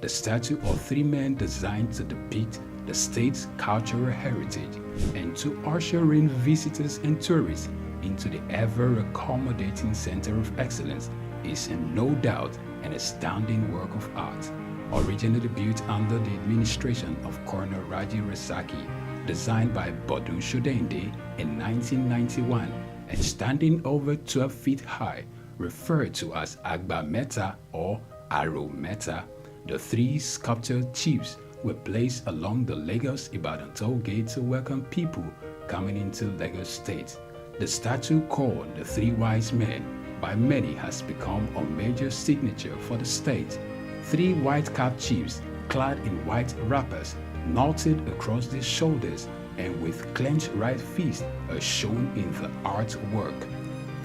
the statue of three men designed to depict the state's cultural heritage and to usher in visitors and tourists into the ever-accommodating center of excellence is no doubt an astounding work of art. Originally built under the administration of Colonel Raji Rasaki, designed by Bodun Shodende in 1991 and standing over 12 feet high, referred to as Agba Meta or Aro Meta, the three sculptured chiefs were placed along the Lagos-Ibadan toll gate to welcome people coming into Lagos State. The statue called the Three Wise Men by many has become a major signature for the state. Three white-capped chiefs clad in white wrappers, knotted across their shoulders and with clenched right fists are shown in the artwork.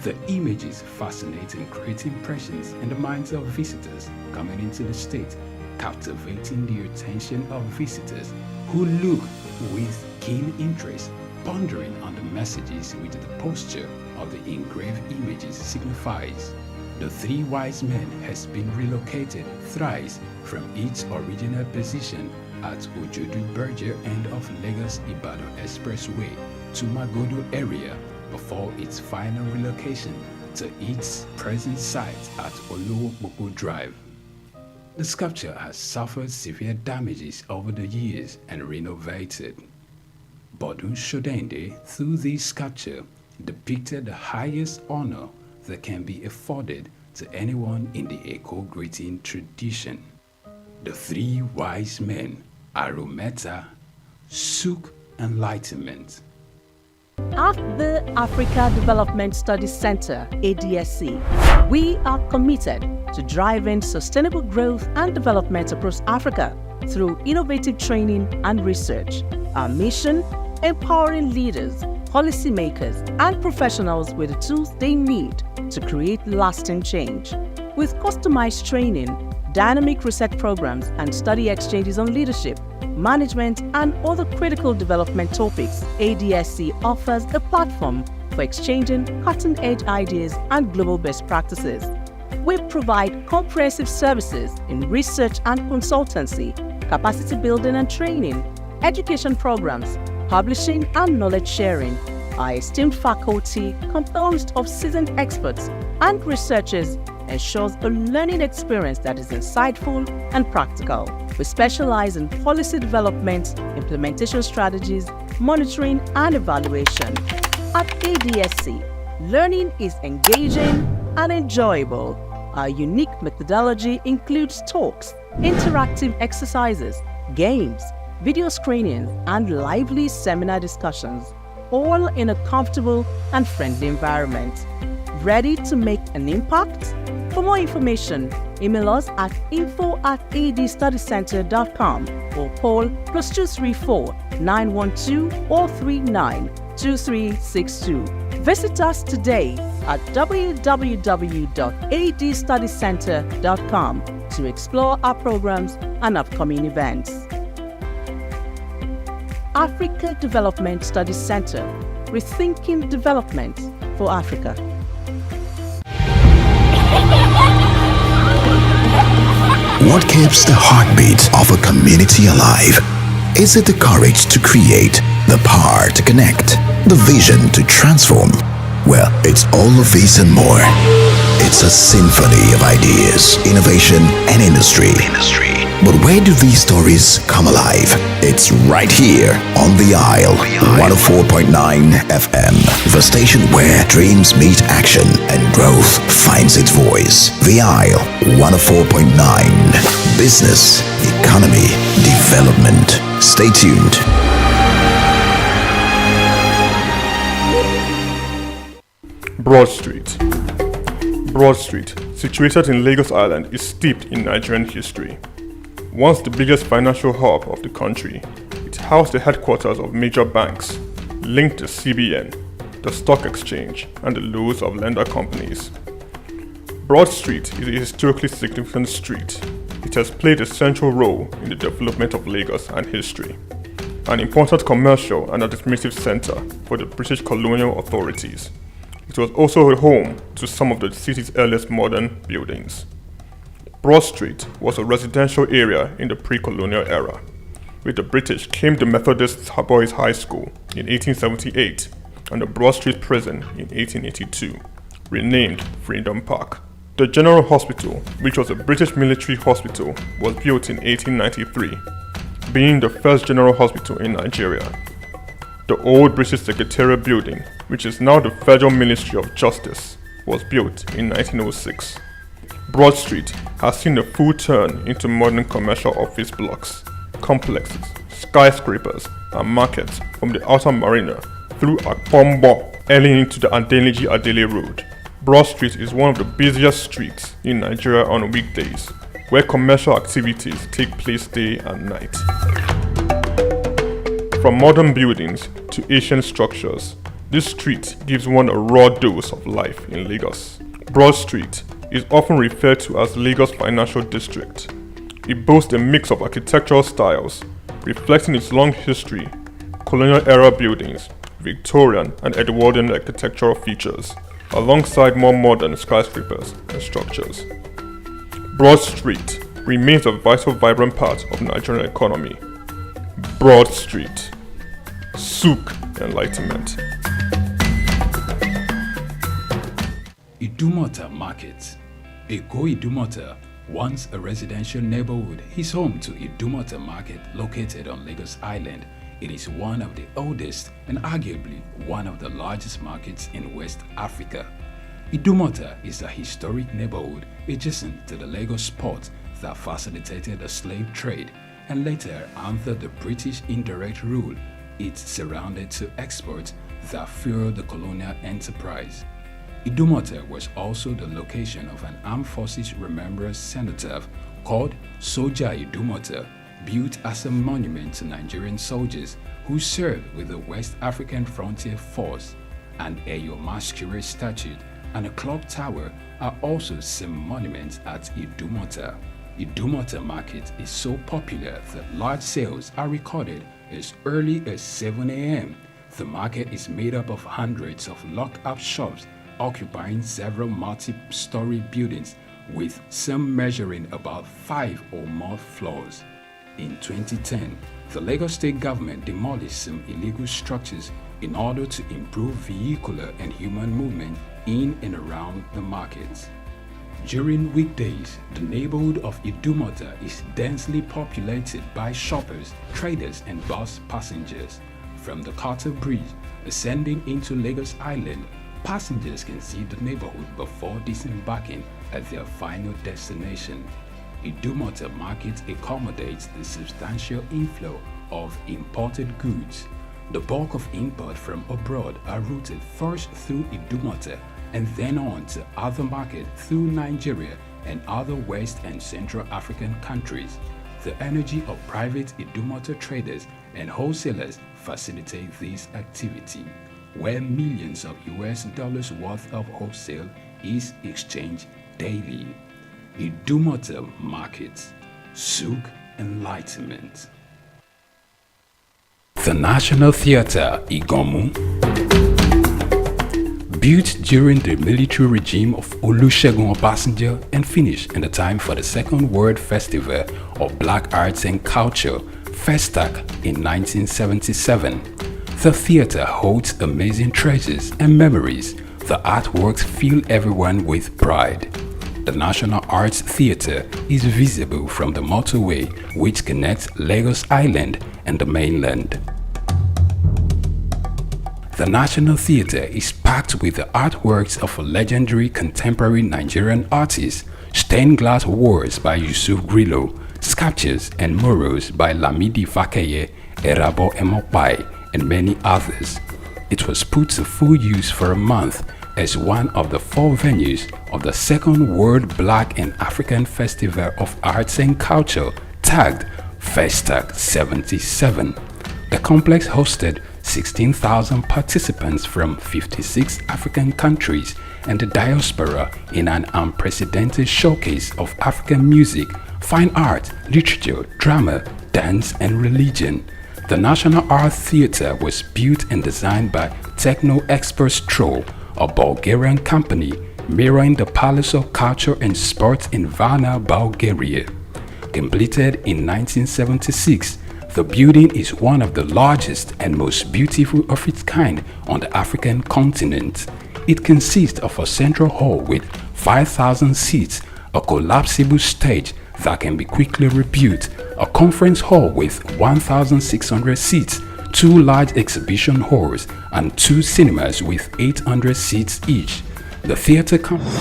The images fascinate and create impressions in the minds of visitors coming into the state, captivating the attention of visitors who look with keen interest, pondering on the messages which the posture of the engraved images signifies. The Three Wise Men has been relocated thrice from its original position at Ojodu Berger end of Lagos-Ibadan Expressway to Magodo area before its final relocation to its present site at Olowopopo Drive. The sculpture has suffered severe damages over the years and renovated. Bodun Shodende, through this sculpture, depicted the highest honor that can be afforded to anyone in the Eko greeting tradition. The Three Wise Men, Arometa, Souq, Enlightenment. At the Africa Development Studies Center, ADSC, we are committed to driving sustainable growth and development across Africa through innovative training and research. Our mission: empowering leaders, policymakers, and professionals with the tools they need to create lasting change. With customized training, dynamic research programs, and study exchanges on leadership, management, and other critical development topics, ADSC offers a platform for exchanging cutting-edge ideas and global best practices. We provide comprehensive services in research and consultancy, capacity building and training, education programs, publishing, and knowledge sharing. Our esteemed faculty, composed of seasoned experts and researchers, ensures a learning experience that is insightful and practical. We specialize in policy development, implementation strategies, monitoring, and evaluation. At ADSC, learning is engaging and enjoyable. Our unique methodology includes talks, interactive exercises, games, video screenings, and lively seminar discussions, all in a comfortable and friendly environment. Ready to make an impact? For more information, email us at info@adstudycenter.com or call +234 912 439 2362. Visit us today at www.adstudycenter.com to explore our programs and upcoming events. Africa Development Studies Center, rethinking development for Africa. What keeps the heartbeat of a community alive? Is it the courage to create, the power to connect, the vision to transform? Well, it's all of this and more. It's a symphony of ideas, innovation, and industry. But where do these stories come alive? It's right here on The Isle, 104.9 FM, the station where dreams meet action and growth finds its voice. The Isle, 104.9. Business, economy, development. Stay tuned. Broad Street. Broad Street, situated in Lagos Island, is steeped in Nigerian history. Once the biggest financial hub of the country, it housed the headquarters of major banks, linked the CBN, the stock exchange, and the loads of lender companies. Broad Street is a historically significant street. It has played a central role in the development of Lagos and history, an important commercial and administrative center for the British colonial authorities. It was also a home to some of the city's earliest modern buildings. Broad Street was a residential area in the pre-colonial era. With the British came the Methodist Boys High School in 1878 and the Broad Street Prison in 1882, renamed Freedom Park. The General Hospital, which was a British military hospital, was built in 1893, being the first general hospital in Nigeria. The old British Secretariat building, which is now the Federal Ministry of Justice, was built in 1906. Broad Street has seen a full turn into modern commercial office blocks, complexes, skyscrapers, and markets from the outer marina through Akpombo, early into the Adeniji Adele Road. Broad Street is one of the busiest streets in Nigeria on weekdays, where commercial activities take place day and night. From modern buildings to ancient structures, this street gives one a raw dose of life in Lagos. Broad Street is often referred to as Lagos Financial District. It boasts a mix of architectural styles, reflecting its long history, colonial-era buildings, Victorian and Edwardian architectural features, alongside more modern skyscrapers and structures. Broad Street remains a vital, vibrant part of the Nigerian economy. Broad Street. Souq Enlightenment. Idumota Market. Eko Idumota, once a residential neighborhood, is home to Idumota Market located on Lagos Island. It is one of the oldest and arguably one of the largest markets in West Africa. Idumota is a historic neighborhood adjacent to the Lagos port that facilitated the slave trade, and later, under the British indirect rule, it surrounded to exports that fueled the colonial enterprise. Idumota was also the location of an armed forces remembrance cenotaph called Soja Idumota, built as a monument to Nigerian soldiers who served with the West African Frontier Force. An Eyo Masquerade statue and a clock tower are also some monuments at Idumota. Idumota Market is so popular that large sales are recorded as early as 7 a.m. The market is made up of hundreds of locked-up shops occupying several multi-story buildings, with some measuring about 5 or more floors. In 2010, the Lagos State government demolished some illegal structures in order to improve vehicular and human movement in and around the markets. During weekdays, the neighborhood of Idumota is densely populated by shoppers, traders, and bus passengers. From the Carter Bridge ascending into Lagos Island, passengers can see the neighborhood before disembarking at their final destination. Idumota Market accommodates the substantial inflow of imported goods. The bulk of import from abroad are routed first through Idumota and then on to other markets through Nigeria and other West and Central African countries. The energy of private Idumota traders and wholesalers facilitate this activity, where millions of US dollars worth of wholesale is exchanged daily. Idumota Market. Souq Enlightenment. The National Theatre, Igomu. Built during the military regime of Olusegun Obasanjo and finished in the time for the Second World Festival of Black Arts and Culture, Festac, in 1977. The theatre holds amazing treasures and memories. The artworks fill everyone with pride. The National Arts Theatre is visible from the motorway which connects Lagos Island and the mainland. The National Theatre is packed with the artworks of a legendary contemporary Nigerian artist, stained glass walls by Yusuf Grillo, sculptures and murals by Lamidi Fakeye, Erabo Emopai, and many others. It was put to full use for a month as one of the 4 venues of the Second World Black and African Festival of Arts and Culture, tagged Festac 77. The complex hosted 16,000 participants from 56 African countries and the diaspora in an unprecedented showcase of African music, fine art, literature, drama, dance, and religion. The National Art Theatre was built and designed by Techno Expert Stroll, a Bulgarian company, mirroring the Palace of Culture and Sports in Varna, Bulgaria. Completed in 1976, the building is one of the largest and most beautiful of its kind on the African continent. It consists of a central hall with 5,000 seats, a collapsible stage that can be quickly rebuilt, a conference hall with 1,600 seats, 2 large exhibition halls, and 2 cinemas with 800 seats each. The theater complex.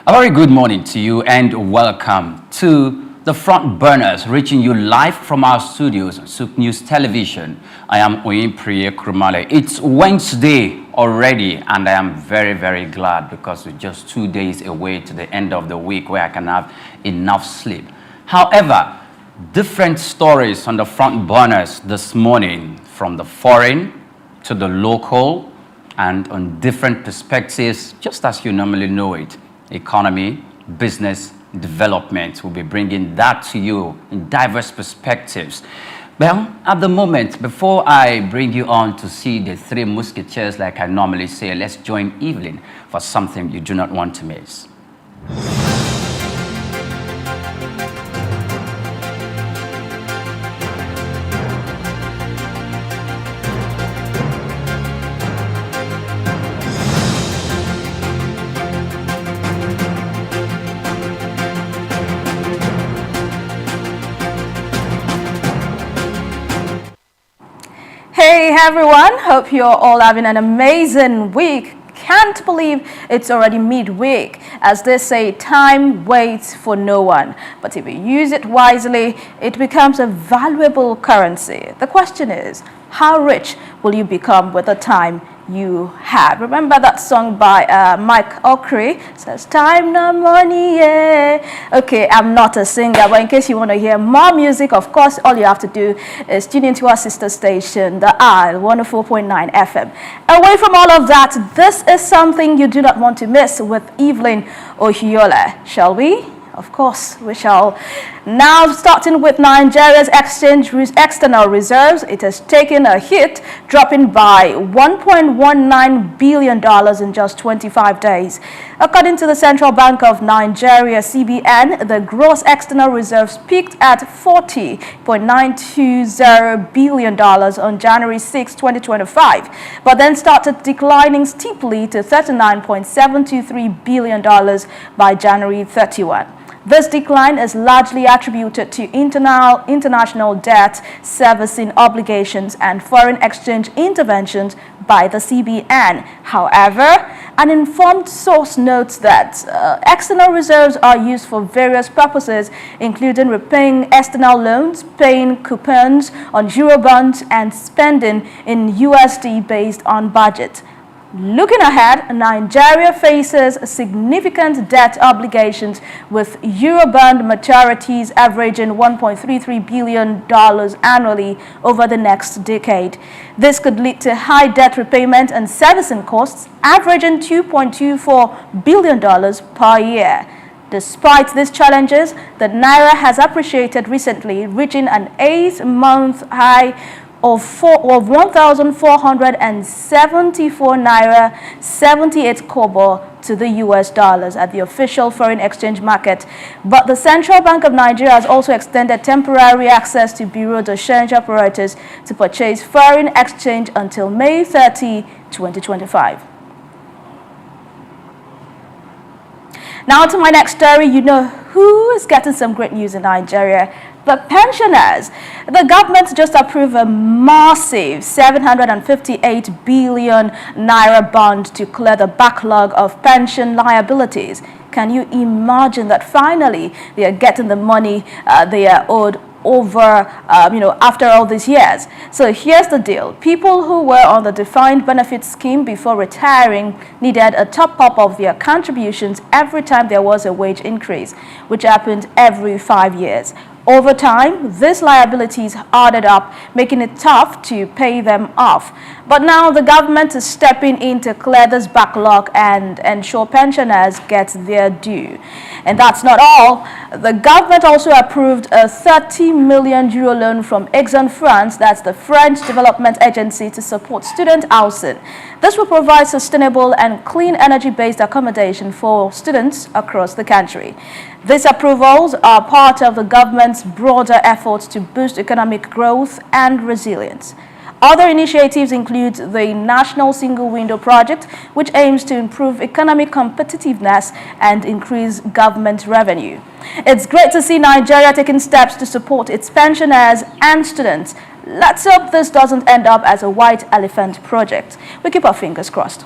A very good morning to you and welcome to the Front Burners, reaching you live from our studios on Souq News Television. I am Oyinpriye Krumale. It's Wednesday already and I am very, very glad because we're just 2 days away to the end of the week where I can have enough sleep. However, different stories on the Front Burners this morning, from the foreign to the local, and on different perspectives, just as you normally know it. Economy, business, development. We'll be bringing that to you in diverse perspectives. Well, at the moment, before I bring you on to see the 3 musketeers like I normally say, let's join Evelyn for something you do not want to miss. Hey everyone, hope you're all having an amazing week. Can't believe it's already midweek. As they say, time waits for no one. But if you use it wisely, it becomes a valuable currency. The question is, how rich will you become with the time you have? Remember that song by Mike Okri? It says, time no money, yeah. Okay, I'm not a singer, but in case you want to hear more music, of course, all you have to do is tune into our sister station, the Isle 104.9 FM. Away from all of that, this is something you do not want to miss with Evelyn Ohiola. Shall we? Of course, we shall. Now, starting with Nigeria's external reserves, it has taken a hit, dropping by $1.19 billion in just 25 days. According to the Central Bank of Nigeria, CBN, the gross external reserves peaked at $40.920 billion on January 6, 2025, but then started declining steeply to $39.723 billion by January 31. This decline is largely attributed to international debt servicing obligations and foreign exchange interventions by the CBN. However, an informed source notes that external reserves are used for various purposes, including repaying external loans, paying coupons on Eurobonds, and spending in USD based on budget. Looking ahead, Nigeria faces significant debt obligations with Eurobond maturities averaging $1.33 billion annually over the next decade. This could lead to high debt repayment and servicing costs averaging $2.24 billion per year. Despite these challenges, the Naira has appreciated recently, reaching an 8-month high of 1,474 Naira 78 kobo to the US dollars at the official foreign exchange market. But the Central Bank of Nigeria has also extended temporary access to Bureau de Change operators to purchase foreign exchange until May 30, 2025. Now to my next story. You know who is getting some great news in Nigeria? The pensioners. The government just approved a massive 758 billion Naira bond to clear the backlog of pension liabilities. Can you imagine that finally they are getting the money they are owed over, after all these years? So here's the deal. People who were on the defined benefit scheme before retiring needed a top-up of their contributions every time there was a wage increase, which happened every 5 years. Over time, these liabilities added up, making it tough to pay them off. But now the government is stepping in to clear this backlog and ensure pensioners get their due. And that's not all. The government also approved a 30 million euro loan from Aix-en-France, that's the French development agency, to support student housing. This will provide sustainable and clean energy-based accommodation for students across the country. These approvals are part of the government's broader efforts to boost economic growth and resilience. Other initiatives include the National Single Window Project, which aims to improve economic competitiveness and increase government revenue. It's great to see Nigeria taking steps to support its pensioners and students. Let's hope this doesn't end up as a white elephant project. We keep our fingers crossed.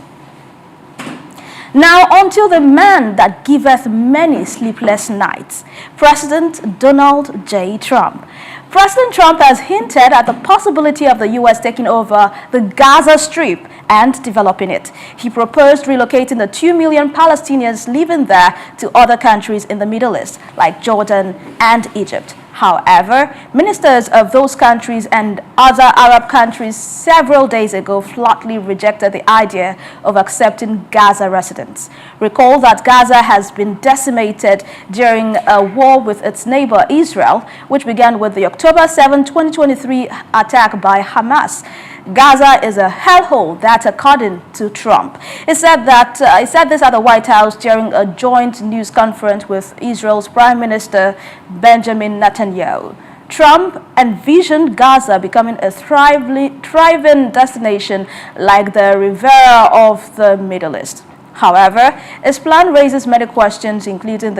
Now, until the man that giveth many sleepless nights, President Donald J. Trump. President Trump has hinted at the possibility of the U.S. taking over the Gaza Strip and developing it. He proposed relocating the 2 million Palestinians living there to other countries in the Middle East, like Jordan and Egypt. However, ministers of those countries and other Arab countries several days ago flatly rejected the idea of accepting Gaza residents. Recall that Gaza has been decimated during a war with its neighbor Israel, which began with the October 7, 2023 attack by Hamas. Gaza is a hellhole, that according to Trump. He said this at the White House during a joint news conference with Israel's Prime Minister Benjamin Netanyahu. Trump envisioned Gaza becoming a thriving destination like the Riviera of the Middle East. However, his plan raises many questions, including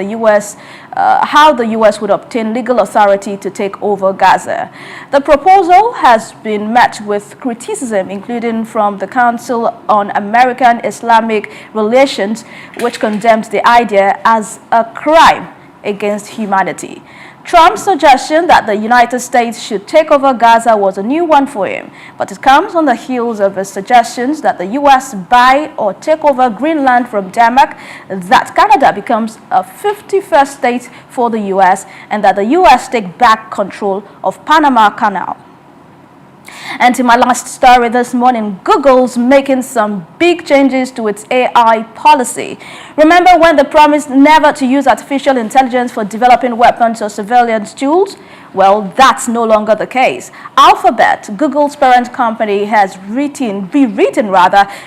how the U.S. would obtain legal authority to take over Gaza. The proposal has been met with criticism, including from the Council on American Islamic Relations, which condemns the idea as a crime against humanity. Trump's suggestion that the United States should take over Gaza was a new one for him, but it comes on the heels of his suggestions that the U.S. buy or take over Greenland from Denmark, that Canada becomes a 51st state for the U.S., and that the U.S. take back control of Panama Canal. And in my last story this morning, Google's making some big changes to its AI policy. Remember when they promised never to use artificial intelligence for developing weapons or surveillance tools? Well, that's no longer the case. Alphabet, Google's parent company, has rewritten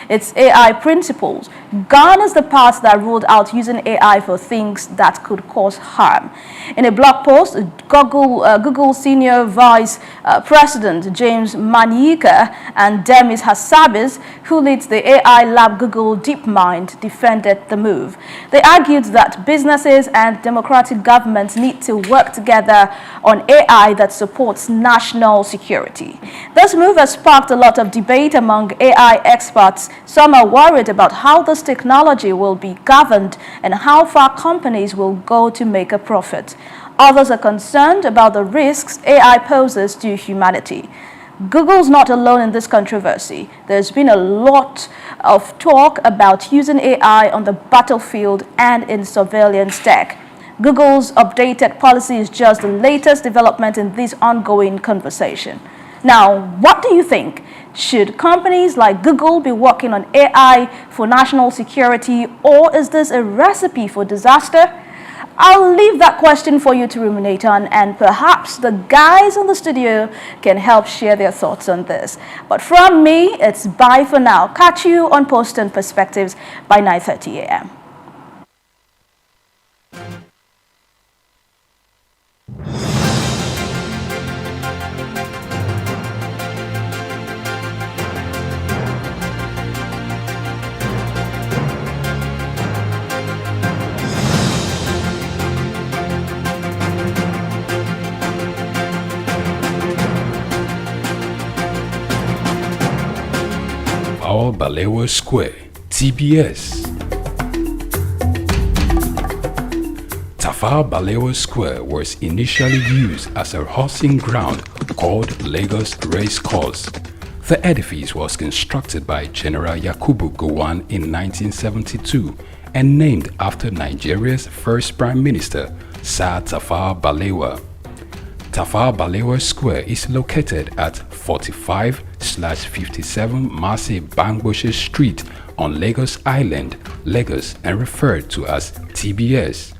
its AI principles. Gone is the part that ruled out using AI for things that could cause harm. In a blog post, Google Senior Vice President James Manieka and Demis Hassabis, who leads the AI lab Google DeepMind, defended the move. They argued that businesses and democratic governments need to work together on AI that supports national security. This move has sparked a lot of debate among AI experts. Some are worried about how this technology will be governed and how far companies will go to make a profit. Others are concerned about the risks AI poses to humanity. Google's not alone in this controversy. There's been a lot of talk about using AI on the battlefield and in surveillance tech. Google's updated policy is just the latest development in this ongoing conversation. Now, what do you think? Should companies like Google be working on AI for national security, or is this a recipe for disaster? I'll leave that question for you to ruminate on, and perhaps the guys in the studio can help share their thoughts on this. But from me, it's bye for now. Catch you on Post and Perspectives by 9:30 a.m. Tafawa Balewa Square, TBS. Tafawa Balewa Square was initially used as a horsing ground called Lagos Race Course. The edifice was constructed by General Yakubu Gowon in 1972 and named after Nigeria's first Prime Minister, Sir Tafawa Balewa. Tafawa Balewa Square is located at 45/57 Mase Bangboshe Street on Lagos Island, Lagos, and referred to as TBS.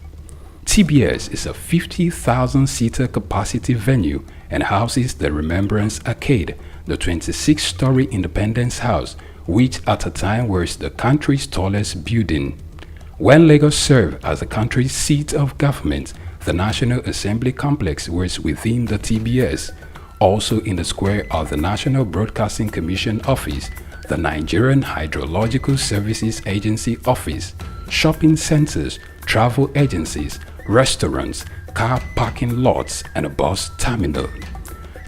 TBS is a 50,000-seater capacity venue and houses the Remembrance Arcade, the 26-story Independence House, which at a time was the country's tallest building. When Lagos served as the country's seat of government, the National Assembly Complex was within the TBS. Also in the square are the National Broadcasting Commission Office, the Nigerian Hydrological Services Agency Office, shopping centers, travel agencies, restaurants, car parking lots, and a bus terminal.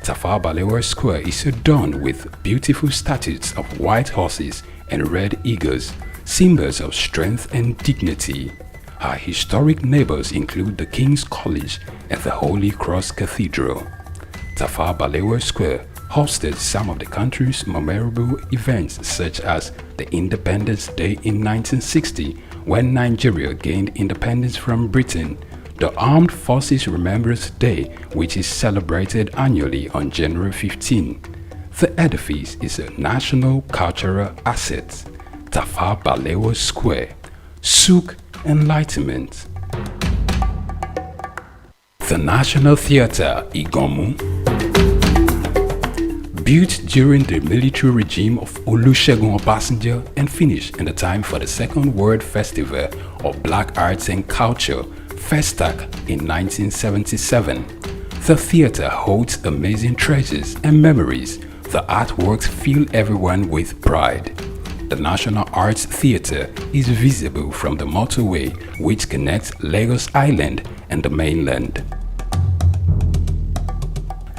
Tafawa Balewa Square is adorned with beautiful statues of white horses and red eagles, symbols of strength and dignity. Her historic neighbors include the King's College and the Holy Cross Cathedral. Tafawa Balewa Square hosted some of the country's memorable events, such as the Independence Day in 1960, when Nigeria gained independence from Britain, the Armed Forces Remembrance Day, which is celebrated annually on January 15. The edifice is a national cultural asset. Tafawa Balewa Square, Souq Enlightenment. The National Theatre, Igomu. Built during the military regime of Olusegun Obasanjo and finished in the time for the Second World Festival of Black Arts and Culture, Festac, in 1977. The theatre holds amazing treasures and memories. The artworks fill everyone with pride. The National Arts Theatre is visible from the motorway which connects Lagos Island and the mainland.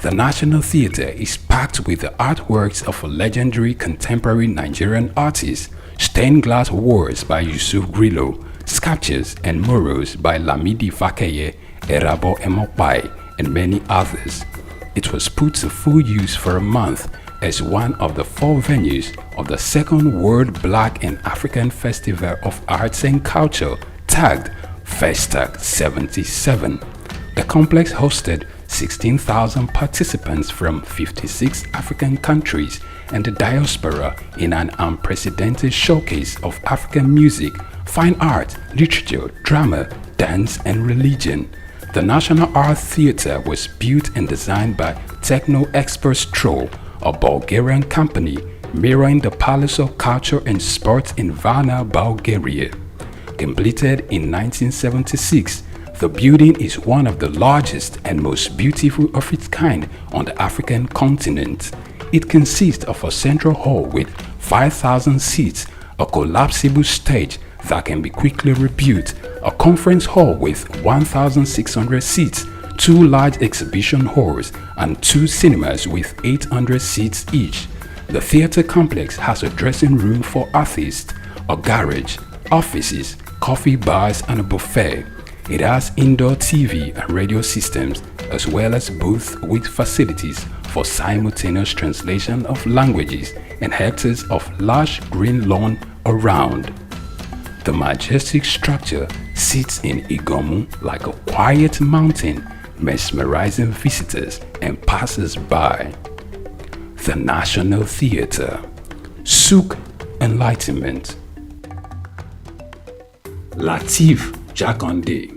The National Theatre is packed with the artworks of a legendary contemporary Nigerian artist, stained glass walls by Yusuf Grillo, sculptures and murals by Lamidi Fakeye, Erabo Emopai, and many others. It was put to full use for a month as one of the 4 venues of the Second World Black and African Festival of Arts and Culture, tagged Festac 77. The complex hosted 16,000 participants from 56 African countries and the diaspora in an unprecedented showcase of African music, fine art, literature, drama, dance, and religion. The National Art Theatre was built and designed by Techno Expert Stroll, a Bulgarian company mirroring the Palace of Culture and Sports in Varna, Bulgaria. Completed in 1976, the building is one of the largest and most beautiful of its kind on the African continent. It consists of a central hall with 5,000 seats, a collapsible stage that can be quickly rebuilt, a conference hall with 1,600 seats, 2 large exhibition halls, and 2 cinemas with 800 seats each. The theater complex has a dressing room for artists, a garage, offices, coffee bars, and a buffet. It has indoor TV and radio systems, as well as booths with facilities for simultaneous translation of languages and hectares of lush green lawn around. The majestic structure sits in Igomu like a quiet mountain, mesmerizing visitors and passers-by. The National Theatre, Souq Enlightenment. Lateef Jakande.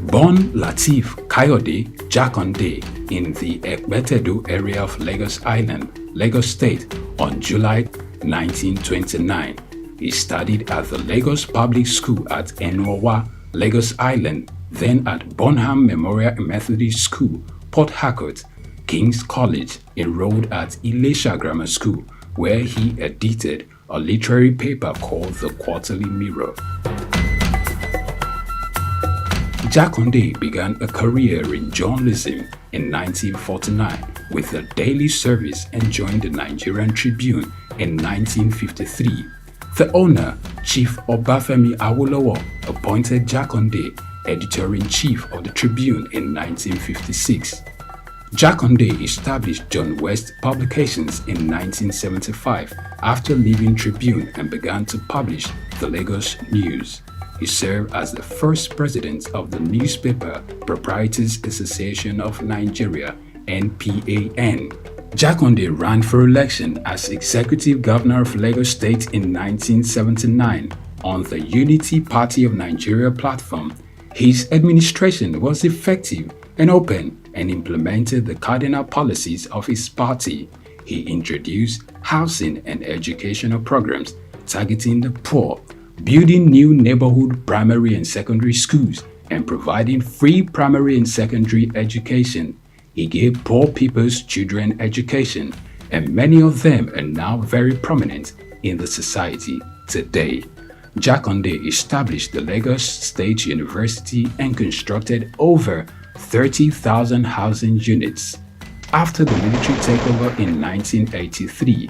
Born Lateef Kayode Jakande in the Ekpetedo area of Lagos Island, Lagos State on July 1929. He studied at the Lagos Public School at Enowa, Lagos Island, then at Bonham Memorial Methodist School, Port Harcourt, King's College, enrolled at Ilesha Grammar School, where he edited a literary paper called The Quarterly Mirror. Jakande began a career in journalism in 1949 with the Daily Service and joined the Nigerian Tribune in 1953. The owner, Chief Obafemi Awolowo, appointed Jakande editor-in-chief of the Tribune in 1956. Jakande established John West Publications in 1975 after leaving Tribune and began to publish the Lagos News. He served as the first president of the Newspaper Proprietors Association of Nigeria, NPAN. Jakande ran for election as Executive Governor of Lagos State in 1979 on the Unity Party of Nigeria platform. His administration was effective and open and implemented the cardinal policies of his party. He introduced housing and educational programs targeting the poor, building new neighborhood primary and secondary schools, and providing free primary and secondary education. He gave poor people's children education, and many of them are now very prominent in the society today. Jakande established the Lagos State University and constructed over 30,000 housing units. After the military takeover in 1983,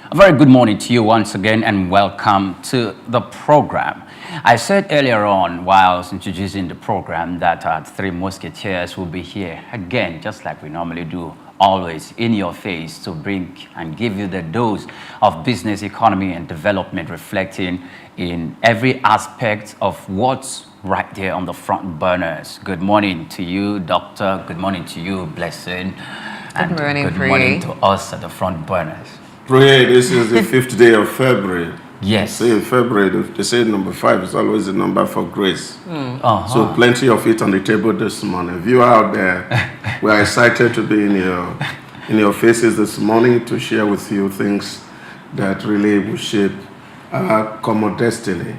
A very good morning to you once again and welcome to the program. I said earlier on while I was introducing the program that our three musketeers will be here again, just like we normally do, always in your face to bring and give you the dose of business, economy and development, reflecting in every aspect of what's right there on the front burners. Good morning to you, Doctor. Good morning to you, Blessing. And good morning to us at the front burners. Pray, this is the 5th day of February. Yes. Say in February, they say number 5 is always the number for grace. So plenty of it on the table this morning. If you are out there, we are excited to be in your faces this morning to share with you things that really will shape our common destiny.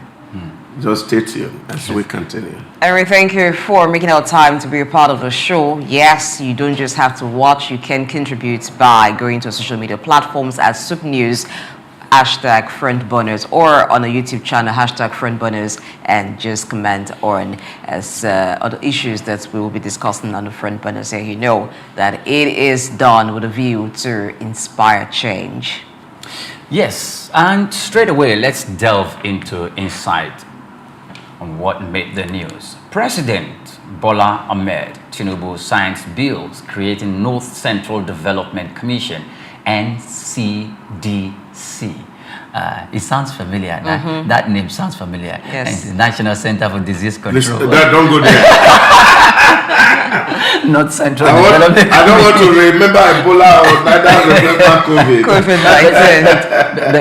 Just stay tuned as we continue. Henry, thank you for making our time to be a part of the show. Yes, you don't just have to watch, you can contribute by going to social media platforms at Souq News, hashtag frontburners, or on a YouTube channel, hashtag frontburners, and just comment on other issues that we will be discussing on the frontburners. And you know that it is done with a view to inspire change. Yes, and straight away, let's delve into insight on what made the news. President Bola Ahmed Tinubu signs bills creating North Central Development Commission, NCDC. It sounds familiar. That name sounds familiar. Yes. And the National Center for Disease Control. Listen, don't go there. North Central Development. I don't want to remember Ebola or neither remember COVID.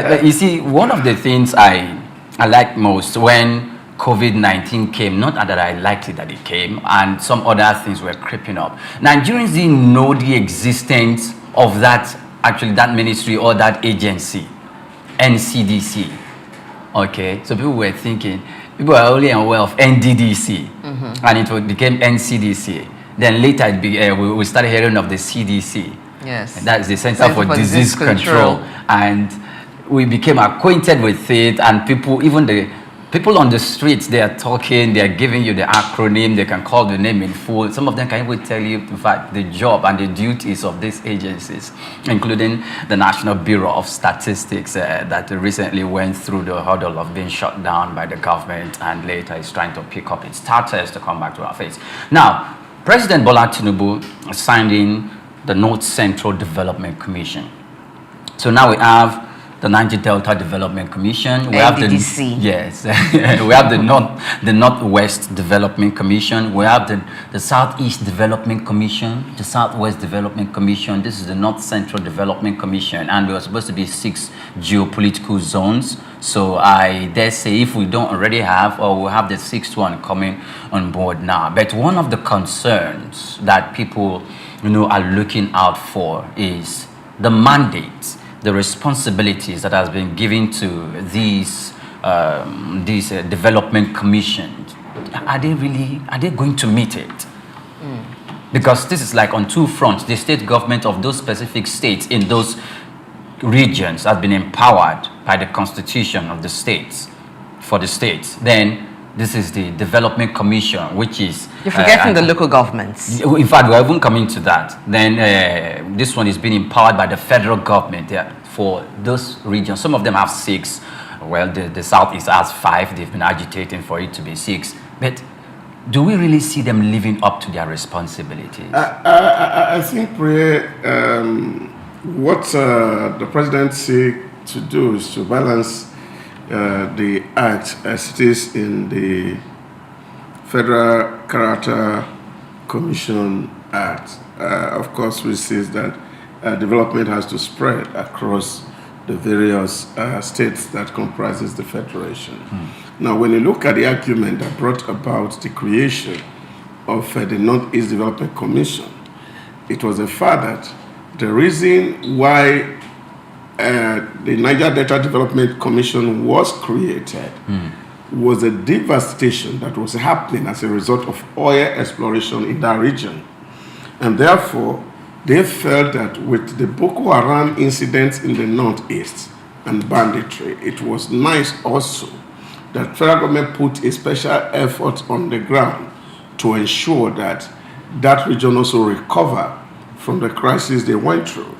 But you see, one of the things I liked most when COVID-19 came, not that I liked it that it came, and some other things were creeping up. Nigerians didn't know the existence of that ministry or that agency, NCDC. Okay, so people were thinking, people are only aware of NDDC, and it became NCDC. Then later we started hearing of the CDC. Yes. That is the Center for Disease Control. And we became acquainted with it, and even the people on the streets, they are talking, they are giving you the acronym, they can call the name in full. Some of them can even tell you, in fact, the job and the duties of these agencies, including the National Bureau of Statistics that recently went through the hurdle of being shut down by the government and later is trying to pick up its status to come back to our face. Now, President Bola Tinubu signed in the North Central Development Commission. So now we have the Niger Delta Development Commission. We have NDDC. we have the Northwest Development Commission. We have the Southeast Development Commission, the Southwest Development Commission. This is the North Central Development Commission, and there are supposed to be 6 geopolitical zones. So I dare say if we don't already have, or we'll have the 6th one coming on board now. But one of the concerns that people, are looking out for is the mandates, the responsibilities that has been given to these development commissions. Are they going to meet it? Because this is like on two fronts. The state government of those specific states in those regions has been empowered by the constitution of the states, for the states. Then This is the Development Commission, which is... You're forgetting the local governments. In fact, we're even coming to that. Then this one is being empowered by the federal government for those regions. Some of them have 6. Well, the Southeast has 5. They've been agitating for it to be 6. But do we really see them living up to their responsibilities? I think, what the president seeks to do is to balance the act as it is in the Federal Character Commission Act. Of course, we see that development has to spread across the various states that comprises the federation. Now, when you look at the argument that brought about the creation of the Northeast Development Commission, it was the fact that the reason why the Niger Delta Development Commission was created was a devastation that was happening as a result of oil exploration in that region. And therefore, they felt that with the Boko Haram incidents in the Northeast and banditry, it was nice also that federal government put a special effort on the ground to ensure that that region also recover from the crisis they went through.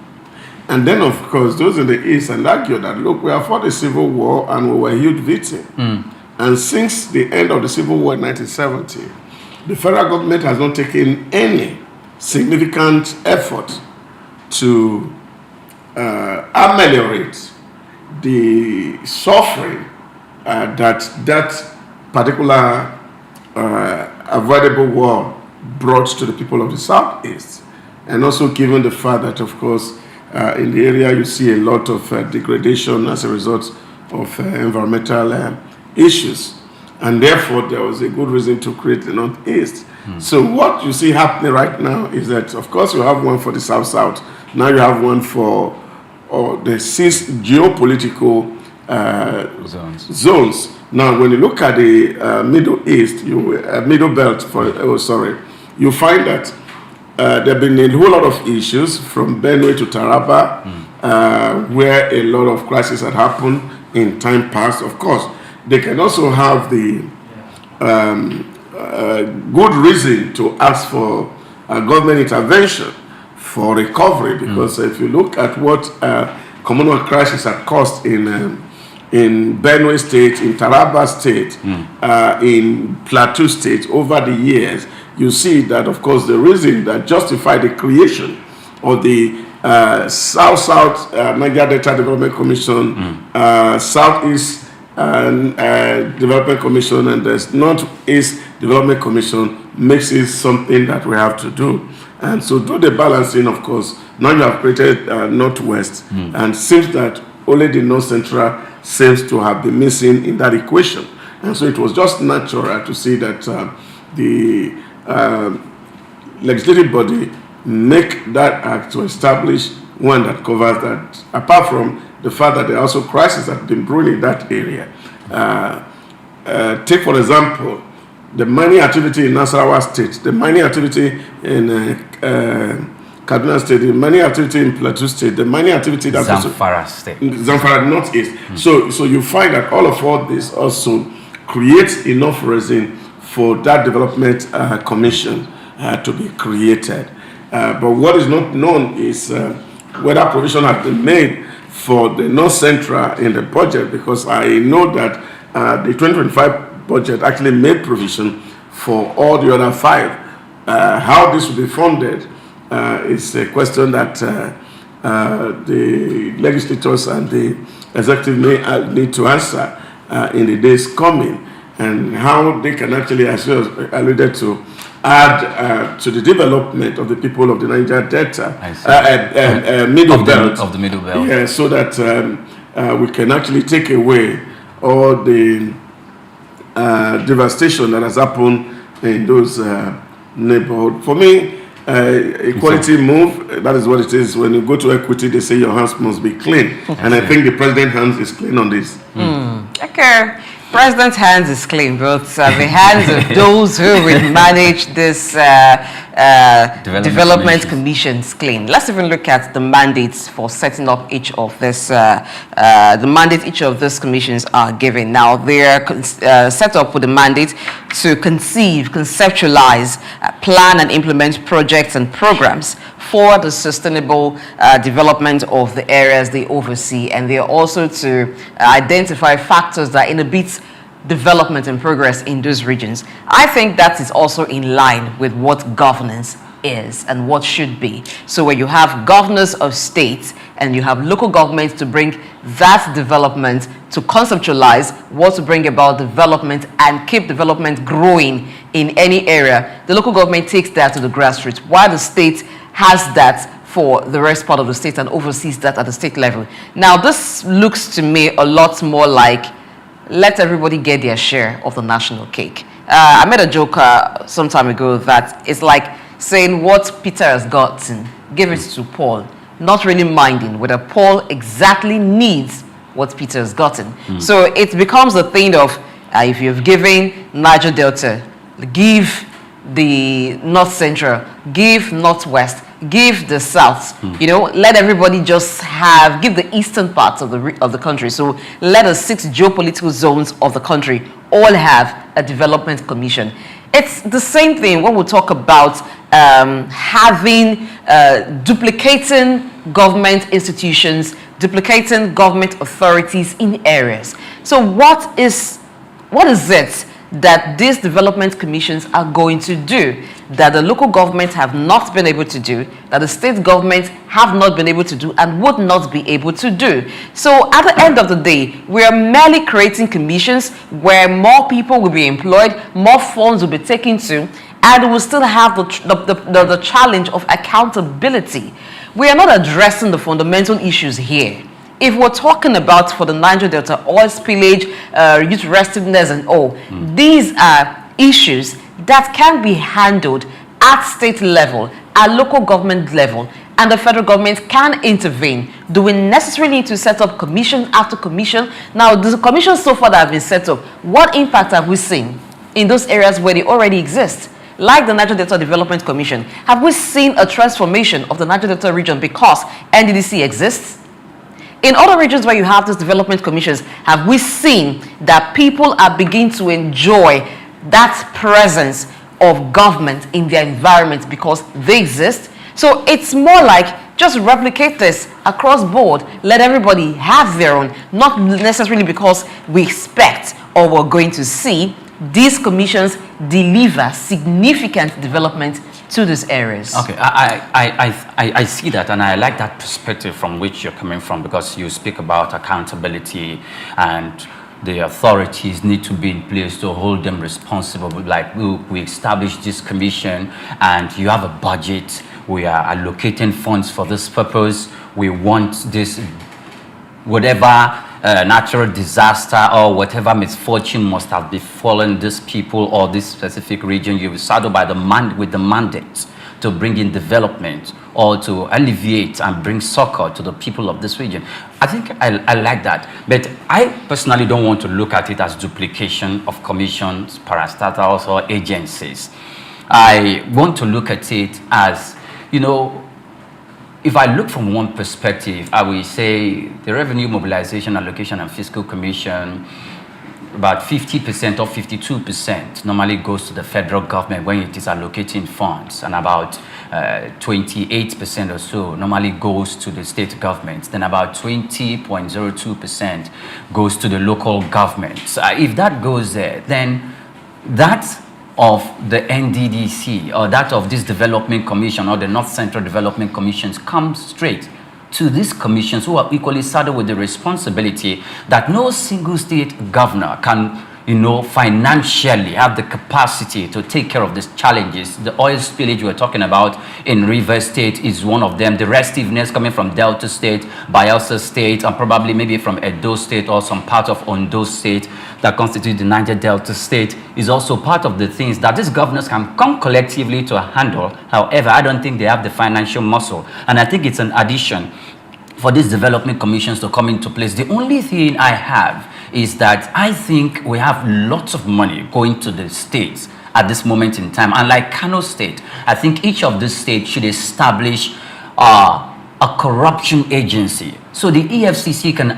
And then, of course, those in the East and argue that, look, we have fought a civil war and we were a huge victim. And since the end of the civil war in 1970, the federal government has not taken any significant effort to ameliorate the suffering that particular avoidable war brought to the people of the Southeast. And also given the fact that, of course, in the area you see a lot of degradation as a result of environmental issues. And therefore, there was a good reason to create the Northeast. So what you see happening right now is that, of course, you have one for the South-South. Now you have one for the 6 geopolitical zones. Now, when you look at the Middle East, Middle Belt, you find that there have been a whole lot of issues from Benue to Taraba, where a lot of crises had happened in time past. Of course, they can also have the good reason to ask for government intervention for recovery, because if you look at what communal crisis had caused in Benue State, in Taraba State, in Plateau State over the years, you see that, of course, the reason that justified the creation of the South-South Niger Delta Development Commission, Southeast Development Commission, and the Northeast Development Commission makes it something that we have to do. And so do the balancing, of course. Now you have created Northwest, and seems that only the North Central seems to have been missing in that equation. And so it was just natural to see that the legislative body make that act to establish one that covers that, apart from the fact that there are also crises that have been brewing in that area. Take, for example, the mining activity in Nasarawa State, the mining activity in Kaduna State, the mining activity in Plateau State, the mining activity that Zamfara State, Zamfara Northeast. So you find that all this also creates enough reason for that development commission to be created. But what is not known is whether provision has been made for the North Central in the budget, because I know that the 2025 budget actually made provision for all the other 5. How this will be funded is a question that the legislators and the executive may need to answer in the days coming, and how they can actually, as you alluded to, add to the development of the people of the Niger Delta, Middle Belt. Of the Middle Belt. Yeah, so that we can actually take away all the devastation that has happened in those neighborhoods. For me, equality move, that is what it is. When you go to equity, they say your hands must be clean. And I think the president's hands is clean on this. Okay. President's hands is clean, but the hands of those who will manage this development commissions clean. Let's even look at the mandates for setting up each of this, the mandate each of these commissions are given. Now, they're set up with the mandate to conceive, conceptualize, plan and implement projects and programs for the sustainable development of the areas they oversee, and they are also to identify factors that inhibit development and progress in those regions. I think that is also in line with what governance is and what should be. So where you have governors of states and you have local governments to bring that development, to conceptualize what to bring about development and keep development growing in any area, the local government takes that to the grassroots, while the state has that for the rest part of the state and oversees that at the state level. Now, this looks to me a lot more like let everybody get their share of the national cake. I made a joke some time ago that it's like saying what Peter has gotten, give it to Paul, not really minding whether Paul exactly needs what Peter has gotten. So it becomes a thing of if you've given Niger Delta, give the North Central, give Northwest, give the South, you know, let everybody just give the eastern parts of the country. So let the 6 geopolitical zones of the country all have a development commission. It's the same thing when we talk about duplicating government institutions, duplicating government authorities in areas. So what is it that these development commissions are going to do that the local governments have not been able to do, that the state governments have not been able to do and would not be able to do? So at the end of the day, we are merely creating commissions where more people will be employed, more funds will be taken to, and we will still have the challenge of accountability. We are not addressing the fundamental issues here. If we're talking about for the Niger Delta, oil spillage, youth restiveness and all, these are issues that can be handled at state level, at local government level, and the federal government can intervene. Do we necessarily need to set up commission after commission? Now, the commissions so far that have been set up, what impact have we seen in those areas where they already exist? Like the Niger Delta Development Commission, have we seen a transformation of the Niger Delta region because NDDC exists? In other regions where you have these development commissions, have we seen that people are beginning to enjoy that presence of government in their environment because they exist? So it's more like just replicate this across board. Let everybody have their own, not necessarily because we expect or we're going to see these commissions deliver significant development to these areas. Okay, I see that, and I like that perspective from which you're coming from, because you speak about accountability and the authorities need to be in place to hold them responsible. Like we establish this commission and you have a budget, we are allocating funds for this purpose, we want this, whatever natural disaster or whatever misfortune must have befallen these people or this specific region, you will saddle by with the mandate to bring in development or to alleviate and bring succor to the people of this region. I think I like that. But I personally don't want to look at it as duplication of commissions, parastatals, or agencies. I want to look at it as, you know, if I look from one perspective, I will say the Revenue Mobilization, Allocation and Fiscal Commission, about 50% or 52% normally goes to the federal government when it is allocating funds, and about 28% or so normally goes to the state governments. Then about 20.02% goes to the local governments. If that goes there, then that of the NDDC or that of this development commission or the North Central Development Commissions comes straight to these commissions, who are equally saddled with the responsibility that no single state governor can, you know, financially have the capacity to take care of these challenges. The oil spillage we're talking about in Rivers State is one of them. The restiveness coming from Delta State, Bayelsa State, and probably maybe from Edo State or some part of Ondo State that constitute the Niger Delta State is also part of the things that these governors can come collectively to handle. However, I don't think they have the financial muscle. And I think it's an addition for these development commissions to come into place. The only thing I have is that I think we have lots of money going to the states at this moment in time. And like Kano State, I think each of these states should establish a corruption agency, so the EFCC can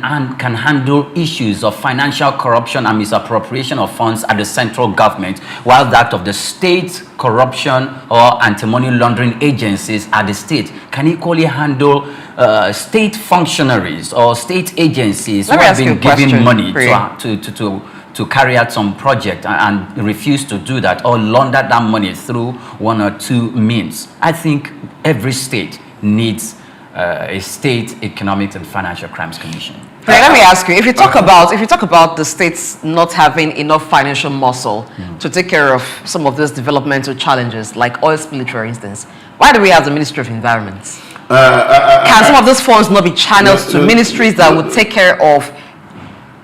handle issues of financial corruption and misappropriation of funds at the central government, while that of the state corruption or anti-money laundering agencies at the state can equally handle state functionaries or state agencies who have been given money to carry out some project and refuse to do that or launder that money through one or two means. I think every state needs a state economic and financial crimes commission. Let me ask you: if you talk about the states not having enough financial muscle to take care of some of those developmental challenges, like oil spillage, for instance, why do we have the Ministry of Environment? Can some of those funds not be channeled to ministries that would take care of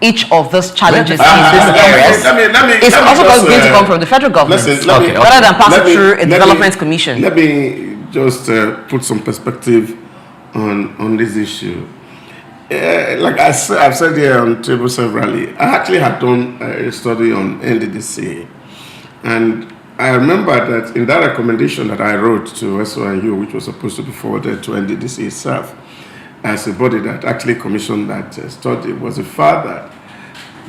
each of those challenges in these areas? It's also going to come from the federal government, rather than pass it through a development commission. Let me just put some perspective on this issue. Like I've said here on table severally, I actually had done a study on NDDC, and I remember that in that recommendation that I wrote to SONU, which was supposed to be forwarded to NDDC itself, as a body that actually commissioned that study, was the fact that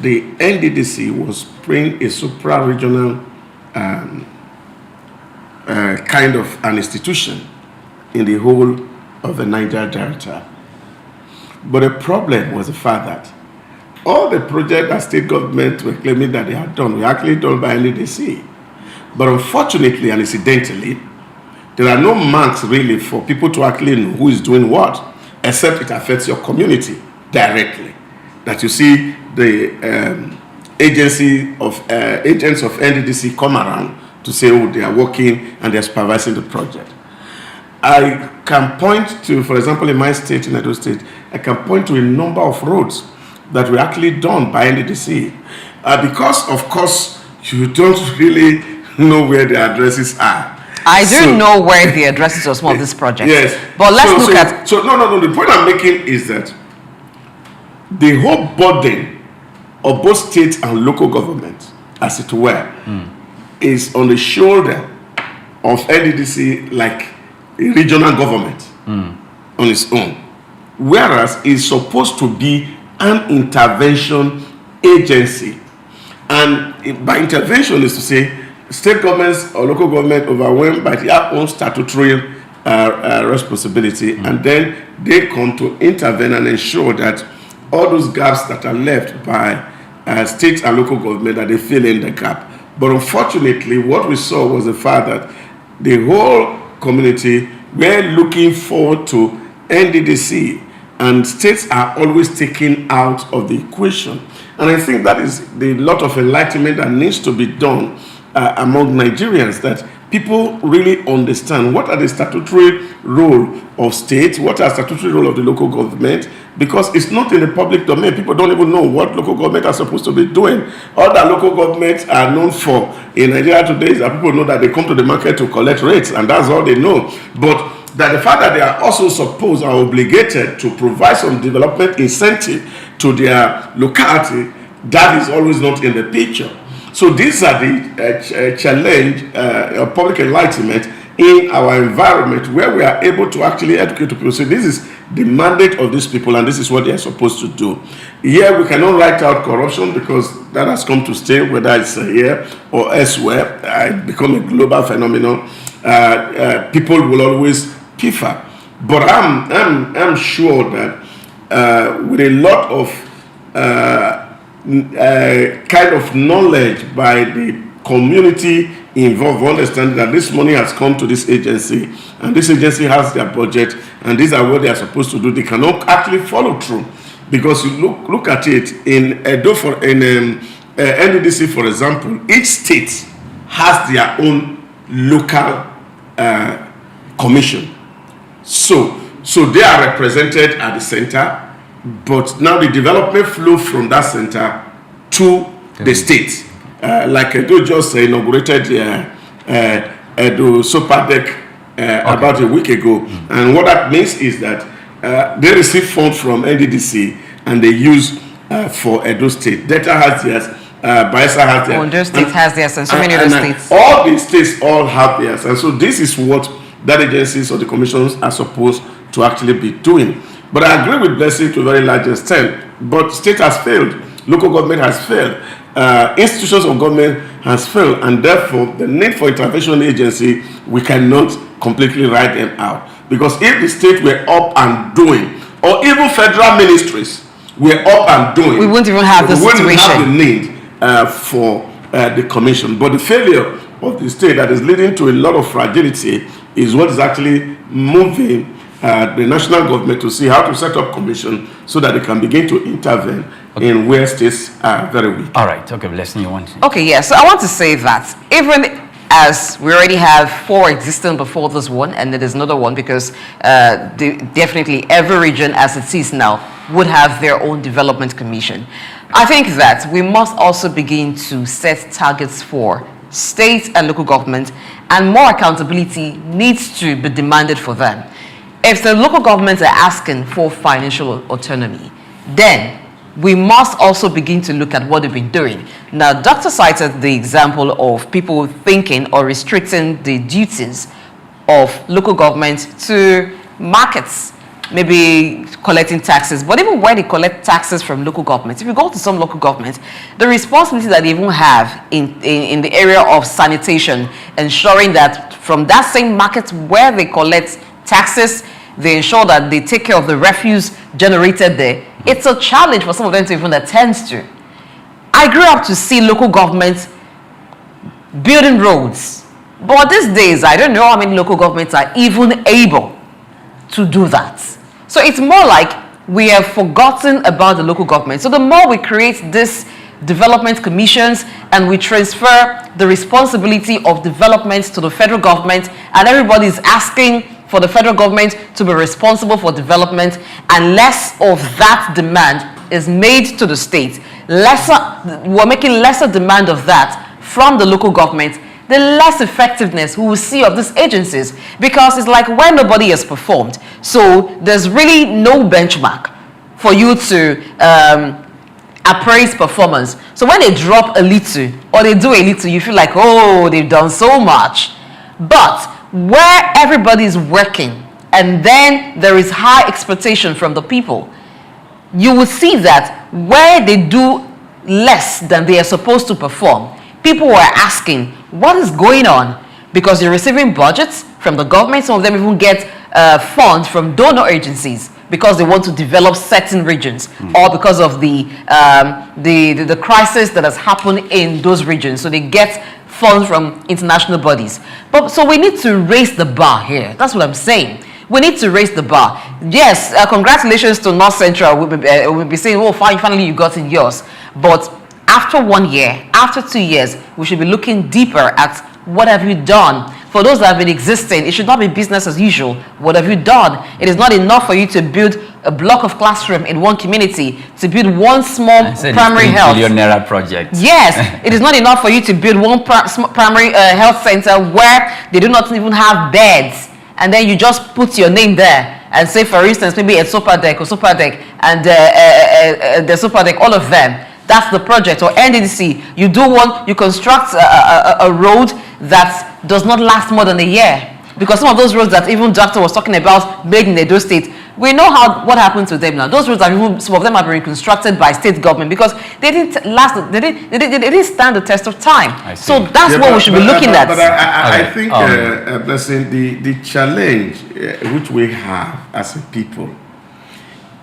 the NDDC was playing a supra-regional kind of an institution in the whole of the Niger Delta. But the problem was the fact that all the projects that state government were claiming that they had done were actually done by NDDC. But unfortunately and incidentally, there are no marks really for people to actually know who is doing what, except it affects your community directly. That you see the agents of NDDC come around to say, oh, they are working and they're supervising the project. I can point to, for example, in my state, in Edo State, I can point to a number of roads that were actually done by NDDC. Because, of course, you don't really know where the addresses are. I do know where the addresses of some of these projects. Yes. But let's look at... No. The point I'm making is that the whole burden of both state and local government, as it were, is on the shoulder of NDDC, like a regional government on its own, whereas it's supposed to be an intervention agency. And by intervention is to say state governments or local government overwhelmed by their own statutory responsibility, and then they come to intervene and ensure that all those gaps that are left by state and local government, that they fill in the gap. But unfortunately, what we saw was the fact that the whole community were looking forward to NDDC, and states are always taken out of the equation. And I think that is the lot of enlightenment that needs to be done among Nigerians, that people really understand what are the statutory role of states, what are the statutory role of the local government, because it's not in the public domain. People don't even know what local government are supposed to be doing. All that local governments are known for in Nigeria today is that people know that they come to the market to collect rates, and that's all they know. But that the fact that they are also supposed, are obligated to provide some development incentive to their locality, that is always not in the picture. So these are the challenge of public enlightenment in our environment, where we are able to actually educate people. So this is the mandate of these people, and this is what they are supposed to do. Here we cannot write out corruption because that has come to stay, whether it's here or elsewhere. It become a global phenomenon. People will always differ, but I'm sure that with a lot of kind of knowledge by the community involved, understand that this money has come to this agency, and this agency has their budget, and these are what they are supposed to do. They cannot actually follow through, because you look at it in Edo, NDDC, for example, each state has their own local commission. So they are represented at the center, but now the development flow from that center to the state. Like Edo just inaugurated Edo Sopadec about a week ago. And what that means is that they receive funds from NDDC and they use for Edo State. Delta has theirs, Bayelsa has theirs. Ondo State has theirs, and so many other states. All the states all have theirs, and so this is what that agencies or the commissions are supposed to actually be doing. But I agree with Blessing to a very large extent. But state has failed, local government has failed, institutions of government has failed, and therefore the need for intervention agency, we cannot completely write them out. Because if the state were up and doing, or even federal ministries were up and doing, we wouldn't even have the situation. We wouldn't have the need for the commission. But the failure of the state that is leading to a lot of fragility is what is actually moving the national government to see how to set up commission so that they can begin to intervene in where states are very weak. All right, okay, Blessing, you want to? Okay, yeah, so I want to say that even as we already have 4 existing before this one, and there's another one because definitely every region as it is now would have their own development commission. I think that we must also begin to set targets for state and local government, and more accountability needs to be demanded for them. If the local governments are asking for financial autonomy, then we must also begin to look at what they've been doing. Now, Dr. cited the example of people thinking or restricting the duties of local government to markets, maybe collecting taxes. But even where they collect taxes from local governments, if you go to some local governments, the responsibility that they even have in the area of sanitation, ensuring that from that same market where they collect taxes, they ensure that they take care of the refuse generated there. It's a challenge for some of them to even attend to. I grew up to see local governments building roads. But these days, I don't know how many local governments are even able to do that. So it's more like we have forgotten about the local government. So the more we create these development commissions and we transfer the responsibility of development to the federal government, and everybody is asking for the federal government to be responsible for development, and less of that demand is made to the state. We're making lesser demand of that from the local government, the less effectiveness we will see of these agencies, because it's like when nobody has performed. So there's really no benchmark for you to appraise performance. So when they drop a little or they do a little, you feel like, oh, they've done so much. But where everybody is working and then there is high expectation from the people, you will see that where they do less than they are supposed to perform, people were asking, what is going on? Because you're receiving budgets from the government. Some of them even get funds from donor agencies because they want to develop certain regions, or because of the crisis that has happened in those regions. So they get funds from international bodies. But so we need to raise the bar here. That's what I'm saying. We need to raise the bar. Yes, congratulations to North Central. We'll be saying, oh, finally you got in yours. But after 1 year, after 2 years, we should be looking deeper at what have you done. For those that have been existing, it should not be business as usual. What have you done? It is not enough for you to build a block of classroom in one community, to build one small primary health. $3 billion project. Yes, it is not enough for you to build one primary health center where they do not even have beds, and then you just put your name there and say, for instance, maybe a Sopadec or Sopadec and the Sopadec, all of them. That's the project. Or NDDC, you do one, you construct a road that does not last more than a year. Because some of those roads that even Doctor was talking about made in Edo State, we know what happened to them now. Those roads are even, some of them have been reconstructed by state government because they didn't last, they didn't stand the test of time. So that's what we should be looking at. But I think, Blessing, the challenge which we have as a people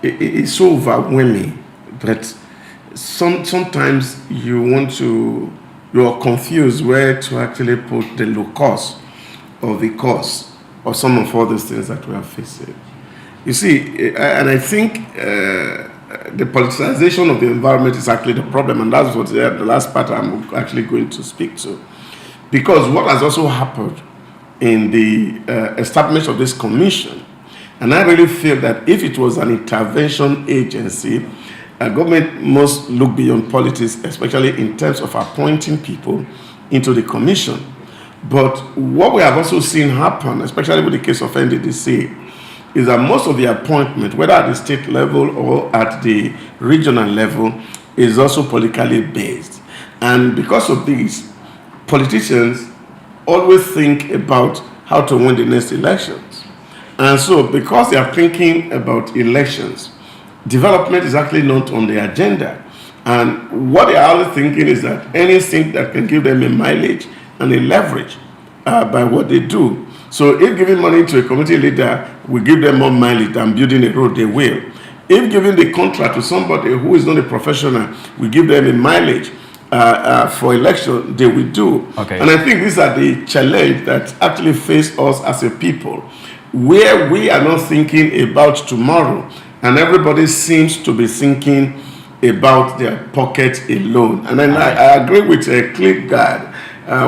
is so overwhelming that sometimes you are confused where to actually put the locus or the cause of some of all these things that we are facing. You see, and I think the politicization of the environment is actually the problem, and that's what the last part I'm actually going to speak to. Because what has also happened in the establishment of this commission, and I really feel that if it was an intervention agency, government must look beyond politics, especially in terms of appointing people into the commission. But what we have also seen happen, especially with the case of NDDC, is that most of the appointment, whether at the state level or at the regional level, is also politically based. And because of this, politicians always think about how to win the next elections. And so because they are thinking about elections, development is actually not on the agenda. And what they are always thinking is that anything that can give them a mileage and a leverage by what they do. So if giving money to a community leader will give them more mileage than building a road, they will. If giving the contract to somebody who is not a professional will give them a mileage for election, they will do. Okay. And I think these are the challenge that actually face us as a people, where we are not thinking about tomorrow, and everybody seems to be thinking about their pocket alone. And then I agree with Cliff Guard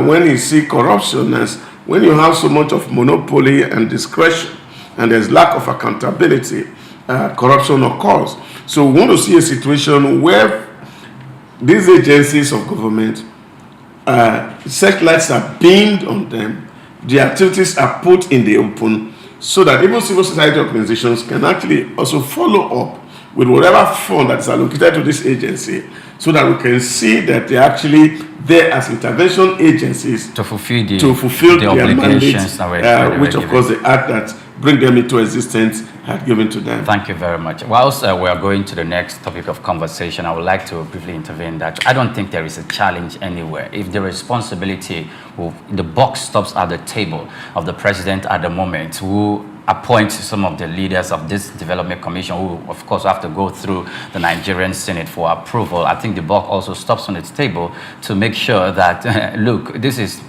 when he see corruption as when you have so much of monopoly and discretion, and there's lack of accountability, corruption occurs. So we want to see a situation where these agencies of government, searchlights are beamed on them, the activities are put in the open, so that even civil society organizations can actually also follow up with whatever fund that is allocated to this agency, so that we can see that they're actually there as intervention agencies to fulfill their obligations mandate, which of course the act that bring them into existence had given to them. Thank you very much. Whilst we are going to the next topic of conversation, I would like to briefly intervene that I don't think there is a challenge anywhere. If the responsibility, the buck stops at the table of the president at the moment, who appoints some of the leaders of this development commission, who of course have to go through the Nigerian Senate for approval, I think the buck also stops on its table to make sure that, look, this is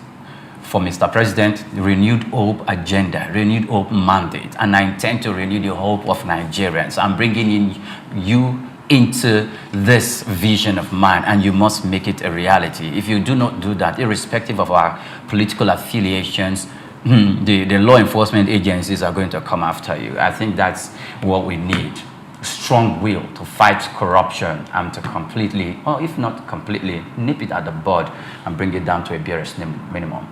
for Mr. President, renewed hope agenda, renewed hope mandate, and I intend to renew the hope of Nigerians. I'm bringing in you into this vision of mine, and you must make it a reality. If you do not do that, irrespective of our political affiliations, the law enforcement agencies are going to come after you. I think that's what we need. Strong will to fight corruption and to completely, or if not completely, nip it at the bud and bring it down to a barest minimum.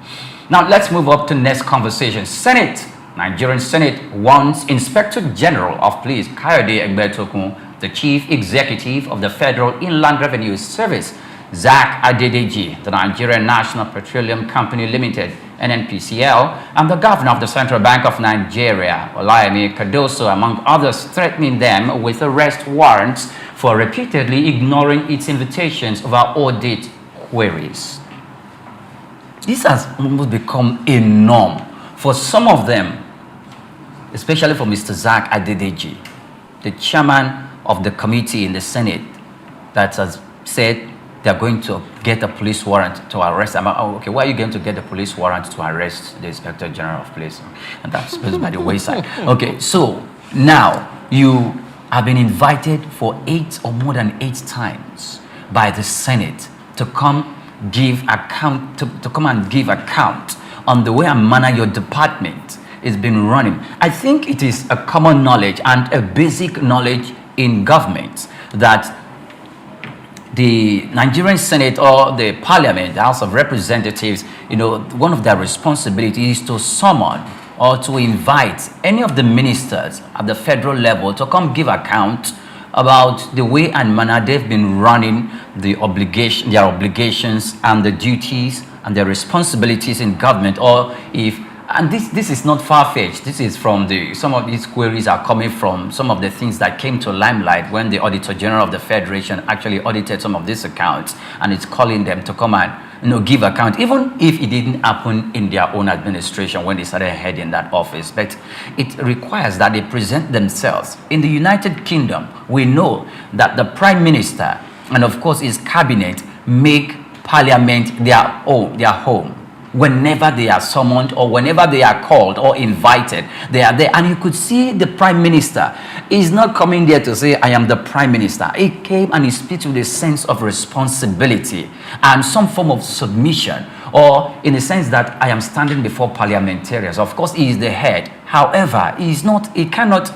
Now let's move up to next conversation. Senate, Nigerian Senate wants Inspector General of Police Kayode Egbetokun, the Chief Executive of the Federal Inland Revenue Service, Souq Adedeji, the Nigerian National Petroleum Company Limited, NNPCL, and the Governor of the Central Bank of Nigeria, Olayemi Cardoso, among others, threatening them with arrest warrants for repeatedly ignoring its invitations over audit queries. This has almost become a norm for some of them, especially for Mr. Souq Adedeji, the chairman of the committee in the Senate that has said they're going to get a police warrant to arrest them. Oh, okay, why are you going to get a police warrant to arrest the Inspector General of Police? And that's by the wayside. Okay, so now you have been invited for 8 or more than 8 times by the Senate to come give account, to come and give account on the way and manner your department is been running. I think it is a common knowledge and a basic knowledge in government that the Nigerian Senate or the Parliament, the House of Representatives, one of their responsibilities is to summon or to invite any of the ministers at the federal level to come give account about the way and manner they've been running their obligations and the duties and their responsibilities in government. Or if, and this is not far-fetched, this is from some of these queries are coming from some of the things that came to limelight when the Auditor General of the Federation actually audited some of these accounts, and it's calling them to come and give account, even if it didn't happen in their own administration when they started heading that office. But it requires that they present themselves. In the United Kingdom, we know that the Prime Minister and of course his cabinet make Parliament their home. Whenever they are summoned or whenever they are called or invited, they are there. And you could see the Prime Minister is not coming there to say, I am the Prime Minister. He came and he speaks with a sense of responsibility and some form of submission, or in the sense that I am standing before parliamentarians. Of course, he is the head. However, he cannot,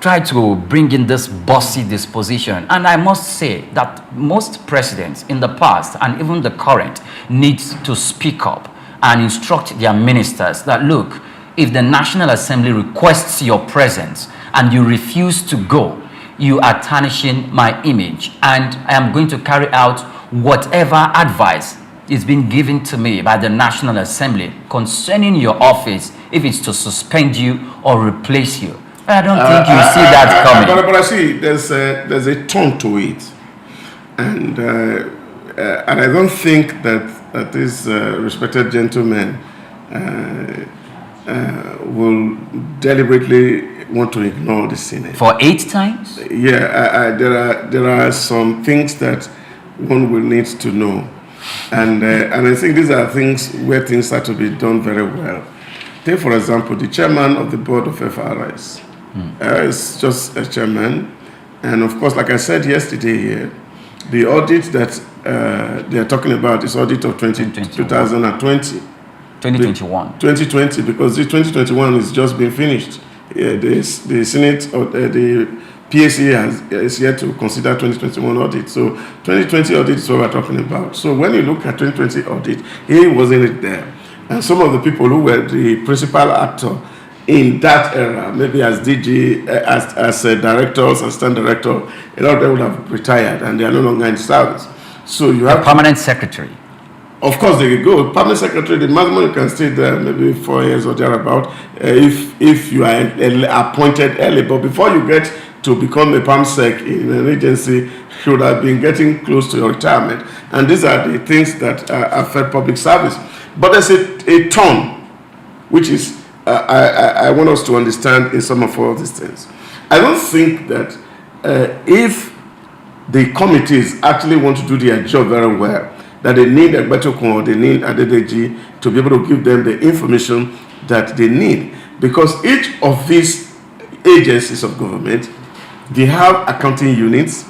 try to bring in this bossy disposition. And I must say that most presidents in the past and even the current needs to speak up and instruct their ministers that, look, if the National Assembly requests your presence and you refuse to go, you are tarnishing my image, and I am going to carry out whatever advice is being given to me by the National Assembly concerning your office, if it's to suspend you or replace you. I don't think you see that coming. But I see there's a tone to it, and I don't think that this respected gentleman will deliberately want to ignore the Senate. For 8 times? Yeah, there are some things that one will need to know, and I think these are things where things start to be done very well. Take, for example, the chairman of the board of FRS is just a chairman, and of course, like I said yesterday here, the audit that they are talking about is audit of 2020. 2020, because the 2021 is just been finished. The Senate or the PAC is yet to consider 2021 audit. So 2020 audit is what we're talking about. So when you look at 2020 audit, he wasn't there. And some of the people who were the principal actor in that era, maybe as DG, as directors, assistant director, a lot of them would have retired and they are no longer in service. So you have a permanent secretary. Of course, they could go. Permanent secretary, the maximum you can stay there maybe 4 years or thereabout if you are appointed early. But before you get to become a PAMSEC in an agency, you should have been getting close to your retirement. And these are the things that affect public service. But there's a tone, which is, I want us to understand in some of all these things. I don't think that if the committees actually want to do their job very well, that they need a better call, they need a DDG to be able to give them the information that they need. Because each of these agencies of government, they have accounting units,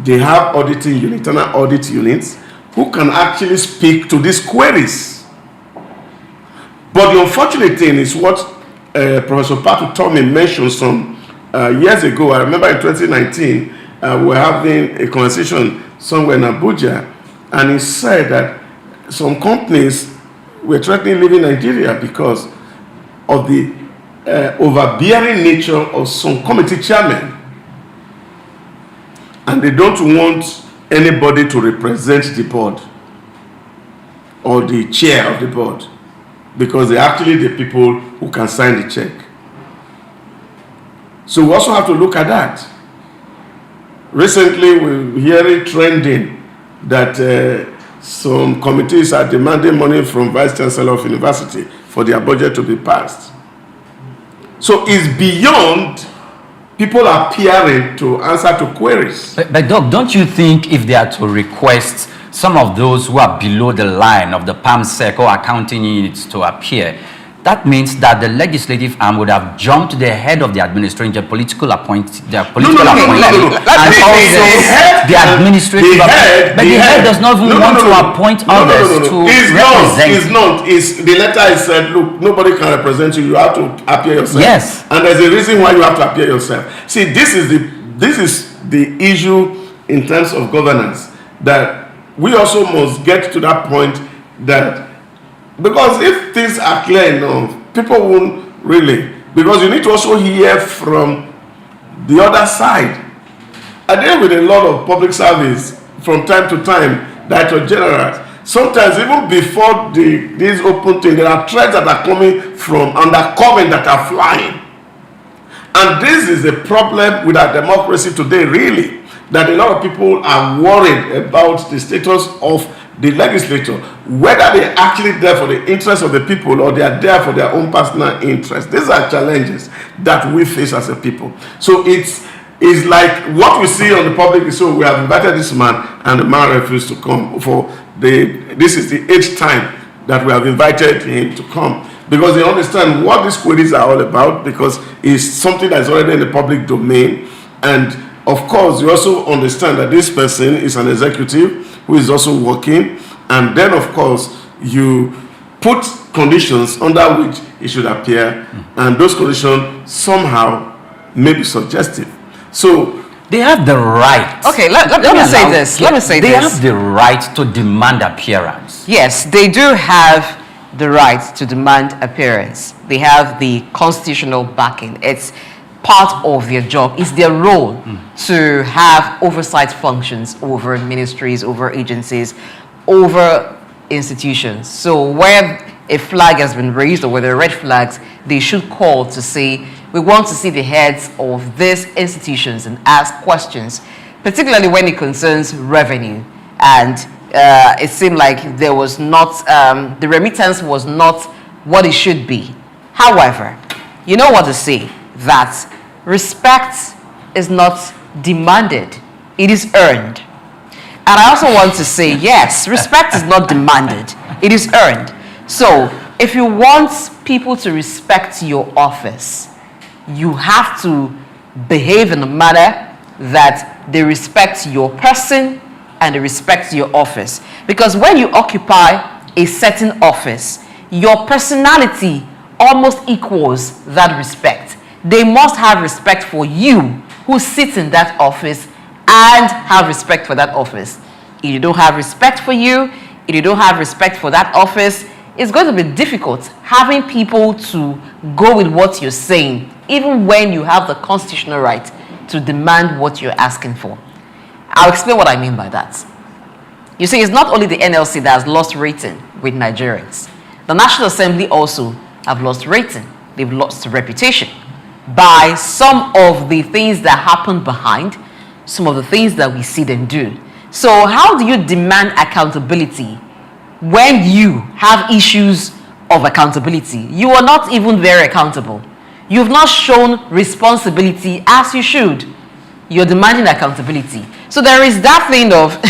they have auditing units, internal audit units, who can actually speak to these queries. But the unfortunate thing is what Professor Patu Tommy mentioned some years ago. I remember in 2019, we were having a conversation somewhere in Abuja, and he said that some companies were threatening leaving Nigeria because of the overbearing nature of some committee chairmen. And they don't want anybody to represent the board or the chair of the board because they're actually the people who can sign the check. So we also have to look at that. Recently, we're hearing trending that some committees are demanding money from Vice Chancellor of University for their budget to be passed. So it's beyond people appearing to answer to queries. But Doc, don't you think if they are to request some of those who are below the line of the PAMSEC or accounting units to appear, that means that the legislative arm would have jumped the head of the administration, their political appointee, and also the administrative. But the head does not even want to appoint others to represent. It's not. The letter is said, look, nobody can represent you. You have to appear yourself. Yes. And there's a reason why you have to appear yourself. See, this is the issue in terms of governance, that we also must get to that point that, because if things are clear enough, people won't really, because you need to also hear from the other side. I deal with a lot of public service from time to time, Director General. Sometimes even before this open thing, there are threats that are coming from undercover that are flying. And this is a problem with our democracy today, really, that a lot of people are worried about the status of the legislature, whether they're actually there for the interest of the people or they are there for their own personal interest. These are challenges that we face as a people. So it's like what we see on the public. So we have invited this man and the man refused to come. This is the 8th time that we have invited him to come, because they understand what these queries are all about, because it's something that's already in the public domain. And of course, you also understand that this person is an executive who is also working, and then of course you put conditions under which it should appear, and those conditions somehow may be suggestive. So they have the right. Okay, let me say this. Let me say they this. They have the right to demand appearance. Yes, they do have the right to demand appearance. They have the constitutional backing. It's part of their job. It's their role to have oversight functions over ministries, over agencies, over institutions. So where a flag has been raised or where there are red flags, they should call to say, we want to see the heads of these institutions and ask questions, particularly when it concerns revenue. And it seemed like there was not, the remittance was not what it should be. However, you know what to say, that respect is not demanded, it is earned. And I also want to say, yes, respect is not demanded, it is earned. So, if you want people to respect your office, you have to behave in a manner that they respect your person and they respect your office. Because when you occupy a certain office, your personality almost equals that respect. They must have respect for you who sits in that office and have respect for that office. If you don't have respect for you, if you don't have respect for that office, it's going to be difficult having people to go with what you're saying, even when you have the constitutional right to demand what you're asking for. I'll explain what I mean by that. You see, it's not only the NLC that has lost rating with Nigerians. The National Assembly also have lost rating. They've lost reputation by some of the things that happen behind, some of the things that we see them do. So how do you demand accountability when you have issues of accountability? You are not even very accountable. You've not shown responsibility as you should. You're demanding accountability. So there is that thing of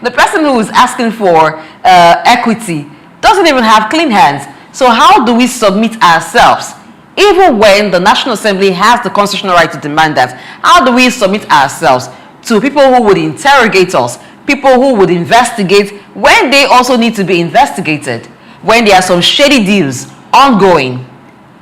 the person who is asking for equity doesn't even have clean hands. So how do we submit ourselves? Even when the National Assembly has the constitutional right to demand that, how do we submit ourselves to people who would interrogate us, people who would investigate when they also need to be investigated, when there are some shady deals ongoing?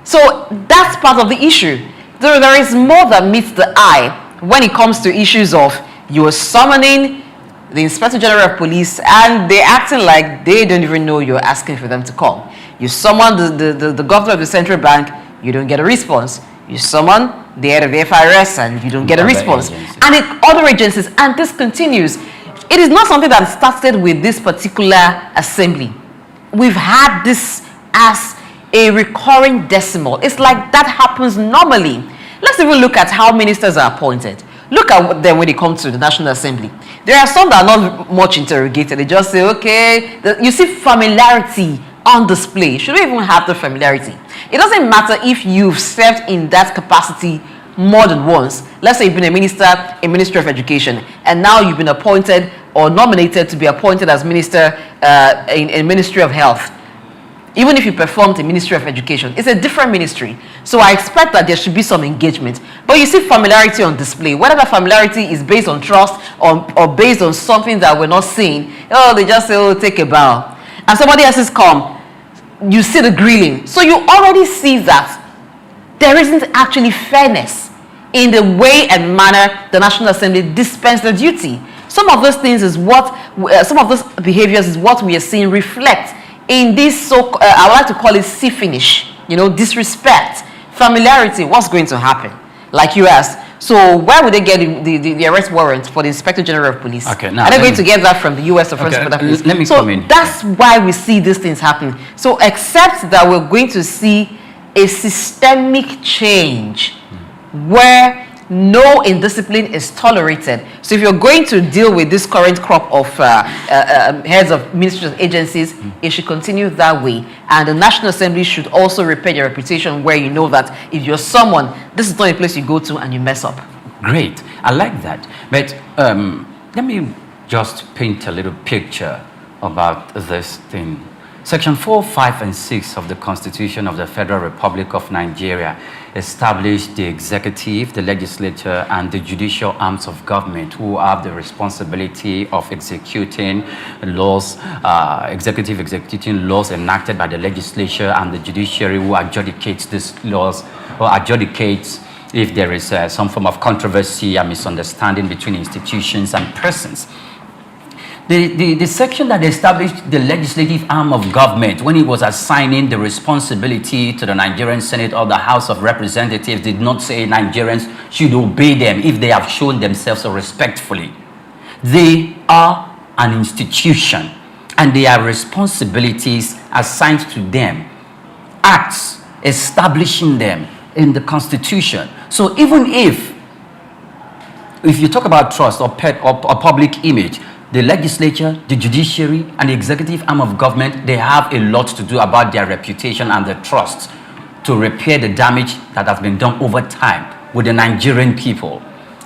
So that's part of the issue. There is more that meets the eye when it comes to issues of you're summoning the Inspector General of Police and they're acting like they don't even know you're asking for them to come. You summon the governor of the central bank, you don't get a response. You summon the head of the FIRS and you don't get a response. And other agencies, and this continues. It is not something that started with this particular assembly. We've had this as a recurring decimal. It's like that happens normally. Let's even look at how ministers are appointed. Look at them when they come to the National Assembly. There are some that are not much interrogated. They just say, okay, you see familiarity on display. Should we even have the familiarity? It doesn't matter if you've served in that capacity more than once. Let's say you've been a minister in Ministry of Education, and now you've been appointed or nominated to be appointed as minister in Ministry of Health. Even if you performed in Ministry of Education, it's a different ministry. So I expect that there should be some engagement. But you see familiarity on display. Whether that familiarity is based on trust or based on something that we're not seeing, oh, they just say, oh, take a bow. And somebody else has come, you see the grilling. So you already see that there isn't actually fairness in the way and manner the National Assembly dispense the duty. Some of those things is what, some of those behaviors is what we are seeing reflect in this, so I would like to call it see-finish, disrespect, familiarity. What's going to happen? Like you asked, so where would they get the arrest warrant for the Inspector General of Police? Okay, now, are they going to get that from the U.S. or from the police? Let me come in. That's why we see these things happen. So except that we're going to see a systemic change where no indiscipline is tolerated. So if you're going to deal with this current crop of heads of ministries and agencies, it should continue that way. And the National Assembly should also repair your reputation where you know that if you're someone, this is not a place you go to and you mess up. Great. I like that. But let me just paint a little picture about this thing. Section 4, 5, and 6 of the Constitution of the Federal Republic of Nigeria established the executive, the legislature, and the judicial arms of government who have the responsibility of executing laws, executing laws enacted by the legislature, and the judiciary who adjudicates these laws or adjudicates if there is some form of controversy and misunderstanding between institutions and persons. The section that established the legislative arm of government when it was assigning the responsibility to the Nigerian Senate or the House of Representatives did not say Nigerians should obey them if they have shown themselves respectfully. They are an institution and there are responsibilities assigned to them, acts establishing them in the Constitution. So even if you talk about trust or public image, the legislature, the judiciary, and the executive arm of government, they have a lot to do about their reputation and their trust to repair the damage that has been done over time with the Nigerian people.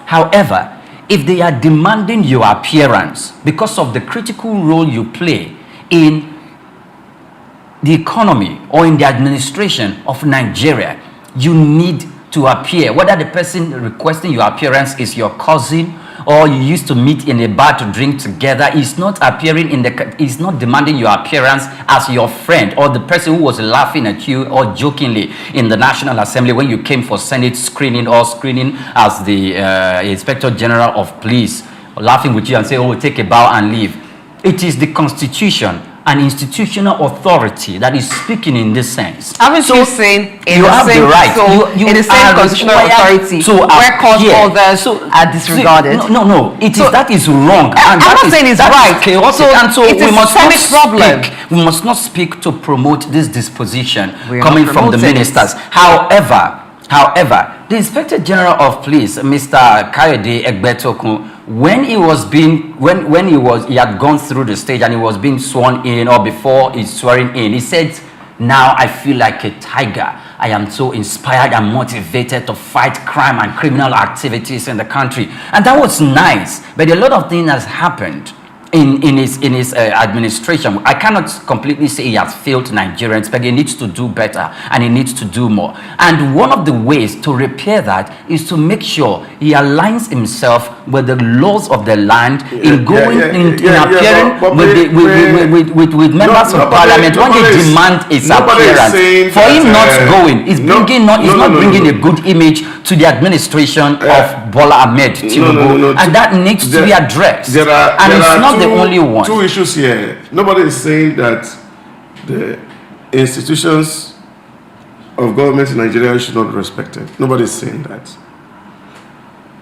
However, if they are demanding your appearance because of the critical role you play in the economy or in the administration of Nigeria, you need to appear. Whether the person requesting your appearance is your cousin or you used to meet in a bar to drink together, is not appearing is not demanding your appearance as your friend or the person who was laughing at you or jokingly in the National Assembly when you came for Senate screening or screening as the Inspector General of Police, laughing with you and say, oh, take a bow and leave. It is the Constitution and institutional authority that is speaking in this sense. Haven't you saying in you the have same, the right, so you in the same constitutional authority where court orders are disregarded? No, that is wrong. I'm not saying it's right. Chaotic, and so it we is must a not problem. We must not speak to promote this disposition We are coming not from the promoting ministers. However, the Inspector General of Police, Mr. Kayode Egbetokun, when he had gone through the stage and he was being sworn in, or before he's swearing in, he said, now I feel like a tiger. I am so inspired and motivated to fight crime and criminal activities in the country. And that was nice, but a lot of things has happened in his administration. I cannot completely say he has failed Nigerians, but he needs to do better and he needs to do more. And one of the ways to repair that is to make sure he aligns himself with the laws of the land in appearing with members of parliament when they demand his appearance. For him not going is not bringing a good image to the administration of Bola Ahmed Tinubu, and that needs to be addressed. And it's not the only one. Two issues here. Nobody is saying that the institutions of government in Nigeria should not be respected. Nobody is saying that.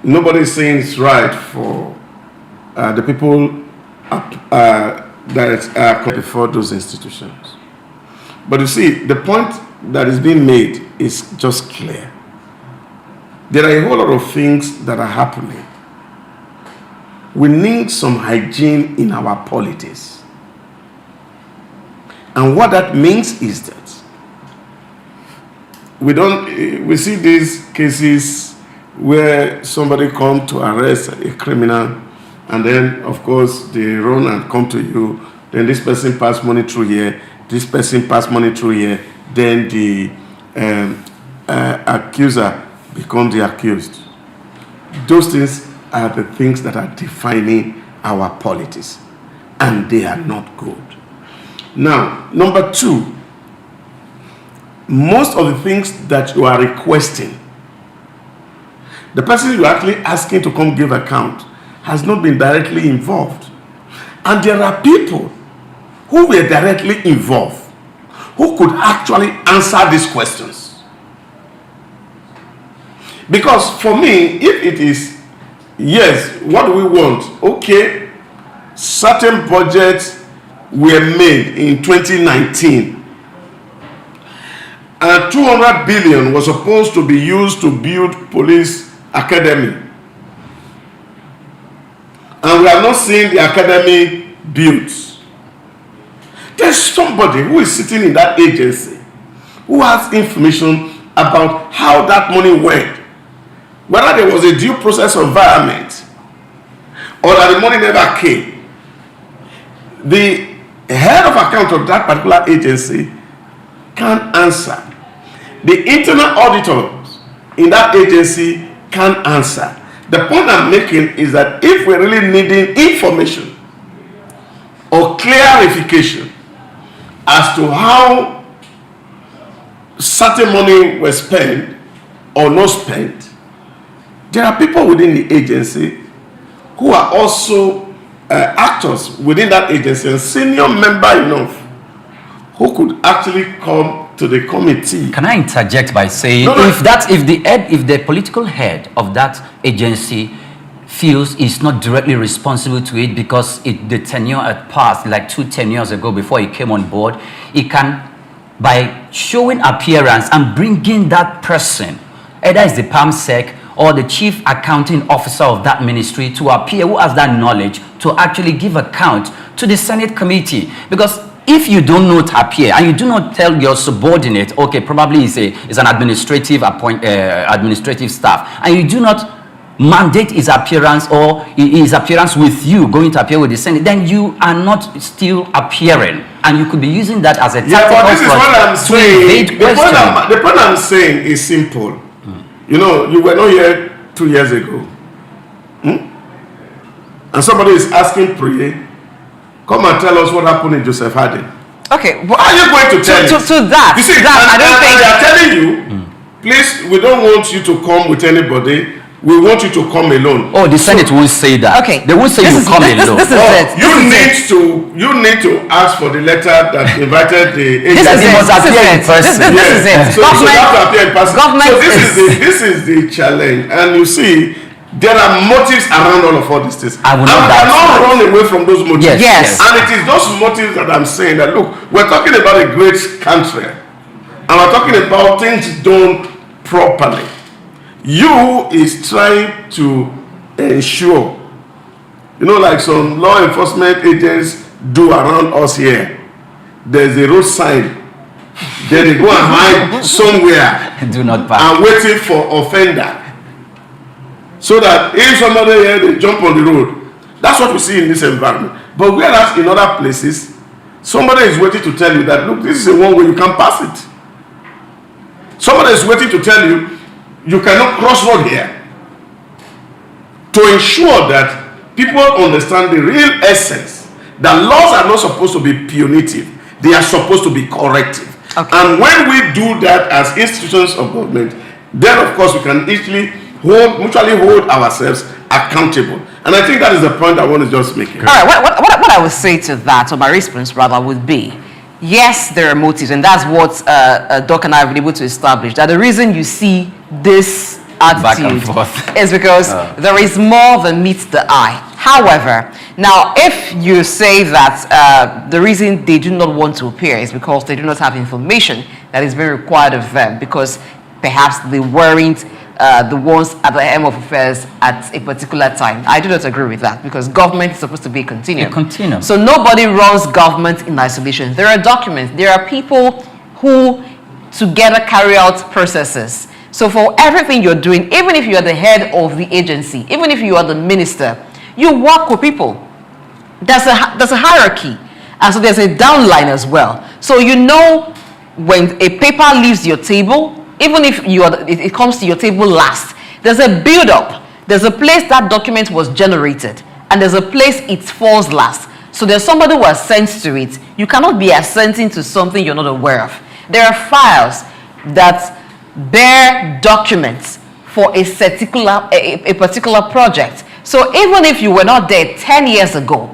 Nobody is saying it's right for the people that are before those institutions. But you see, the point that is being made is just clear. There are a whole lot of things that are happening. We need some hygiene in our politics. And what that means is that we see these cases where somebody comes to arrest a criminal, and then of course they run and come to you, then this person pass money through here, this person pass money through here, then the accuser becomes the accused. Those things are the things that are defining our politics, and they are not good. Now, number two, most of the things that you are requesting, the person you are actually asking to come give account has not been directly involved. And there are people who were directly involved who could actually answer these questions. Because for me, if it is, yes, what do we want? Okay, certain budgets were made in 2019. And 200 billion was supposed to be used to build police academy. And we have not seen the academy built. There's somebody who is sitting in that agency who has information about how that money went, whether there was a due process of environment or that the money never came. The head of account of that particular agency can't answer. The internal auditors in that agency can't answer. The point I'm making is that if we're really needing information or clarification as to how certain money was spent or not spent, there are people within the agency who are also actors within that agency and senior member enough who could actually come to the committee. Can I interject by saying, if the political head of that agency feels is not directly responsible to it because the tenure had passed like 2 tenures ago before he came on board, he can, by showing appearance and bringing that person, either it's the PAMSEC or the chief accounting officer of that ministry, to appear, who has that knowledge to actually give account to the Senate committee. Because if you do not appear and you do not tell your subordinate, okay, probably it's an administrative staff, and you do not mandate his appearance or his appearance with you going to appear with the Senate, then you are not still appearing, and you could be using that as a tactical but this is what I'm saying. The point I'm saying is simple. You know, you were not here 2 years ago, and somebody is asking Priye, come and tell us what happened in Joseph Harding. Okay, well, are you going to tell to that? You see, I don't think they are telling you, please, we don't want you to come with anybody. We want you to come alone. Oh, the Senate won't say that. Okay, they won't say you come alone. This is it. You need to ask for the letter that invited the agency. This is it. So you have to appear in person. So this is the challenge, and you see, there are motives around all these things. I will not run away from those motives. Yes. And it is those motives that I'm saying that, look, we're talking about a great country, and we're talking about things done properly. You is trying to ensure, like some law enforcement agents do around us here. There's a road sign. Then they go and hide somewhere. Do not pass. And waiting for offender. So that if somebody here, they jump on the road. That's what we see in this environment. But whereas in other places, somebody is waiting to tell you that, look, this is a one way you can pass it. Somebody is waiting to tell you, you cannot cross road here. To ensure that people understand the real essence, that laws are not supposed to be punitive, they are supposed to be corrective. Okay. And when we do that as institutions of government, then of course we can mutually hold ourselves accountable. And I think that is the point I want to just make. All right, what I would say to that, or my response rather, would be, yes, there are motives, and that's what Doc and I have been able to establish, that the reason you see this attitude is because there is more than meets the eye. However, now if you say that the reason they do not want to appear is because they do not have information that is being required of them, because perhaps they weren't the ones at the helm of affairs at a particular time. I do not agree with that, because government is supposed to be a continuum. So nobody runs government in isolation. There are documents. There are people who together carry out processes. So for everything you're doing, even if you are the head of the agency, even if you are the minister, you work with people. There's a hierarchy, and so there's a downline as well. So you know when a paper leaves your table, even if it comes to your table last, there's a build-up. There's a place that document was generated, and there's a place it falls last. So there's somebody who assents to it. You cannot be assenting to something you're not aware of. There are files that bear documents for a particular project. So even if you were not there 10 years ago,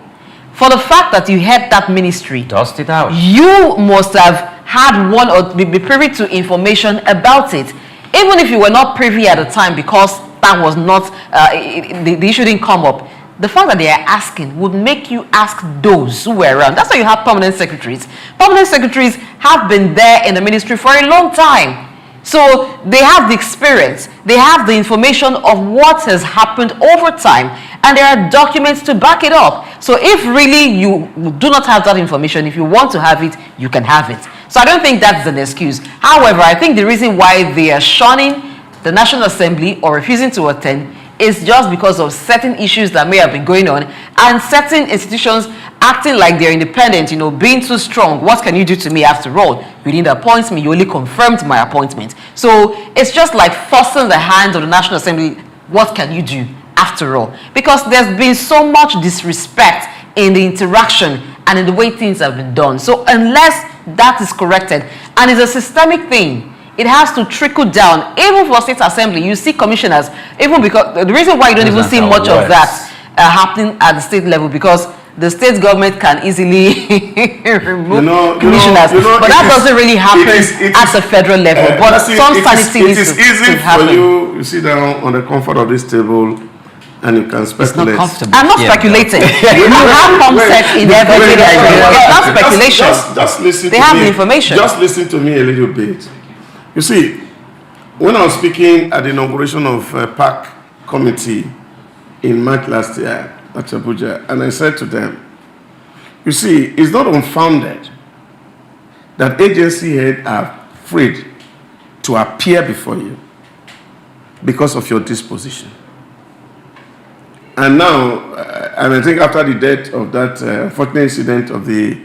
for the fact that you had that ministry, dust it out. You must have had one or be privy to information about it, even if you were not privy at the time, because that was not the issue didn't come up. The fact that they are asking would make you ask those who were around. That's why you have permanent secretaries. Permanent secretaries have been there in the ministry for a long time. So they have the experience, they have the information of what has happened over time, and there are documents to back it up. So if really you do not have that information, if you want to have it, you can have it. So I don't think that's an excuse. However, I think the reason why they are shunning the National Assembly or refusing to attend is just because of certain issues that may have been going on, and certain institutions acting like they're independent, being too strong. What can you do to me after all? You didn't appoint me, you only confirmed my appointment. So it's just like forcing the hand of the National Assembly. What can you do after all? Because there's been so much disrespect in the interaction and in the way things have been done. So unless that is corrected, and it's a systemic thing, it has to trickle down. Even for state assembly, you see commissioners, even because the reason why you don't even see much of that happening at the state level, because the state government can easily remove commissioners, but that doesn't really happen at the federal level. But some sanity needs to happen. It is easy for you sit down on the comfort of this table and you can speculate. It's not comfortable. I'm not speculating. You have concepts in everything. It's not speculation. Just listen. They have the information. Just listen to me a little bit. You see, when I was speaking at the inauguration of PAC committee in March last year at Abuja, and I said to them, you see, it's not unfounded that agency heads are afraid to appear before you because of your disposition. And now, and I think after the death of that unfortunate incident of the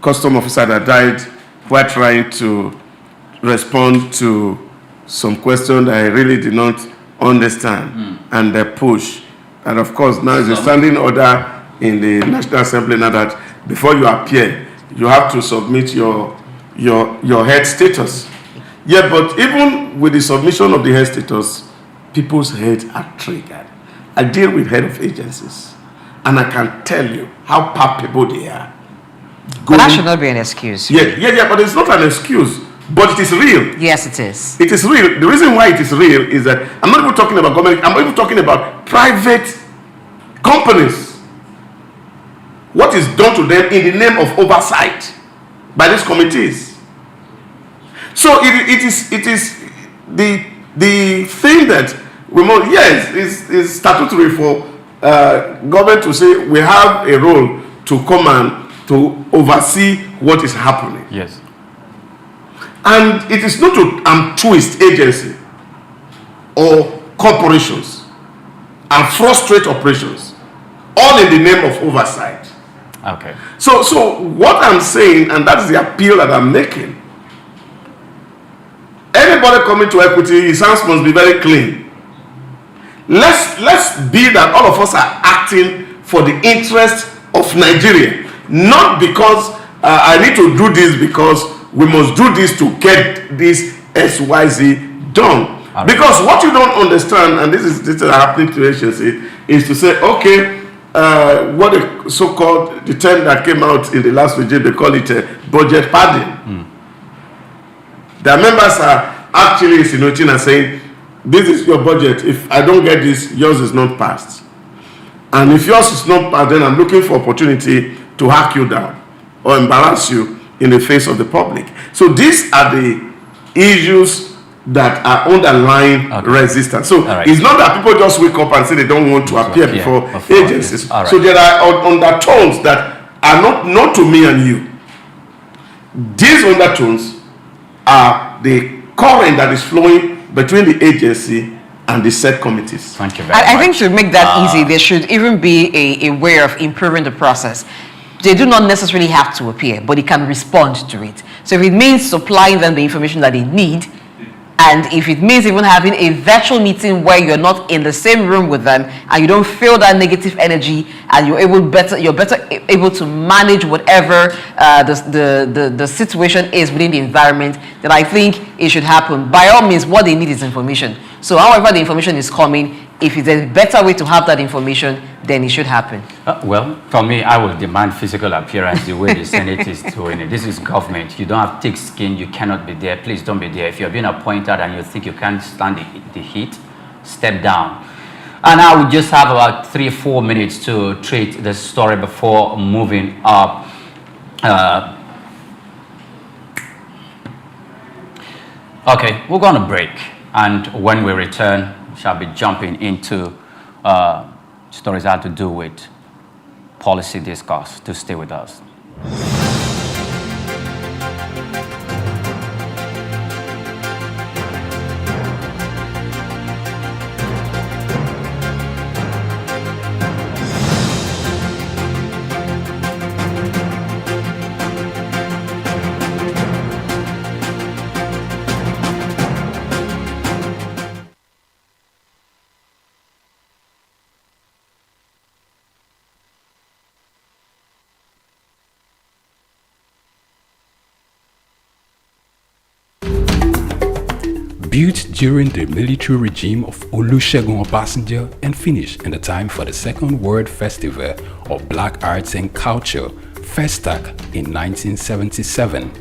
custom officer that died while trying to respond to some question that I really did not understand, and the push. And of course, now is a standing order in the National Assembly now that before you appear, you have to submit your head status. Yeah, but even with the submission of the head status, people's heads are triggered. I deal with head of agencies, and I can tell you how palpable they are. But that should not be an excuse. Yeah, but it's not an excuse. But it is real. Yes, it is. It is real. The reason why it is real is that I'm not even talking about government, I'm even talking about private companies. What is done to them in the name of oversight by these committees. So it is the thing that we must, yes, is statutory for government to say we have a role to come and to oversee what is happening. Yes. And it is not to twist agency or corporations and frustrate operations, all in the name of oversight. Okay. So what I'm saying, and that is the appeal that I'm making, anybody coming to equity, his hands must be very clean. Let's be that all of us are acting for the interest of Nigeria, not because I need to do this because we must do this to get this XYZ done. Right. Because what you don't understand, and this is happening to agency, is to say, okay, what the so-called, the term that came out in the last regime, they call it budget padding. Their members are actually insinuating and saying, this is your budget. If I don't get this, yours is not passed. And if yours is not passed, then I'm looking for opportunity to hack you down or embarrass you in the face of the public. So these are the issues that are underlying resistance. So it's not that people just wake up and say they don't want to appear before agencies. So there are undertones that are not known to me and you. These undertones are the current that is flowing between the agency and the set committees. Thank you very much. I think to make that easy, there should even be a way of improving the process. They do not necessarily have to appear, but they can respond to it. So if it means supplying them the information that they need, and if it means even having a virtual meeting where you're not in the same room with them and you don't feel that negative energy, and you're better able to manage whatever the situation is within the environment, then I think it should happen. By all means, what they need is information. So however the information is coming, if there's a better way to have that information, then it should happen. Well, for me, I will demand physical appearance the way the Senate is doing it. This is government. You don't have thick skin. You cannot be there. Please don't be there. If you're being appointed and you think you can't stand the heat, step down. And I would just have about 3-4 minutes to treat the story before moving up. Okay, we're going to break. And when we return, we shall be jumping into stories that have to do with policy discourse. To stay with us. built during the military regime of Olusegun Obasanjo and finished in the time for the Second World Festival of Black Arts and Culture, Festac, in 1977.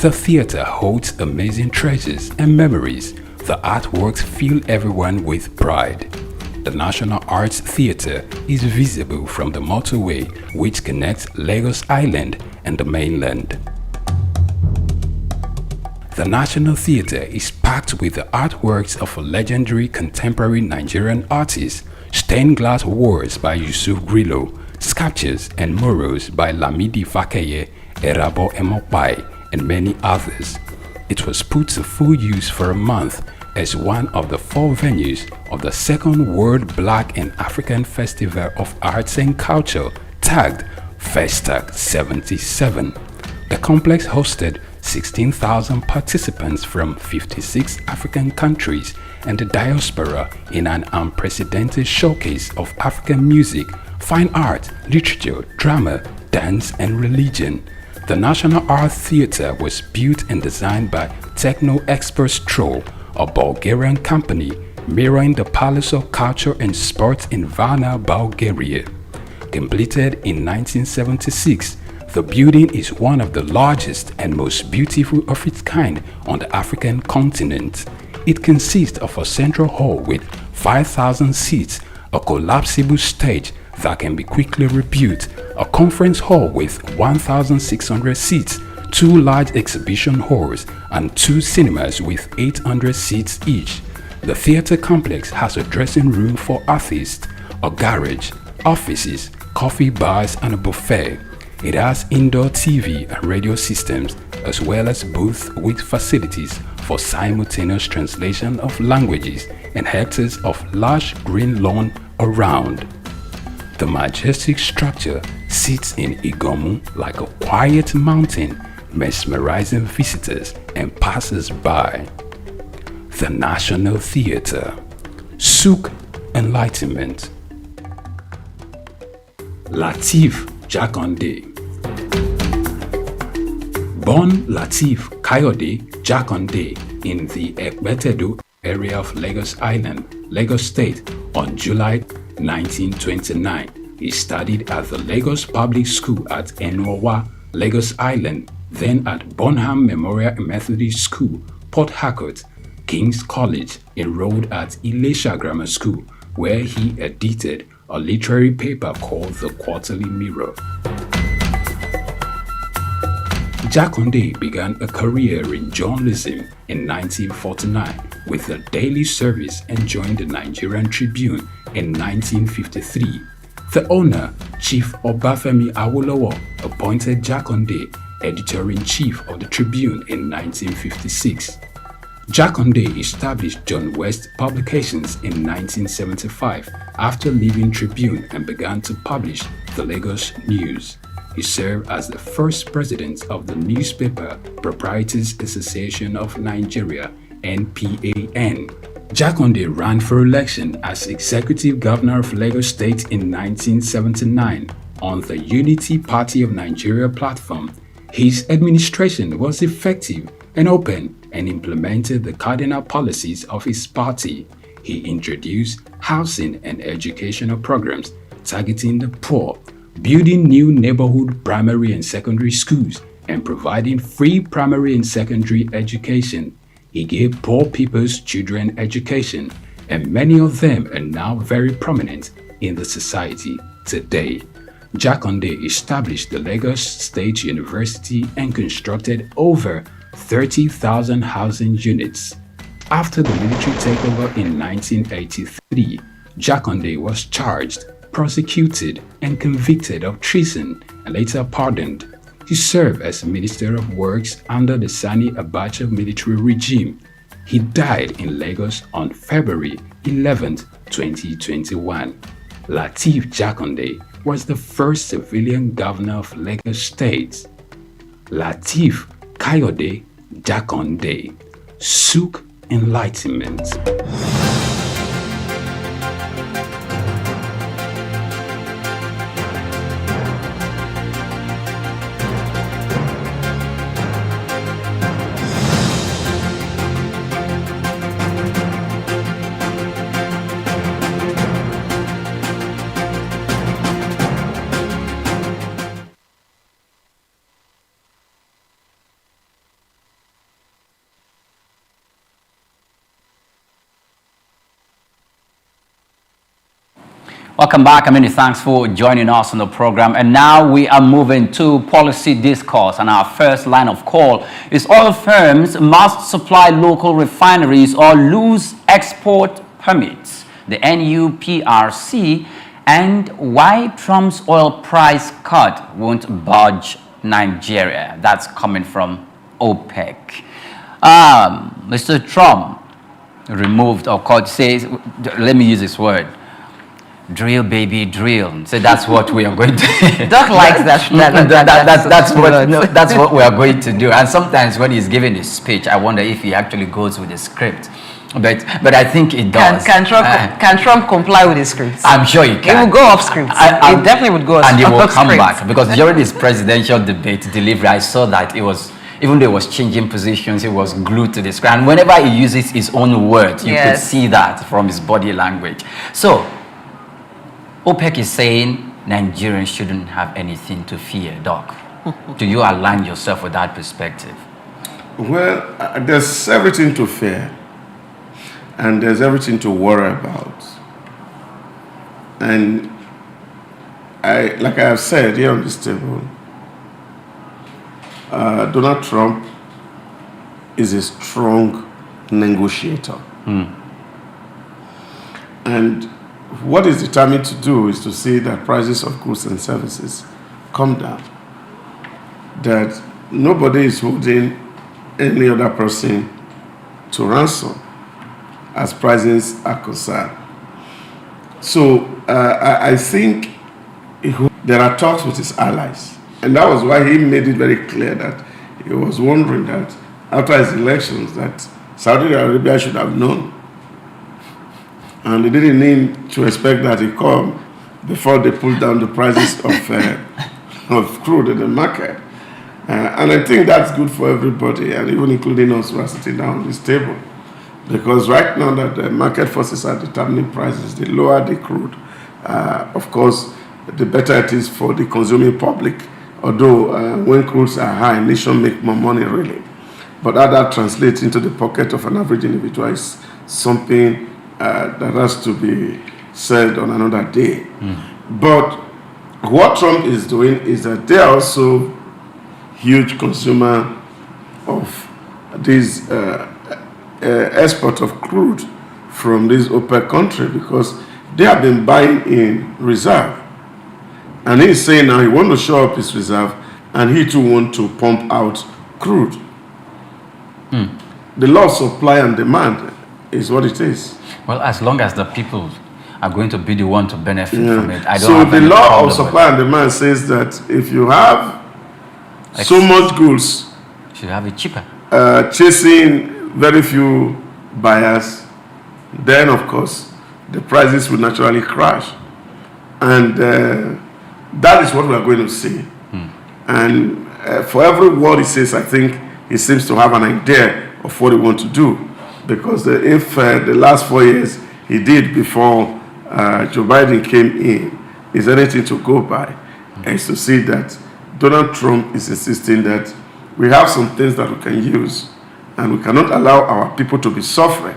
The theater holds amazing treasures and memories. The artworks fill everyone with pride. The National Arts Theatre is visible from the motorway which connects Lagos Island and the mainland. The National Theatre is packed with the artworks of a legendary contemporary Nigerian artist, stained glass walls by Yusuf Grillo, sculptures and murals by Lamidi Fakeye, Erabo Emopai, and many others. It was put to full use for a month as one of the 4 venues of the Second World Black and African Festival of Arts and Culture, tagged Festac 77. The complex hosted 16,000 participants from 56 African countries and the diaspora in an unprecedented showcase of African music, fine art, literature, drama, dance, and religion. The National Art Theatre was built and designed by Techno Expert Stroll, a Bulgarian company mirroring the Palace of Culture and Sports in Varna, Bulgaria. Completed in 1976, the building is one of the largest and most beautiful of its kind on the African continent. It consists of a central hall with 5,000 seats, a collapsible stage that can be quickly rebuilt, a conference hall with 1,600 seats, 2 large exhibition halls, and 2 cinemas with 800 seats each. The theater complex has a dressing room for artists, a garage, offices, coffee bars, and a buffet. It has indoor TV and radio systems, as well as booths with facilities for simultaneous translation of languages and hectares of lush green lawn around. The majestic structure sits in Igomu like a quiet mountain, mesmerizing visitors and passers-by. The National Theatre, Souq Enlightenment. Lateef Jakande. Born Lateef Kayode Jakande in the Ekpetedo area of Lagos Island, Lagos State on July 1929. He studied at the Lagos Public School at Enowa, Lagos Island, then at Bonham Memorial Methodist School, Port Harcourt, King's College, enrolled at Ilesha Grammar School, where he edited a literary paper called The Quarterly Mirror. Jakande began a career in journalism in 1949 with the Daily Service and joined the Nigerian Tribune in 1953. The owner, Chief Obafemi Awolowo, appointed Jakande editor-in-chief of the Tribune in 1956. Jakande established John West Publications in 1975 after leaving Tribune and began to publish the Lagos News. He served as the first president of the Newspaper Proprietors Association of Nigeria, NPAN. Jakande ran for election as executive governor of Lagos State in 1979 on the Unity Party of Nigeria platform. His administration was effective and open and implemented the cardinal policies of his party. He introduced housing and educational programs targeting the poor, building new neighborhood primary and secondary schools, and providing free primary and secondary education. He gave poor people's children education, and many of them are now very prominent in the society today. Jakande established the Lagos State University and constructed over 30,000 housing units. After the military takeover in 1983, Jakande was charged, prosecuted, and convicted of treason and later pardoned. He served as Minister of Works under the Sani Abacha military regime. He died in Lagos on February 11, 2021. Lateef Jakande was the first civilian governor of Lagos State. Lateef Kayode Jakande, Souq Enlightenment. Welcome back. Many thanks for joining us on the program. And now we are moving to policy discourse. And our first line of call is oil firms must supply local refineries or lose export permits. The NUPRC and why Trump's oil price cut won't budge Nigeria. That's coming from OPEC. Mr. Trump removed, or called, says, let me use this word, drill, baby, drill. So that's what we are going to. Doc likes that. That's what we are going to do. And sometimes when he's giving his speech, I wonder if he actually goes with the script. But I think it does. Can Trump comply with his script? I'm sure he can. He will go off script. He definitely would go off script. And he will come back, because during his presidential debate delivery, I saw that it was, even though he was changing positions, he was glued to the screen. And whenever he uses his own words, you could see that from his body language. So, OPEC is saying Nigerians shouldn't have anything to fear, Doc. Do you align yourself with that perspective? Well, there's everything to fear, and there's everything to worry about. And like I have said here on this table, Donald Trump is a strong negotiator. And what he's determined to do is to see that prices of goods and services come down, that nobody is holding any other person to ransom as prices are concerned. So I think there are talks with his allies, and that was why he made it very clear that he was wondering that after his elections that Saudi Arabia should have known, and they didn't need to expect that he come before they pulled down the prices of crude in the market. And I think that's good for everybody, and even including us who are sitting down on this table. Because right now that the market forces are determining prices, the lower the crude, of course, the better it is for the consuming public. Although when crudes are high, nations make more money really. But how that translates into the pocket of an average individual is something that has to be said on another day. But what Trump is doing is that they are also huge consumer of these export of crude from this OPEC country, because they have been buying in reserve. And he's saying now he wants to show up his reserve, and he too wants to pump out crude. The law of supply and demand is what it is. Well, as long as the people are going to be the one to benefit from it, I don't so have the any law problem of supply and demand says that if you have so much goods, you should have it cheaper. Chasing very few buyers, then of course the prices will naturally crash. And that is what we are going to see. And for every word he says, I think he seems to have an idea of what he wants to do. Because if the last 4 years he did before Joe Biden came in is anything to go by, is to see that Donald Trump is insisting that we have some things that we can use, and we cannot allow our people to be suffering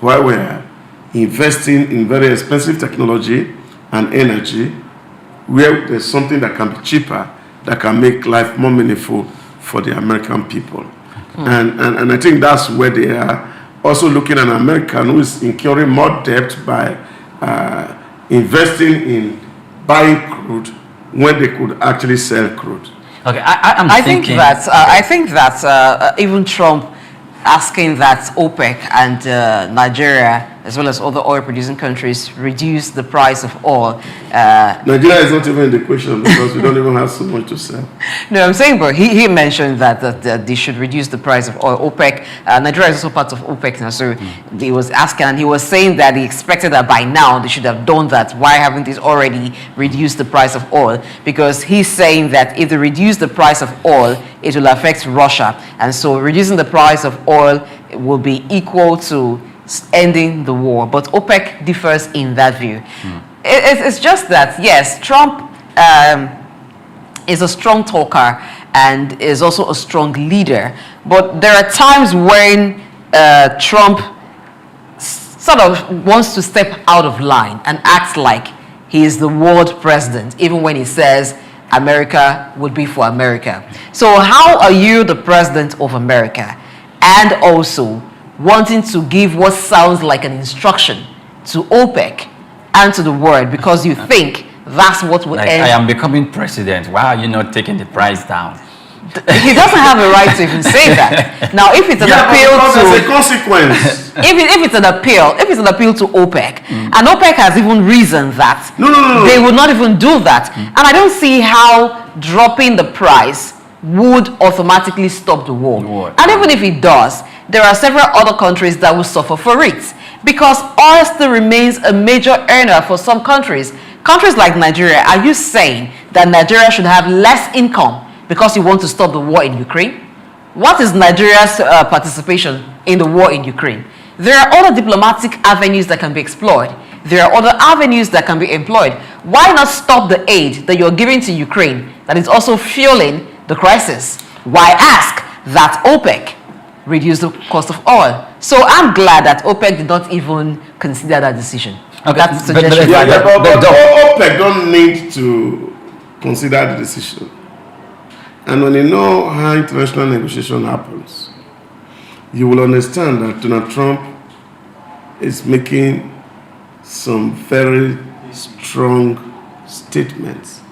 while we are investing in very expensive technology and energy, where there's something that can be cheaper, that can make life more meaningful for the American people. And I think that's where they are also looking at an American who is incurring more debt by investing in buying crude when they could actually sell crude. Okay, I think that even Trump asking that OPEC and Nigeria, as well as other oil-producing countries, reduce the price of oil. Nigeria is not even in the question because we don't even have so much to sell. No, I'm saying, but he mentioned that they should reduce the price of oil. OPEC, Nigeria is also part of OPEC now, so he was asking, and he was saying that he expected that by now they should have done that. Why haven't they already reduced the price of oil? Because he's saying that if they reduce the price of oil, it will affect Russia, and so reducing the price of oil will be equal to ending the war. But OPEC differs in that view. It's just that, yes, Trump is a strong talker and is also a strong leader, but there are times when Trump sort of wants to step out of line and act like he is the world president, even when he says America would be for America. So how are you the president of America and also wanting to give what sounds like an instruction to OPEC and to the world because you think that's what will end? I am becoming president. Why are you not taking the price down? He doesn't have a right to even say that. Now, if it's an appeal to... There's a consequence. if it's an appeal to OPEC, and OPEC has even reasoned that they would not even do that. And I don't see how dropping the price would automatically stop the war. And even if it does, there are several other countries that will suffer for it. Because oil still remains a major earner for some countries. Countries like Nigeria, are you saying that Nigeria should have less income because you want to stop the war in Ukraine? What is Nigeria's participation in the war in Ukraine? There are other diplomatic avenues that can be explored. There are other avenues that can be employed. Why not stop the aid that you're giving to Ukraine that is also fueling the crisis? Why ask that OPEC reduce the cost of oil? So I'm glad that OPEC did not even consider that decision. Okay. That suggestion. But OPEC don't need to consider the decision. And when you know how international negotiation happens, you will understand that Donald Trump is making some very strong statements.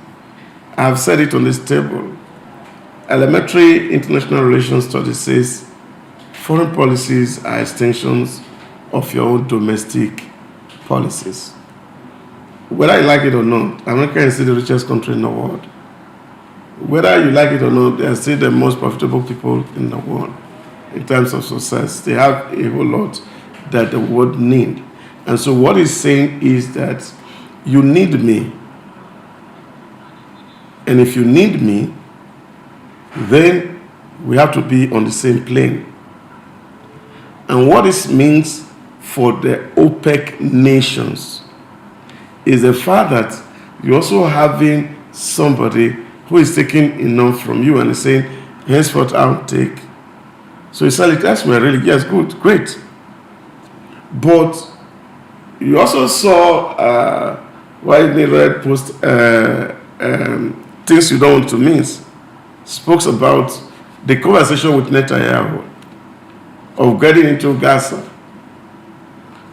I've said it on this table. Elementary international relations study says foreign policies are extensions of your own domestic policies. Whether you like it or not, America is still the richest country in the world. Whether you like it or not, they are still the most profitable people in the world in terms of success. They have a whole lot that the world need. And so what he's saying is that you need me. And if you need me, then we have to be on the same plane. And what this means for the OPEC nations is the fact that you're also having somebody who is taking enough from you and is saying, henceforth I'll take. So it's like, that's where really, yes, good, great. But you also saw widely read post things you don't want to miss. Spoke about the conversation with Netanyahu of getting into Gaza.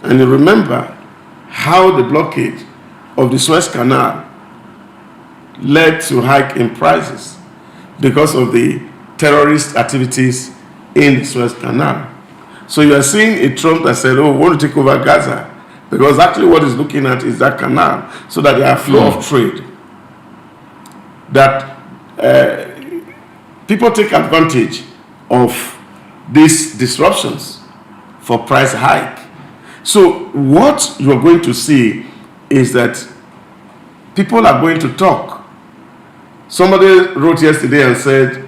And you remember how the blockade of the Suez Canal led to hike in prices because of the terrorist activities in the Suez Canal. So you are seeing a Trump that said, oh, we want to take over Gaza, because actually what he's looking at is that canal, so that there are flow of trade. That people take advantage of these disruptions for price hike. So what you're going to see is that people are going to talk. Somebody wrote yesterday and said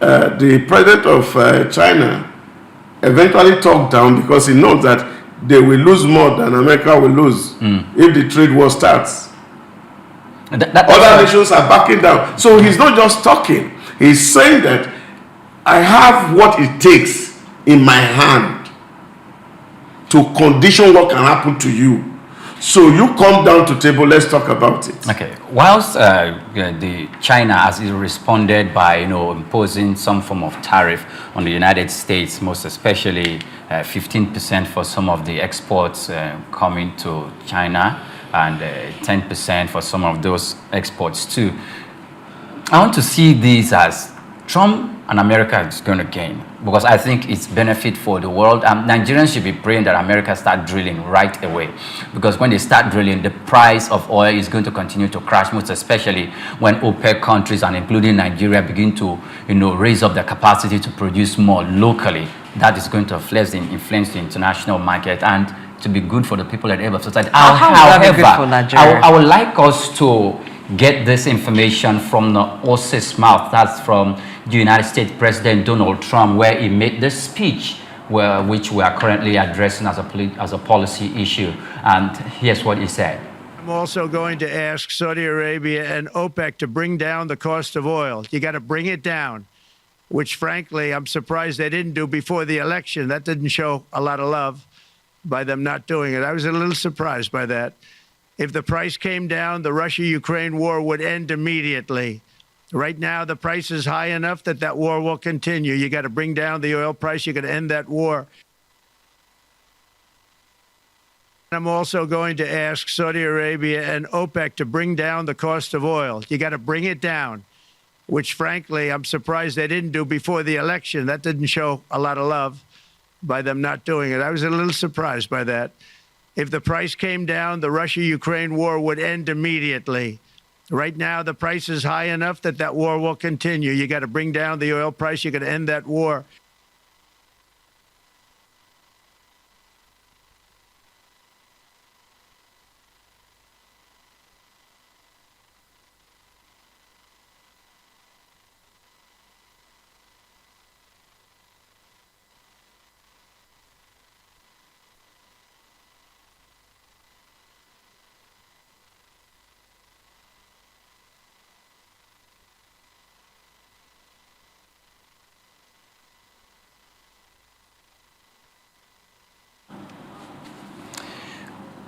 the president of China eventually talked down because he knows that they will lose more than America will lose if the trade war starts. Other nations are backing down. So he's not just talking. He's saying that I have what it takes in my hand to condition what can happen to you. So you come down to table, let's talk about it. Okay. Whilst the China has responded by imposing some form of tariff on the United States, most especially 15% for some of the exports coming to China and 10% for some of those exports too. I want to see these as Trump and America is going to gain, because I think it's benefit for the world. Nigerians should be praying that America start drilling right away, because when they start drilling, the price of oil is going to continue to crash, most especially when OPEC countries and including Nigeria begin to raise up their capacity to produce more locally. That is going to influence the international market and to be good for the people at the end of society. However, I would like us to get this information from the horse's mouth. That's from the United States President Donald Trump, where he made this speech which we are currently addressing as a policy issue. And here's what he said. I'm also going to ask Saudi Arabia and OPEC to bring down the cost of oil. You got to bring it down, which frankly, I'm surprised they didn't do before the election. That didn't show a lot of love by them not doing it. I was a little surprised by that. If the price came down, the Russia-Ukraine war would end immediately. Right now, the price is high enough that that war will continue. You got to bring down the oil price. You got to end that war. I'm also going to ask Saudi Arabia and OPEC to bring down the cost of oil. You got to bring it down, which frankly, I'm surprised they didn't do before the election. That didn't show a lot of love by them not doing it. I was a little surprised by that. If the price came down, the Russia-Ukraine war would end immediately. Right now, the price is high enough that that war will continue. You got to bring down the oil price. You got to end that war.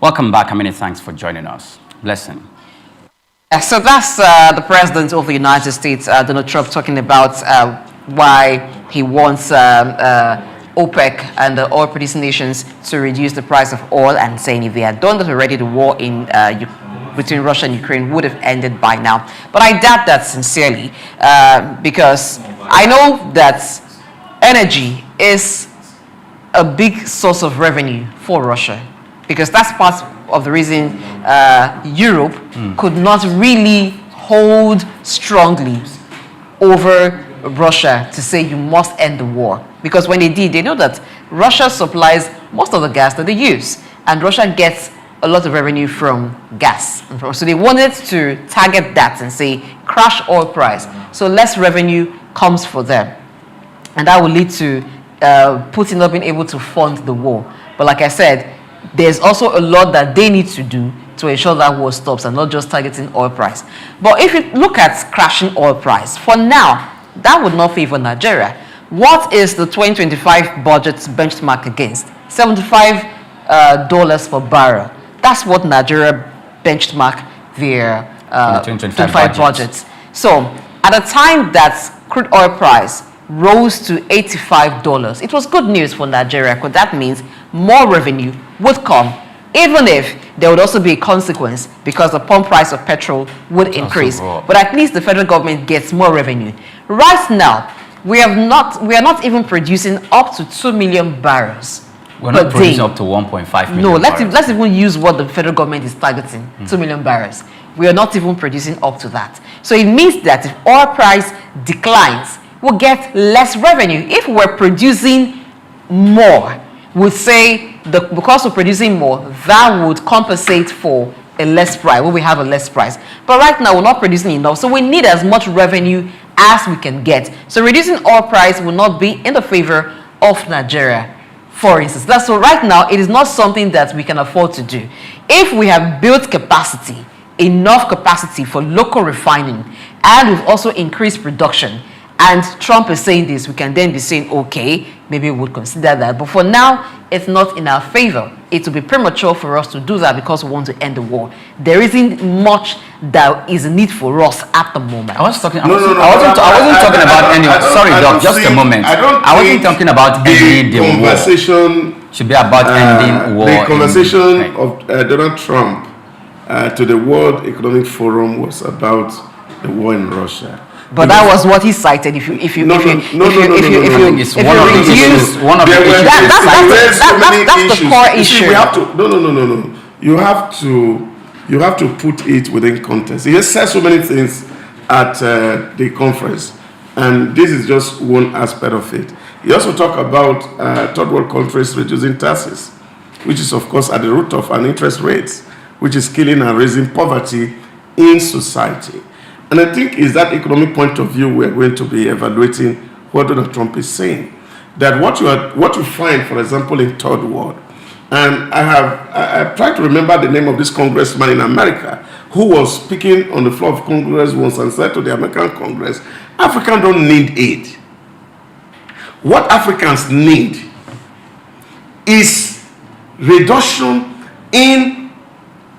Welcome back, and many thanks for joining us. Blessing. So that's the President of the United States, Donald Trump, talking about why he wants OPEC and the oil-producing nations to reduce the price of oil, and saying if they had done that already, the war in between Russia and Ukraine would have ended by now. But I doubt that sincerely, because I know that energy is a big source of revenue for Russia, because that's part of the reason Europe could not really hold strongly over Russia to say you must end the war. Because when they did, they know that Russia supplies most of the gas that they use, and Russia gets a lot of revenue from gas. So they wanted to target that and say crash oil price, so less revenue comes for them, and that will lead to Putin not being able to fund the war. But like I said, there's also a lot that they need to do to ensure that war stops, and not just targeting oil price. But if you look at crashing oil price, for now, that would not favor Nigeria. What is the 2025 budget benchmark against? $75 per barrel. That's what Nigeria benchmark their 2025 budgets. So at a time that crude oil price rose to $85, it was good news for Nigeria, because that means more revenue would come, even if there would also be a consequence because the pump price of petrol would increase. But at least the federal government gets more revenue. Right now, we are not even producing up to 2 million barrels. We're not producing up to 1.5 million. No, let's even use what the federal government is targeting, 2 million barrels. We are not even producing up to that. So it means that if oil price declines, we'll get less revenue. If we're producing more, we'll say because we're producing more, that would compensate for a less price, when we have a less price. But right now, we're not producing enough, so we need as much revenue as we can get. So reducing oil price will not be in the favor of Nigeria, for instance. So right now, it is not something that we can afford to do. If we have built capacity, enough capacity for local refining, and we've also increased production, and Trump is saying this, we can then be saying, okay, maybe we would consider that. But for now, it's not in our favor. It will be premature for us to do that because we want to end the war. There isn't much that is need for us at the moment. I wasn't talking about any. Sorry, Doc, just a moment. I wasn't talking about ending the conversation. Should be about ending war. The conversation of Donald Trump to the World Economic Forum was about the war in Russia. But that was what he cited. That's the core issue. You have to put it within context. He said so many things at the conference, and this is just one aspect of it. He also talked about third world countries reducing taxes, which is of course at the root of an interest rates, which is killing and raising poverty in society. And I think is that economic point of view we're going to be evaluating what Donald Trump is saying. That what you find, for example, in third world, and I tried to remember the name of this congressman in America who was speaking on the floor of Congress once and said to the American Congress, Africans don't need aid. What Africans need is reduction in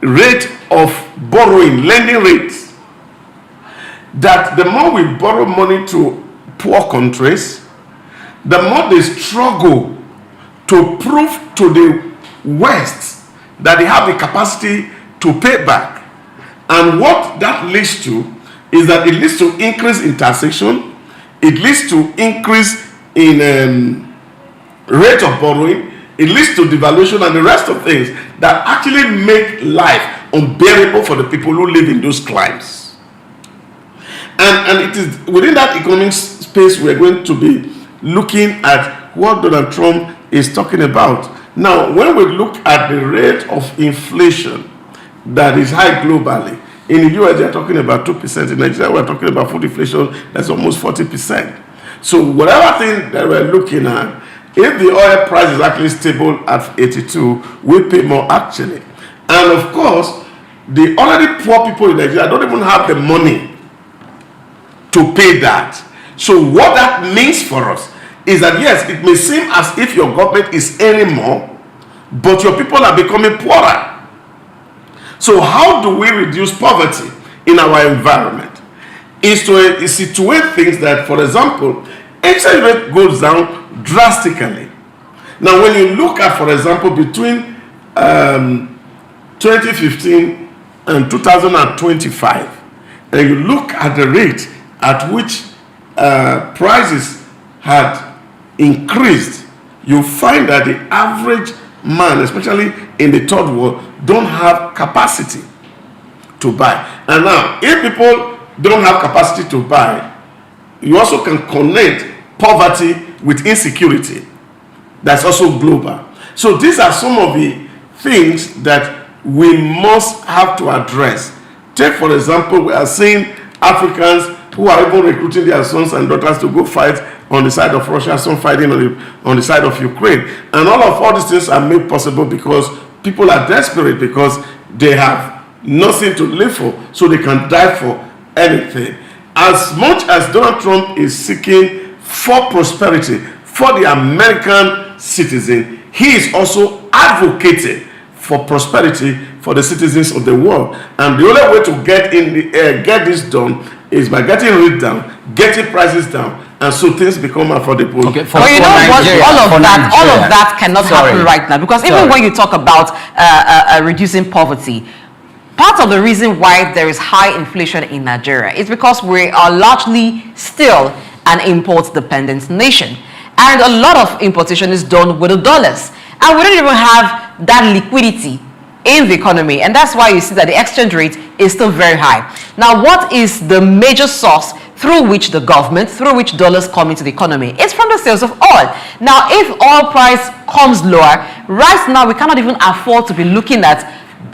rate of borrowing, lending rates, that the more we borrow money to poor countries, the more they struggle to prove to the West that they have the capacity to pay back. And what that leads to is that it leads to increase in taxation, it leads to increase in rate of borrowing, it leads to devaluation and the rest of things that actually make life unbearable for the people who live in those climes. And it is within that economic space we're going to be looking at what Donald Trump is talking about. Now, when we look at the rate of inflation that is high globally, in the US they're talking about 2%, in Nigeria we're talking about food inflation that's almost 40%. So whatever thing that we're looking at, if the oil price is actually stable at 82, we pay more actually. And of course, the already poor people in Nigeria don't even have the money to pay that. So what that means for us is that yes, it may seem as if your government is earning more, but your people are becoming poorer. So how do we reduce poverty in our environment? Is to situate things that, for example, exchange rate goes down drastically. Now, when you look at, for example, between 2015 and 2025, and you look at the rate at which prices had increased, you find that the average man, especially in the third world, don't have capacity to buy. And now, if people don't have capacity to buy, you also can connect poverty with insecurity. That's also global. So these are some of the things that we must have to address. Take, for example, we are seeing Africans who are even recruiting their sons and daughters to go fight on the side of Russia, some fighting on the side of Ukraine. And all these things are made possible because people are desperate, because they have nothing to live for, so they can die for anything. As much as Donald Trump is seeking for prosperity for the American citizen, he is also advocating for prosperity for the citizens of the world. And the only way to get this done is by getting rates down, getting prices down, and so things become affordable. Okay, but you know what? All of that cannot happen right now, because even when you talk about reducing poverty, part of the reason why there is high inflation in Nigeria is because we are largely still an import-dependent nation, and a lot of importation is done with the dollars, and we don't even have that liquidity in the economy, and that's why you see that the exchange rate is still very high. Now, what is the major source through which the government, through which dollars come into the economy? It's from the sales of oil. Now, if oil price comes lower, right now we cannot even afford to be looking at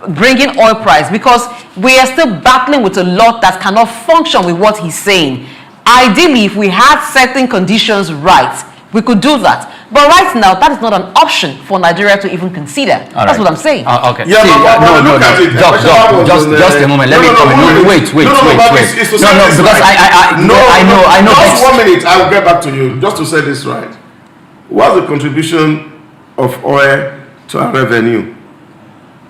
bringing oil price, because we are still battling with a lot that cannot function with what he's saying. Ideally, if we had certain conditions right, we could do that. But right now, that is not an option for Nigeria to even consider. That's what I'm saying. Okay. Yeah, no. Just a moment. Let me come in. Wait. No, because I know. Just 1 minute. I will get back to you. Just to say this right. What's the contribution of oil to our revenue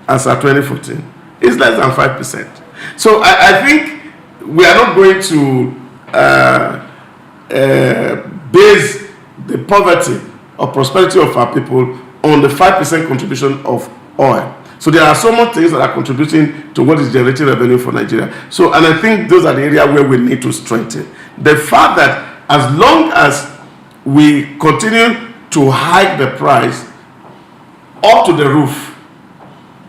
as at 2014? It's less than 5%. So I think we are not going to base the poverty or prosperity of our people on the 5% contribution of oil. So there are so many things that are contributing to what is generating revenue for Nigeria. So, and I think those are the areas where we need to strengthen. The fact that as long as we continue to hike the price up to the roof,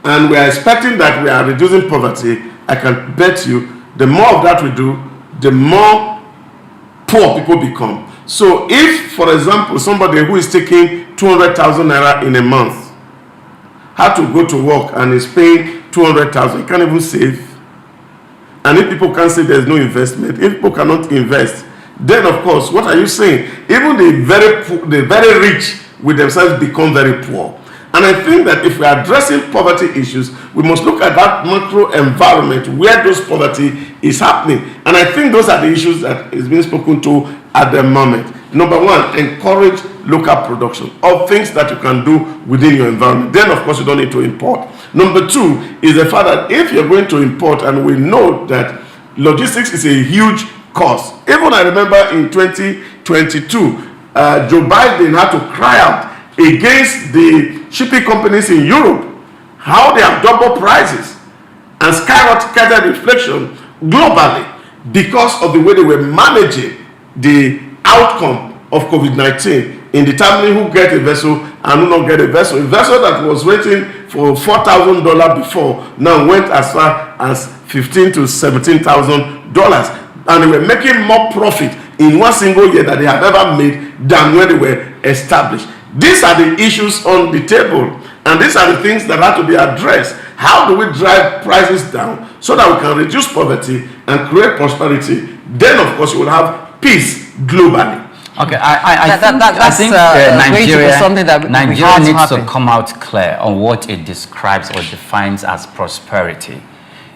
and we are expecting that we are reducing poverty, I can bet you the more of that we do, the more poor people become. So if, for example, somebody who is taking 200,000 naira in a month had to go to work and is paying 200,000, he can't even save. And if people can't save, there's no investment. If people cannot invest, then of course, what are you saying? Even the very rich with themselves become very poor. And I think that if we are addressing poverty issues, we must look at that macro environment where those poverty is happening. And I think those are the issues that is being spoken to at the moment. Number one, encourage local production of things that you can do within your environment. Then, of course, you don't need to import. Number two is the fact that if you're going to import, and we know that logistics is a huge cost. Even I remember in 2022, Joe Biden had to cry out against the shipping companies in Europe, how they have doubled prices and skyrocketed inflation globally because of the way they were managing the outcome of COVID-19 in determining who get a vessel and who not get a vessel. A vessel that was waiting for $4,000 before now went as far as $15,000 to $17,000, and they were making more profit in one single year that they have ever made than when they were established. These are the issues on the table, and these are the things that have to be addressed. How do we drive prices down so that we can reduce poverty and create prosperity? Then, of course, you will have peace globally. Okay, I think Nigeria, something that Nigeria needs to come out clear on what it describes or defines as prosperity.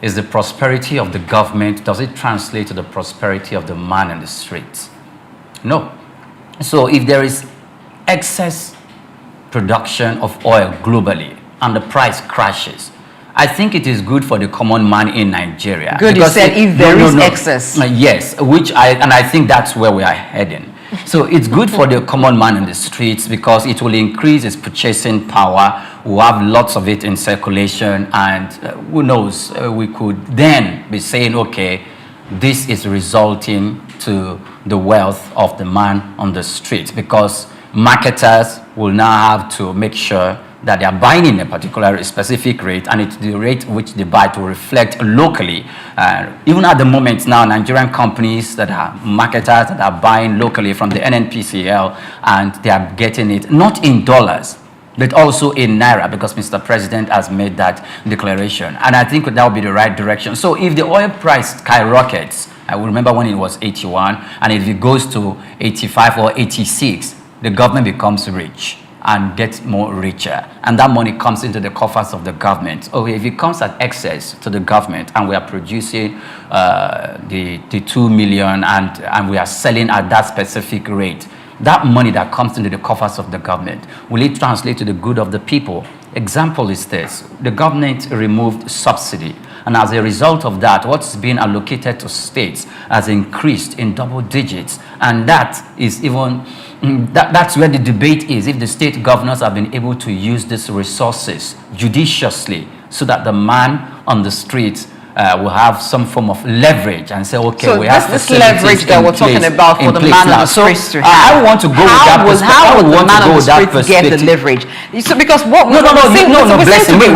Is the prosperity of the government, does it translate to the prosperity of the man in the streets? No. So if there is excess production of oil globally and the price crashes, I think it is good for the common man in Nigeria. Good, you said if there is excess. Yes, I think that's where we are heading. So it's good for the common man in the streets because it will increase his purchasing power. We'll have lots of it in circulation, and who knows, we could then be saying, okay, this is resulting to the wealth of the man on the street, because marketers will now have to make sure that they are buying in a particular specific rate, and it's the rate which they buy to reflect locally. Even at the moment now, Nigerian companies that are marketers that are buying locally from the NNPCL, and they are getting it not in dollars, but also in naira, because Mr. President has made that declaration. And I think that will be the right direction. So if the oil price skyrockets, I will remember when it was 81, and if it goes to 85 or 86, the government becomes rich and gets more richer, and that money comes into the coffers of the government. Okay, if it comes at excess to the government and we are producing the 2 million and we are selling at that specific rate, that money that comes into the coffers of the government, will it translate to the good of the people? Example is this: the government removed subsidy, and as a result of that, what's being allocated to states has increased in double digits, and that is even that's where the debate is, if the state governors have been able to use these resources judiciously so that the man on the streets will have some form of leverage and say, okay, so we have this leverage that we're talking about for the man on the streets to have. I want to go with that perspective. How would the man on the streets get the leverage? So because what we seem to be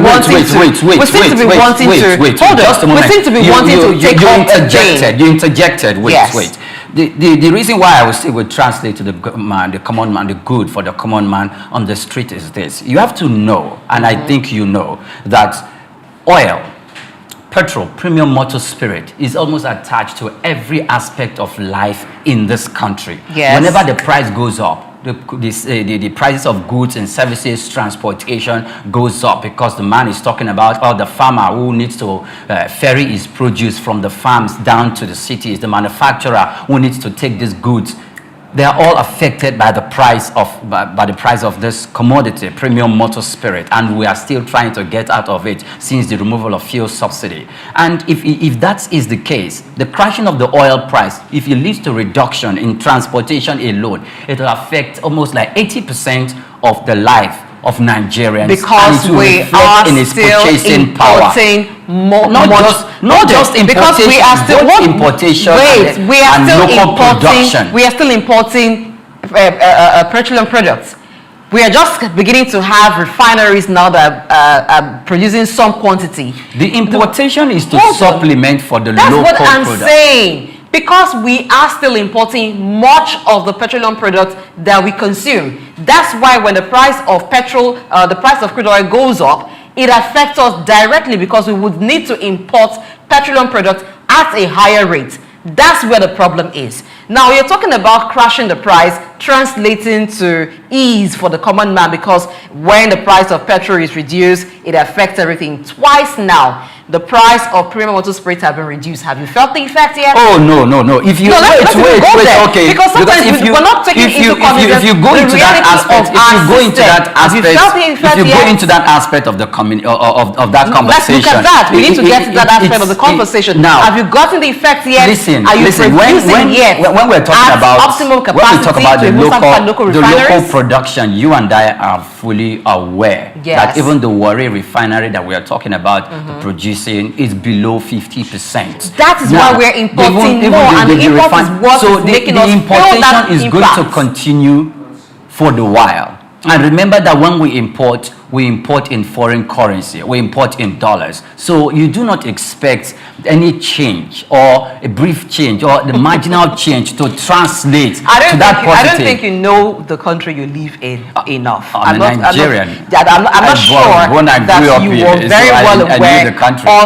wanting to take off the gain. You interjected. Wait. The reason why I would say would translate to the man, the common man, the good for the common man on the street is this: you have to know, and I think you know, that oil, petrol, premium motor spirit is almost attached to every aspect of life in this country. Yes. Whenever the price goes up, the prices of goods and services, transportation goes up, because the man is talking about the farmer who needs to ferry his produce from the farms down to the cities, the manufacturer who needs to take these goods. They are all affected by the price of this commodity, premium motor spirit, and we are still trying to get out of it since the removal of fuel subsidy. And if that is the case, the crashing of the oil price, if it leads to reduction in transportation alone, it will affect almost like 80% of the life of Nigerians, because we are still importing more, not just importation, because we are still importation. We are still importing petroleum products. We are just beginning to have refineries now that are producing some quantity. The importation is to supplement for the local product. That's what I'm saying. Because we are still importing much of the petroleum products that we consume. That's why when the price of petrol, the price of crude oil goes up, it affects us directly, because we would need to import petroleum products at a higher rate. That's where the problem is. Now, you're talking about crashing the price. translating to ease for the common man, because when the price of petrol is reduced, it affects everything. Twice now, the price of premium motor spirits have been reduced. Have you felt the effect yet? Oh, no. If you let's wait, okay. Because sometimes we're not taking into consideration if you go into that aspect, of the of that conversation, let's look at that. We need to get to that aspect of the conversation. Now, have you gotten the effect yet? Listen. Producing yet? When we're talking about optimal capacity, when we talk about the local refineries? production, you and I are fully aware that even the Warri refinery that we are talking about producing is below 50%. That is why we're importing more, and the import is what is making us feel that importation is going to continue for the while. And remember that when we import in foreign currency, we import in dollars. So you do not expect any change or a brief change or the marginal change to translate to that positive. I don't think you know the country you live in enough. I'm Nigerian. I'm not sure that you were very well aware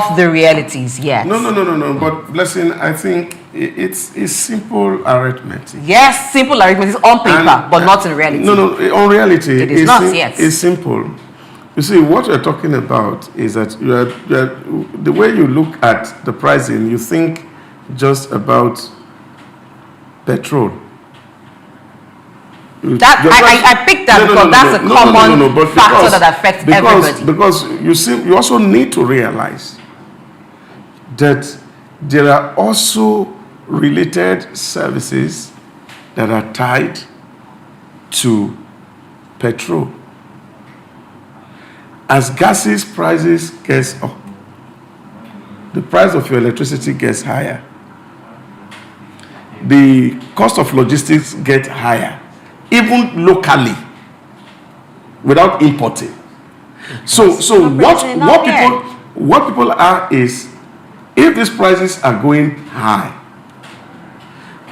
of the realities yet. No. But Blessing, I think it's simple arithmetic. Yes, simple arithmetic is on paper, but not in reality. No, on reality, it is not yet. It's simple. You see, what you're talking about is that the way you look at the pricing, you think just about petrol. I picked that because that's a common factor that affects everybody. Because you also need to realize that there are also related services that are tied to petrol. As gases prices gets up, the price of your electricity gets higher. The cost of logistics gets higher, even locally, without importing. So what people are is, if these prices are going high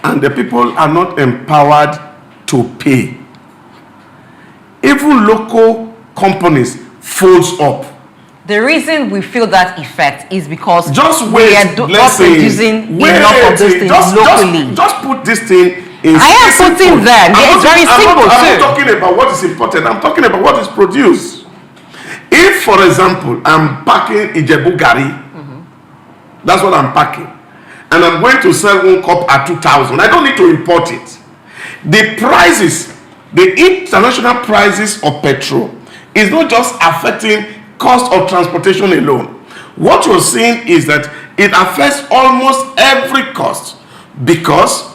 and the people are not empowered to pay, even local companies folds up. The reason we feel that effect is because we are not producing enough of those things locally. Just put this thing in. I am putting there. It's very simple too. I'm not talking about what is important. I'm talking about what is produced. If, for example, I'm packing Ijebu Gari, that's what I'm packing, and I'm going to sell one cup at 2,000, I don't need to import it. The prices, the international prices of petrol, is not just affecting cost of transportation alone. What you're seeing is that it affects almost every cost, because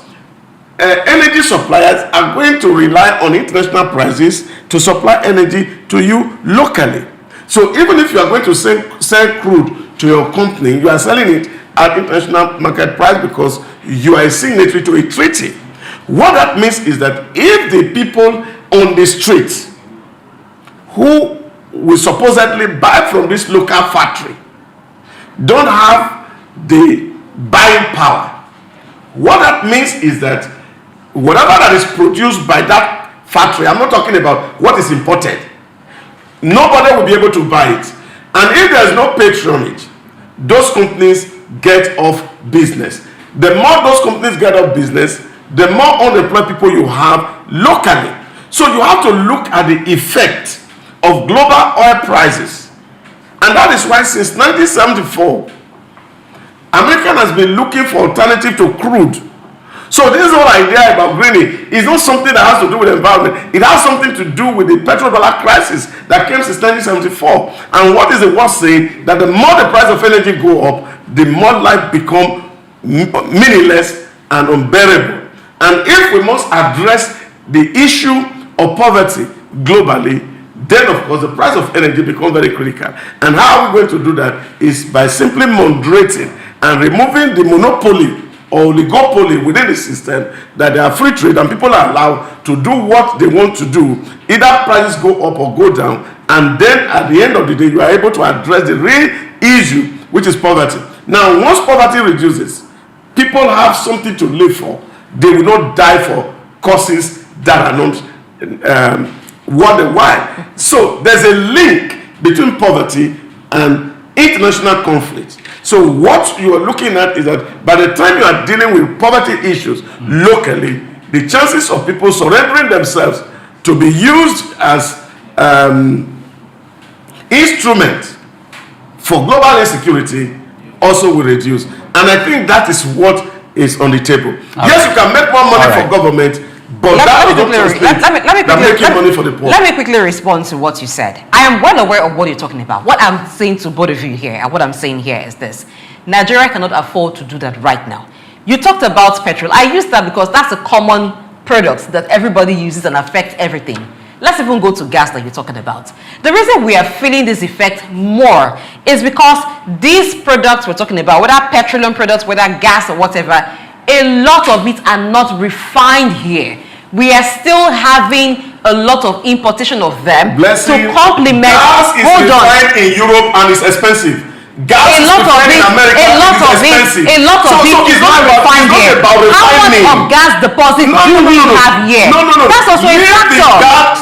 energy suppliers are going to rely on international prices to supply energy to you locally. So even if you are going to sell crude to your company, you are selling it at international market price because you are a signatory to a treaty. What that means is that if the people on the streets who will supposedly buy from this local factory don't have the buying power, what that means is that whatever that is produced by that factory, I'm not talking about what is imported, nobody will be able to buy it. And if there's no patronage, those companies get off business. The more those companies get off business, the more unemployed people you have locally. So you have to look at the effect of global oil prices. And that is why since 1974, America has been looking for alternative to crude. So this whole idea about greening is not something that has to do with the environment. It has something to do with the petrodollar crisis that came since 1974. And what is the word saying? That the more the price of energy go up, the more life become meaningless and unbearable. And if we must address the issue of poverty globally, then of course the price of energy becomes very critical. And how are we going to do that is by simply moderating and removing the monopoly or oligopoly within the system, that they are free trade and people are allowed to do what they want to do. Either prices go up or go down, and then at the end of the day you are able to address the real issue, which is poverty. Now once poverty reduces, people have something to live for. They will not die for causes that are not worldwide. So there's a link between poverty and international conflict. So what you are looking at is that by the time you are dealing with poverty issues locally, the chances of people surrendering themselves to be used as instruments for global insecurity also will reduce. And I think that is what is on the table. Yes, you can make more money for government, but let me quickly respond to what you said. I am well aware of what you're talking about. What I'm saying to both of you here, and what I'm saying here is this. Nigeria cannot afford to do that right now. You talked about petrol. I use that because that's a common product that everybody uses and affects everything. Let's even go to gas that you're talking about. The reason we are feeling this effect more is because these products we're talking about, whether petroleum products, whether gas or whatever, a lot of it are not refined here. We are still having a lot of importation of them to complement. Gas is refined in Europe and it's expensive. Gas is refined in America and it's expensive. A lot of it is not refined here. How much of gas deposit do we have here? That's also a factor.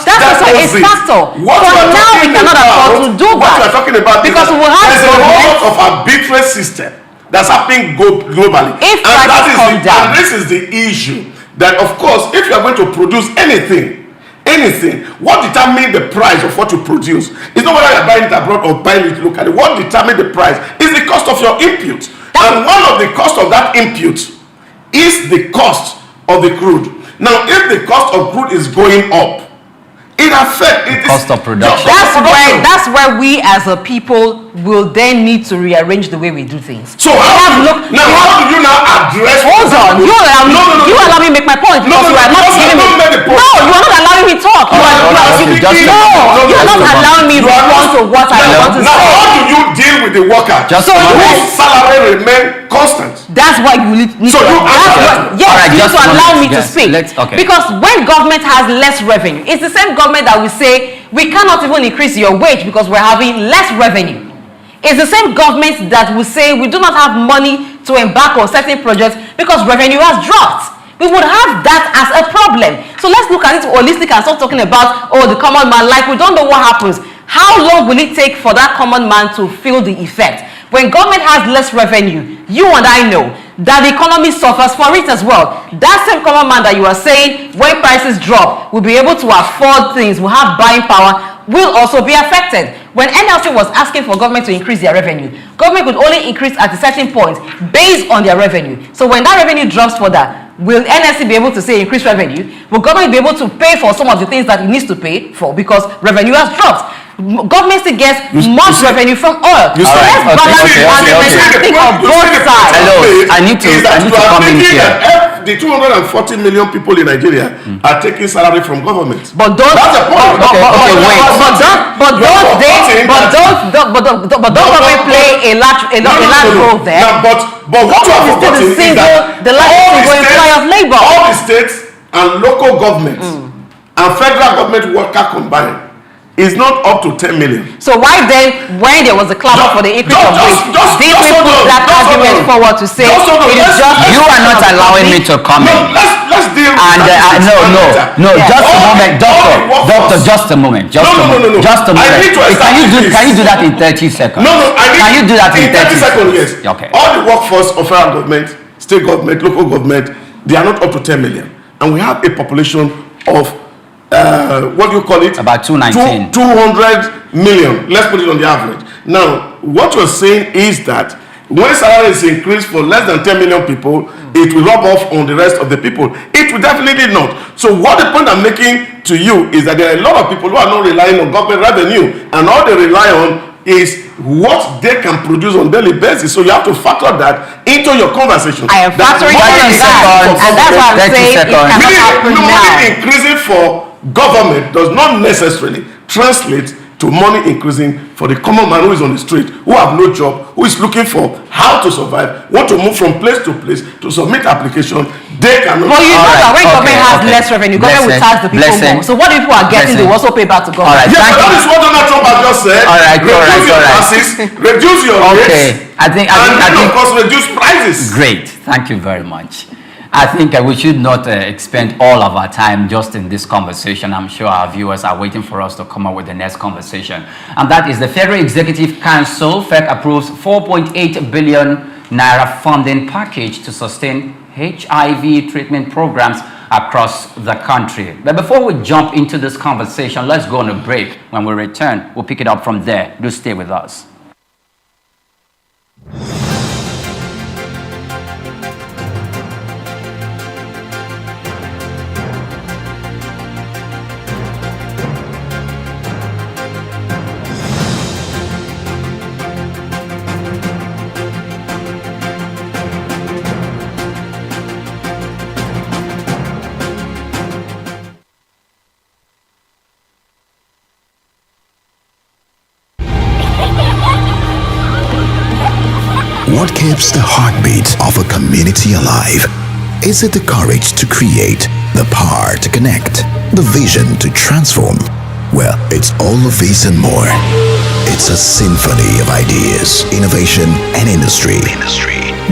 That's also a factor. For now, we cannot afford to do that. What we are talking about because we have a lot of arbitrary system that's happening globally. And this is the issue. That of course, if you are going to produce anything, what determines the price of what you produce? It's not whether you're buying it abroad or buying it locally. What determines the price is the cost of your input. And one of the cost of that input is the cost of the crude. Now, if the cost of crude is going up, it affects the cost of production. That's where we as a people will then need to rearrange the way we do things. So how do you now address? Hold on, you allow me make my point because you are not giving me. No, you are not allowing me talk. You are not allowing me respond to what I want to say. Now, how do you deal with the worker? Whose salary remain constant? That's why you need to. You need to allow me to speak. Because when government has less revenue, it's the same government that will say we cannot even increase your wage because we're having less revenue. It's the same government that will say we do not have money to embark on certain projects because revenue has dropped. We would have that as a problem. So let's look at it holistic and stop talking about, the common man, like we don't know what happens. How long will it take for that common man to feel the effect? When government has less revenue, you and I know that the economy suffers for it as well. That same common man that you are saying, when prices drop, will be able to afford things, will have buying power, will also be affected. When NLC was asking for government to increase their revenue, government could only increase at a certain point based on their revenue. So when that revenue drops further, will NLC be able to say increase revenue? Will government be able to pay for some of the things that it needs to pay for because revenue has dropped? Government still gets much revenue from oil. So let's balance and think of both sides. Hello, I need to come in here. The 240 million people in Nigeria are taking salary from government. But don't government play a large role there? But what you have forgotten is that all the states and local governments and federal government worker combined is not up to 10 million. So why then, when there was a clamor for the increase of wage, did we put that argument forward to say it is just... You are not allowing me to comment. Let's deal with just a moment, doctor, just a moment. Can you do that in 30 seconds? Can you do that in 30 seconds? Yes. Okay. All the workforce of federal government, state government, local government, they are not up to 10 million. And we have a population of what do you call it? About 219. 200 million. Let's put it on the average. Now, what you're saying is that when salary is increased for less than 10 million people, it will rub off on the rest of the people. It will definitely not. So what the point I'm making to you is that there are a lot of people who are not relying on government revenue, and all they rely on is what they can produce on daily basis. So you have to factor that into your conversation. I am factoring that, and that's why I'm saying it cannot happen now. Money increasing for government does not necessarily translate to money increasing for the common man who is on the street, who have no job, who is looking for how to survive, want to move from place to place to submit application. They cannot. Well, you know that when government has less revenue, government will charge the people more. So what if people are getting, they will also pay back to government. Yes, but that is what Donald Trump has just said. Reduce your taxes, reduce your rates, I think of course reduce prices. Great, thank you very much. I think we should not expend all of our time just in this conversation. I'm sure our viewers are waiting for us to come up with the next conversation. And that is the Federal Executive Council, FEC, approves 4.8 billion naira funding package to sustain HIV treatment programs across the country. But before we jump into this conversation, let's go on a break. When we return, we'll pick it up from there. Do stay with us. What keeps the heartbeat of a community alive? Is it the courage to create, the power to connect, the vision to transform? Well, it's all of these and more. It's a symphony of ideas, innovation, and industry.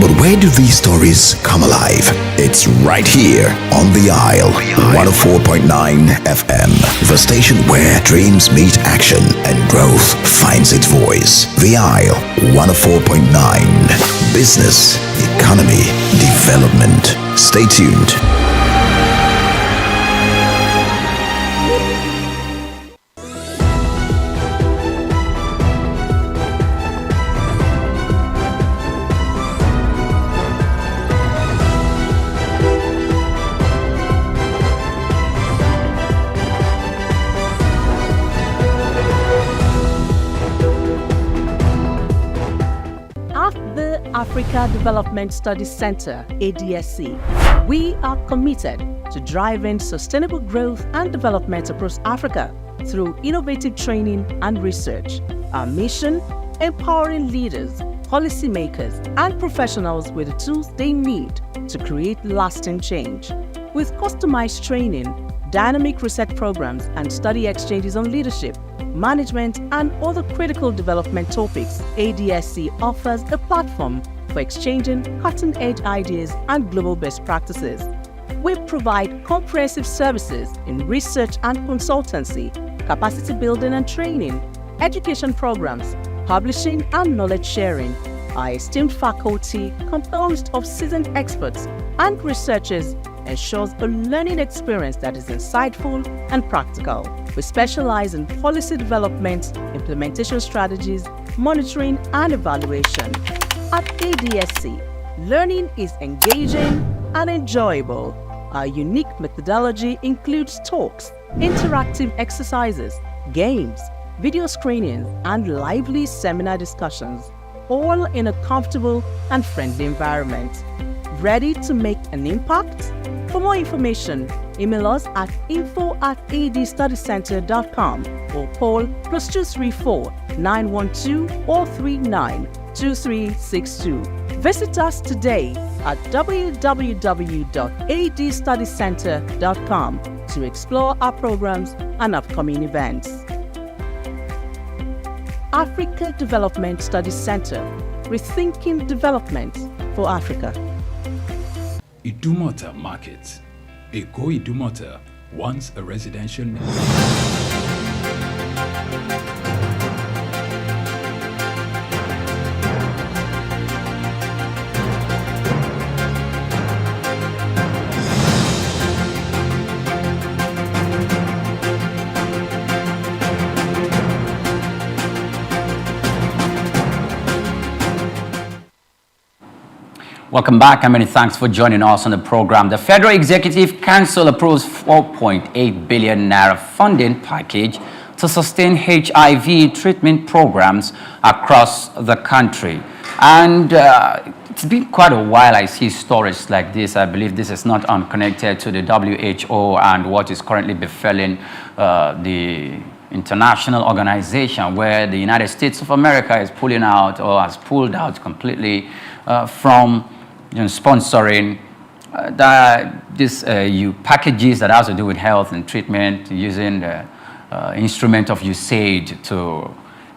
But where do these stories come alive? It's right here on The Isle, 104.9 FM, the station where dreams meet action and growth finds its voice. The Isle, 104.9. Business, economy, development. Stay tuned. Africa Development Studies Center, ADSC, we are committed to driving sustainable growth and development across Africa through innovative training and research. Our mission, empowering leaders, policymakers, and professionals with the tools they need to create lasting change. With customized training, dynamic research programs, and study exchanges on leadership, management, and other critical development topics, ADSC offers a platform for exchanging cutting-edge ideas and global best practices. We provide comprehensive services in research and consultancy, capacity building and training, education programs, publishing and knowledge sharing. Our esteemed faculty, composed of seasoned experts and researchers, ensures a learning experience that is insightful and practical. We specialize in policy development, implementation strategies, monitoring, and evaluation. At ADSC, learning is engaging and enjoyable. Our unique methodology includes talks, interactive exercises, games, video screenings, and lively seminar discussions, all in a comfortable and friendly environment. Ready to make an impact? For more information, email us at info@adstudycenter.com or call +234 912 439 2362. Visit us today at www.adstudycenter.com to explore our programs and upcoming events. Africa Development Studies Center, rethinking development for Africa. Idumota Market. Eko Idumota, once a residential neighborhood. Welcome back and many thanks for joining us on the program. The Federal Executive Council approves 4.8 billion naira funding package to sustain HIV treatment programs across the country. And it's been quite a while I see stories like this. I believe this is not unconnected to the WHO and what is currently befalling the international organization where the United States of America is pulling out or has pulled out completely from sponsoring these packages that has to do with health and treatment, using the instrument of USAID to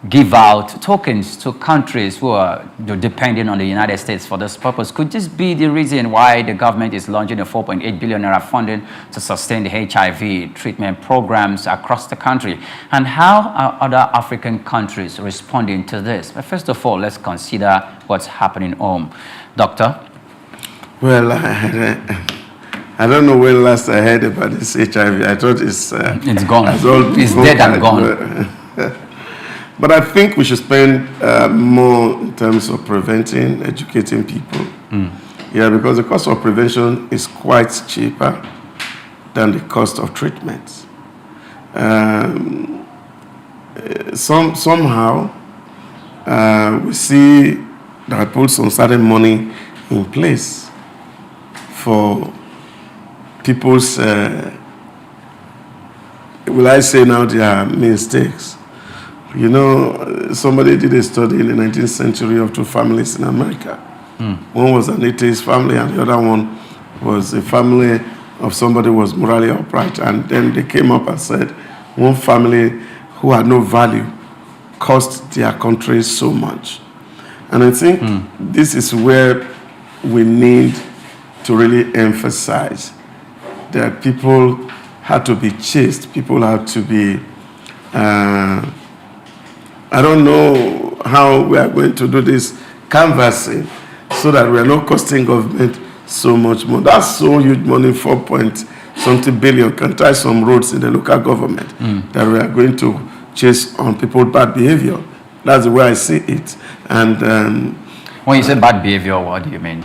give out tokens to countries who are depending on the United States for this purpose. Could this be the reason why the government is launching a 4.8 billion naira funding to sustain the HIV treatment programs across the country? And how are other African countries responding to this? But first of all, let's consider what's happening home. Doctor? Well, I don't know when last I heard about this HIV. I thought it's gone. It's dead and gone. But I think we should spend more in terms of preventing, educating people. Yeah, because the cost of prevention is quite cheaper than the cost of treatment. Somehow, we see that I put some certain money in place for people's, will I say now, their mistakes. You know, somebody did a study in the 19th century of two families in America. One was an atheist family, and the other one was a family of somebody who was morally upright. And then they came up and said, one family who had no value cost their country so much. And I think this is where we need to really emphasize that people had to be chased, people had to be, I don't know how we are going to do this canvassing so that we are not costing government so much more. That's so huge money, 4-point-something billion, can tie some roads in the local government that we are going to chase on people's bad behavior. That's the way I see it. And when you say bad behavior, what do you mean?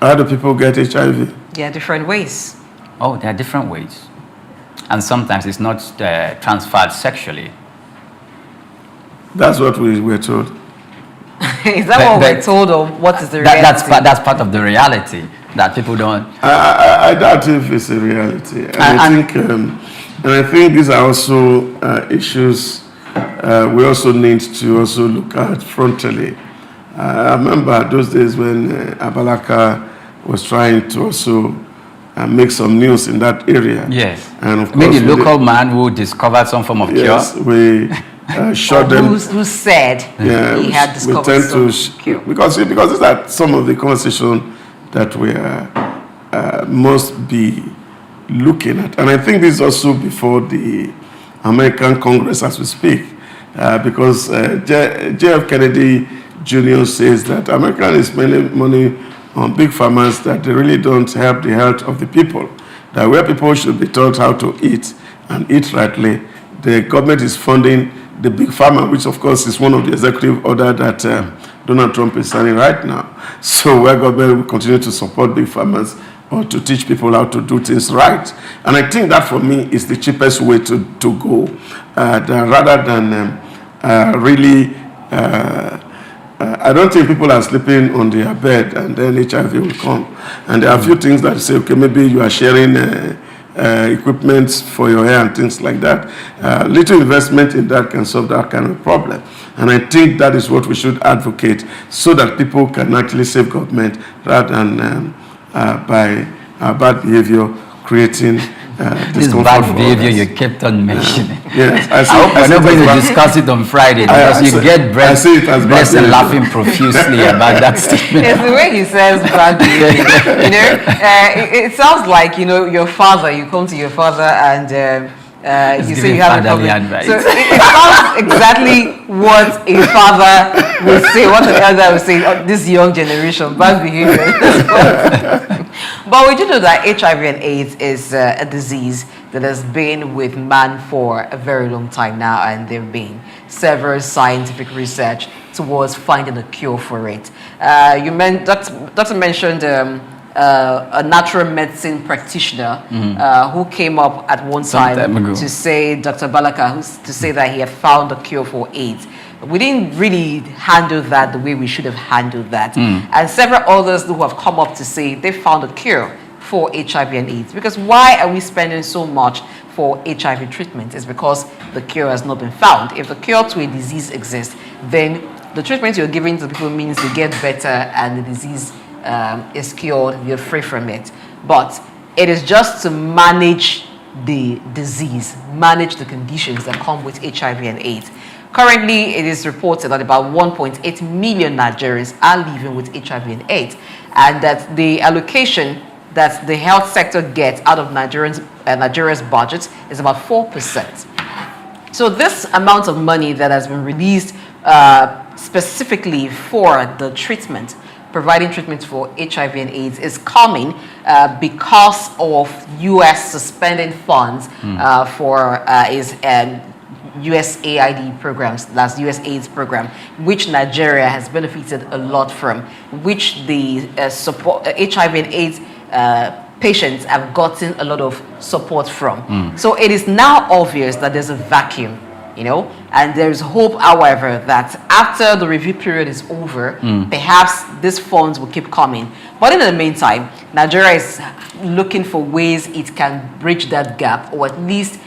How do people get HIV? There are different ways. Oh, there are different ways. And sometimes it's not transferred sexually. That's what we were told. Is that what we're told, or what is the reality? That's part of the reality that people don't. I doubt if it's a reality. And I think these are also issues we also need to also look at frontally. I remember those days when Abalaka was trying to also make some news in that area. Yes. And of course, maybe the local man who discovered some form of cure. Yes, we shot them. Who said he had discovered some cure? Because these are some of the conversations that we must be looking at. And I think this is also before the American Congress as we speak. Because J.F. Kennedy Jr. says that America is spending money on big farmers that they really don't help the health of the people. That where people should be taught how to eat and eat rightly, the government is funding the big farmer, which of course is one of the executive order that Donald Trump is signing right now. So where government will continue to support big farmers or to teach people how to do things right. And I think that for me is the cheapest way to go, rather than really, I don't think people are sleeping on their bed and then HIV will come. And there are a few things that say, okay, maybe you are sharing equipment for your hair and things like that. Little investment in that can solve that kind of problem. And I think that is what we should advocate so that people can actually save government rather than by bad behavior creating this bad behavior you kept on mentioning. Yes, I hope we're not going to discuss it on Friday because you get blessed and laughing profusely about that statement. It's the way he says bad behavior. You know, it sounds like, you know, your father, you come to your father and you say you have a problem. So it sounds exactly what a father would say, what an elder would say, oh, this young generation, bad behavior. But we do know that HIV and AIDS is a disease that has been with man for a very long time now, and there have been several scientific research towards finding a cure for it. Doctor mentioned a natural medicine practitioner who came up at one time to say, Dr. Balaka, to say that he had found a cure for AIDS. We didn't really handle that the way we should have handled that. And several others who have come up to say they found a cure for HIV and AIDS. Because why are we spending so much for HIV treatment? It's because the cure has not been found. If the cure to a disease exists, then the treatment you're giving to people means they get better and the disease is cured, you're free from it. But it is just to manage the disease, manage the conditions that come with HIV and AIDS. Currently, it is reported that about 1.8 million Nigerians are living with HIV and AIDS, and that the allocation that the health sector gets out of Nigeria's budget is about 4%. So this amount of money that has been released specifically for the treatment providing treatment for HIV and AIDS is coming because of U.S. suspending funds for its USAID programs, that's US AIDS program, which Nigeria has benefited a lot from, which the support HIV and AIDS patients have gotten a lot of support from. So it is now obvious that there's a vacuum, you know, and there's hope, however, that after the review period is over, perhaps these funds will keep coming. But in the meantime, Nigeria is looking for ways it can bridge that gap, or at least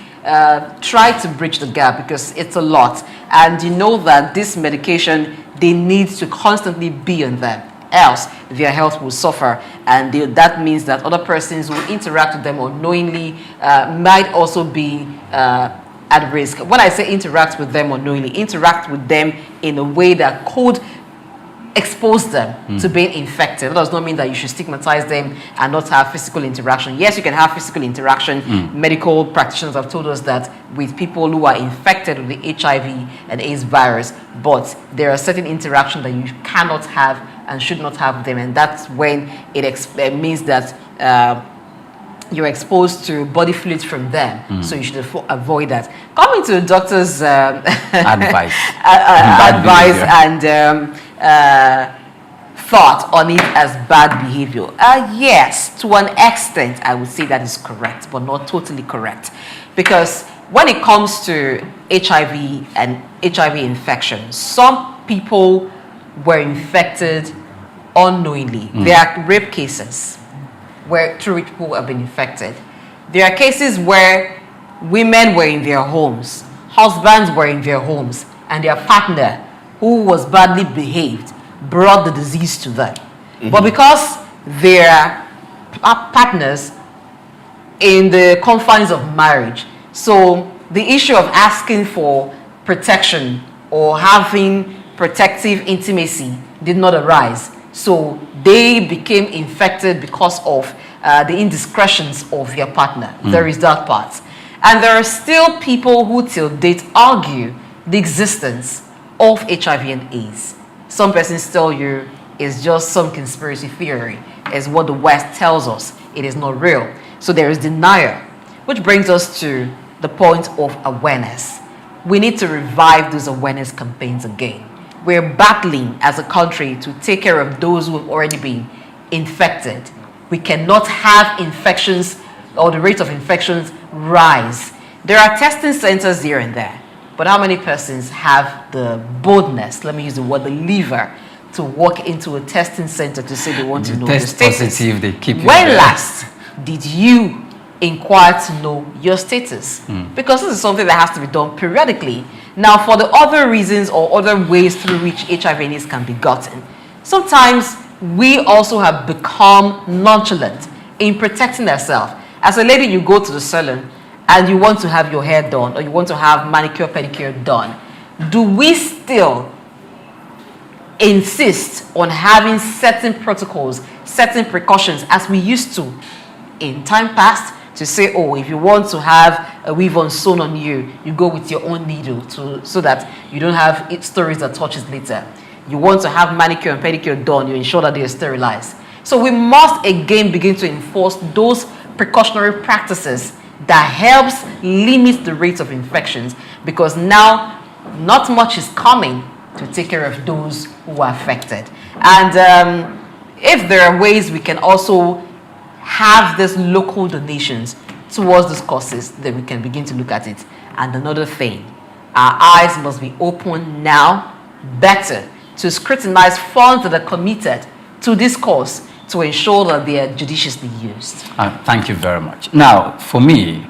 try to bridge the gap, because it's a lot. And you know that this medication, they need to constantly be on them, else their health will suffer. And that means that other persons who interact with them unknowingly might also be at risk. When I say interact with them unknowingly, interact with them in a way that could expose them to being infected. That does not mean that you should stigmatize them and not have physical interaction. Yes, you can have physical interaction. Medical practitioners have told us that with people who are infected with the HIV and AIDS virus, but there are certain interactions that you cannot have and should not have them, and that's when it means that you're exposed to body fluids from them, so you should avoid that. Coming to the doctor's advice, and thought on it as bad behavior. Yes, to an extent, I would say that is correct, but not totally correct. Because when it comes to HIV and HIV infection, some people were infected unknowingly. There are rape cases where through which people have been infected. There are cases where women were in their homes, husbands were in their homes, and their partner, who was badly behaved, brought the disease to them. But because their partners in the confines of marriage, so the issue of asking for protection or having protective intimacy did not arise. So they became infected because of the indiscretions of their partner. There is that part. And there are still people who till date argue the existence of HIV and AIDS. Some persons tell you it's just some conspiracy theory, is what the West tells us. It is not real. So there is denial, which brings us to the point of awareness. We need to revive those awareness campaigns again. We're battling as a country to take care of those who have already been infected. We cannot have infections or the rate of infections rise. There are testing centers here and there, but how many persons have the boldness, let me use the word, the lever, to walk into a testing center to say they want to know the status? Positive, they keep you When there. last did you inquire to know your status? Because this is something that has to be done periodically. Now, for the other reasons or other ways through which HIV and AIDS can be gotten, sometimes we also have become nonchalant in protecting ourselves. As a lady, you go to the salon and you want to have your hair done or you want to have manicure, pedicure done. Do we still insist on having certain protocols, certain precautions as we used to in time past? To say, oh, if you want to have a weave-on sewn on you, you go with your own needle so that you don't have stories that touches later. You want to have manicure and pedicure done, you ensure that they are sterilized. So we must again begin to enforce those precautionary practices that helps limit the rate of infections, because now not much is coming to take care of those who are affected. And if there are ways we can also have these local donations towards these causes, then we can begin to look at it. And another thing, our eyes must be open now better to scrutinize funds that are committed to this cause to ensure that they are judiciously used. Thank you very much. Now, for me,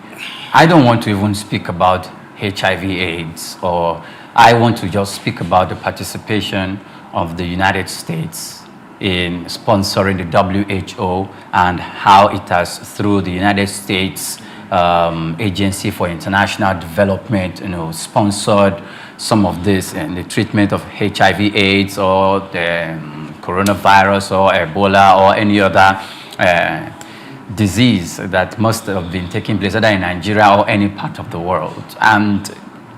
I don't want to even speak about HIV/AIDS, or I want to just speak about the participation of the United States in sponsoring the WHO and how it has, through the United States Agency for International Development, sponsored some of this and the treatment of HIV/AIDS or the coronavirus or Ebola or any other disease that must have been taking place either in Nigeria or any part of the world. And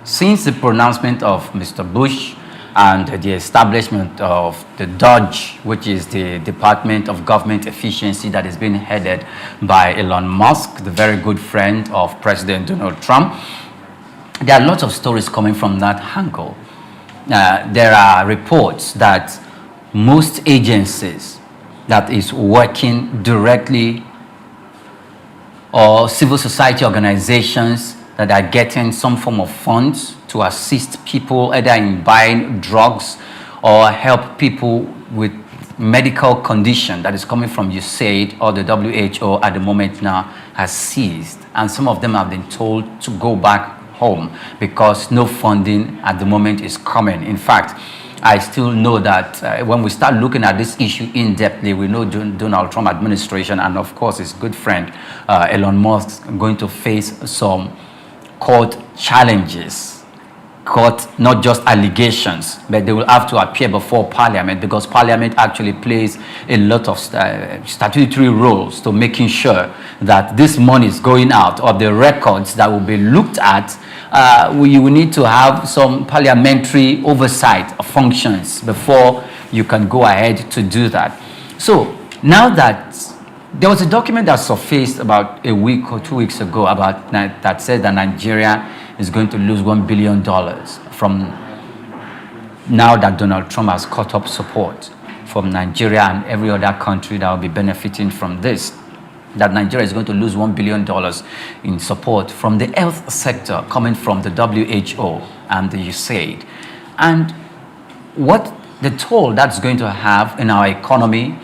since the pronouncement of Mr. Bush and the establishment of the DOGE, which is the Department of Government Efficiency that is being headed by Elon Musk, the very good friend of President Donald Trump. There are lots of stories coming from that angle. There are reports that most agencies that is working directly or civil society organizations that are getting some form of funds to assist people either in buying drugs or help people with medical condition that is coming from USAID or the WHO at the moment now has ceased. And some of them have been told to go back home because no funding at the moment is coming. In fact, I still know that when we start looking at this issue in-depthly, we know Donald Trump administration and of course his good friend Elon Musk going to face some court challenges. Court, not just allegations, but they will have to appear before Parliament because Parliament actually plays a lot of statutory roles to making sure that this money is going out of the records that will be looked at. You will need to have some parliamentary oversight of functions before you can go ahead to do that. So now that there was a document that surfaced about a week or 2 weeks ago about that said that Nigeria is going to lose $1 billion from now that Donald Trump has cut up support from Nigeria and every other country that will be benefiting from this. That Nigeria is going to lose $1 billion in support from the health sector coming from the WHO and the USAID. And what the toll that's going to have in our economy,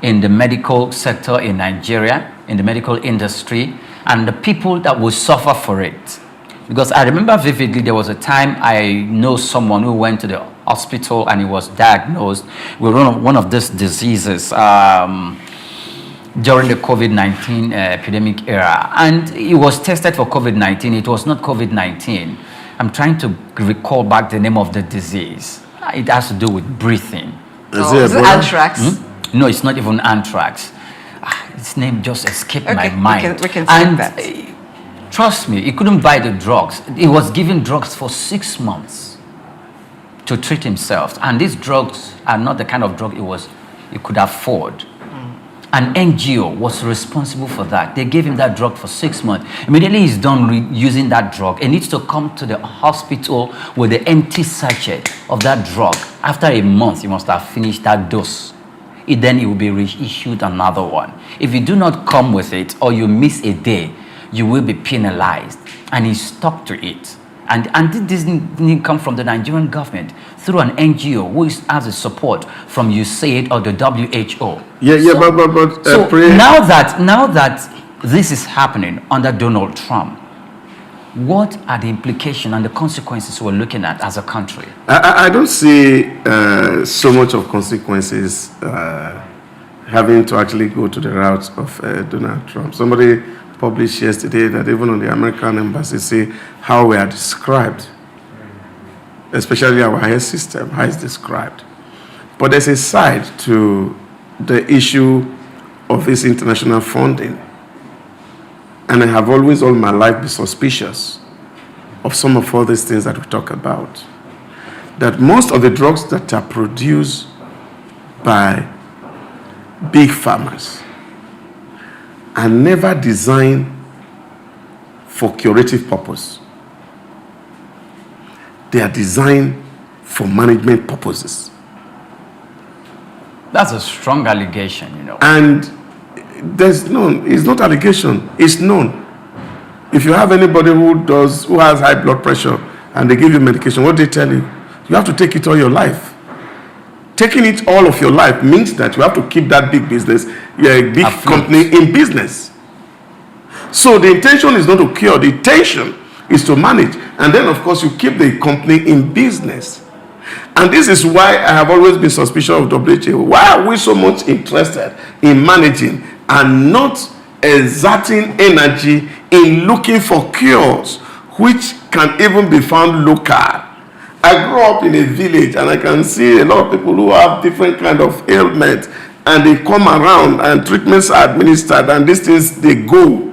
in the medical sector in Nigeria, in the medical industry, and the people that will suffer for it. Because I remember vividly there was a time I know someone who went to the hospital and he was diagnosed with one of these diseases during the COVID-19 epidemic era. And he was tested for COVID-19. It was not COVID-19. I'm trying to recall back the name of the disease. It has to do with breathing. Is it anthrax? No, it's not even anthrax. Its name just escaped my mind. We can skip that. Trust me, he couldn't buy the drugs. He was given drugs for 6 months to treat himself. And these drugs are not the kind of drug he could afford. An NGO was responsible for that. They gave him that drug for 6 months. Immediately he's done using that drug, he needs to come to the hospital with the empty sachet of that drug. After a month, he must have finished that dose. Then he will be reissued another one. If you do not come with it or you miss a day, you will be penalized. And he stuck to it. And this didn't come from the Nigerian government through an NGO who has a support from USAID or the WHO. Now that this is happening under Donald Trump, what are the implications and the consequences we're looking at as a country? I don't see so much of consequences having to actually go to the route of Donald Trump. Somebody published yesterday that even on the American embassy say how we are described, especially our health system, how it's described. But there's a side to the issue of this international funding. And I have always all my life been suspicious of some of all these things that we talk about. That most of the drugs that are produced by big farmers are never designed for curative purpose. They are designed for management purposes. That's a strong allegation, you know. And there's none. It's not allegation. It's known. If you have anybody who has high blood pressure and they give you medication, what they tell you? You have to take it all your life. Taking it all of your life means that you have to keep that big business, big company in business. So the intention is not to cure. The intention is to manage. And then, of course, you keep the company in business. And this is why I have always been suspicious of WHO. Why are we so much interested in managing and not exerting energy in looking for cures which can even be found local? I grew up in a village and I can see a lot of people who have different kind of ailments and they come around and treatments are administered and these things, they go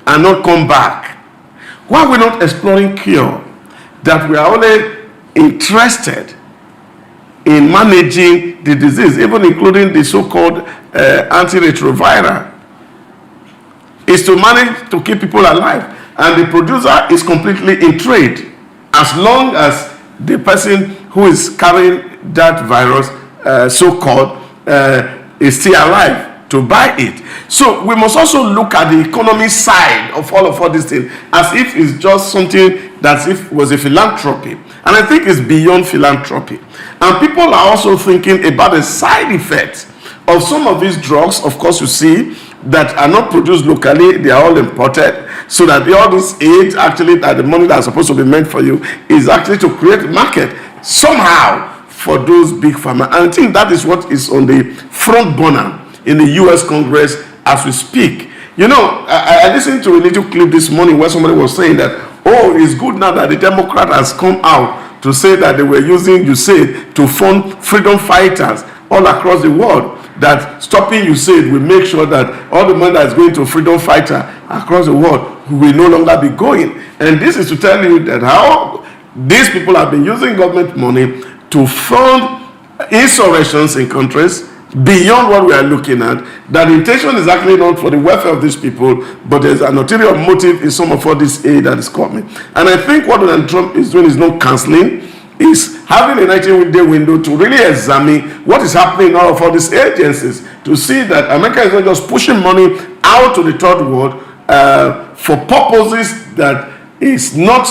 and not come back. Why are we not exploring cure? That we are only interested in managing the disease, even including the so-called antiretroviral, is to manage to keep people alive. And the producer is completely in trade as long as the person who is carrying that virus, so-called, is still alive to buy it. So we must also look at the economic side of all these things as if it's just something that if was a philanthropy. And I think it's beyond philanthropy. And people are also thinking about the side effects of some of these drugs. Of course, you see that are not produced locally, they are all imported, so that all this aid, actually, that the money that's supposed to be meant for you is actually to create market somehow for those big pharma. And I think that is what is on the front burner in the US Congress as we speak. You know, I listened to a little clip this morning where somebody was saying that, oh, it's good now that the Democrat has come out to say that they were using USAID to fund freedom fighters all across the world. That stopping USAID will make sure that all the money that is going to freedom fighter across the world will no longer be going. And this is to tell you that how these people have been using government money to fund insurrections in countries beyond what we are looking at. That intention is actually not for the welfare of these people, but there's an ulterior motive in some of all this aid that is coming. And I think what Donald Trump is doing is not canceling, is having a 90-day window to really examine what is happening in all these agencies, to see that America is not just pushing money out to the third world for purposes that is not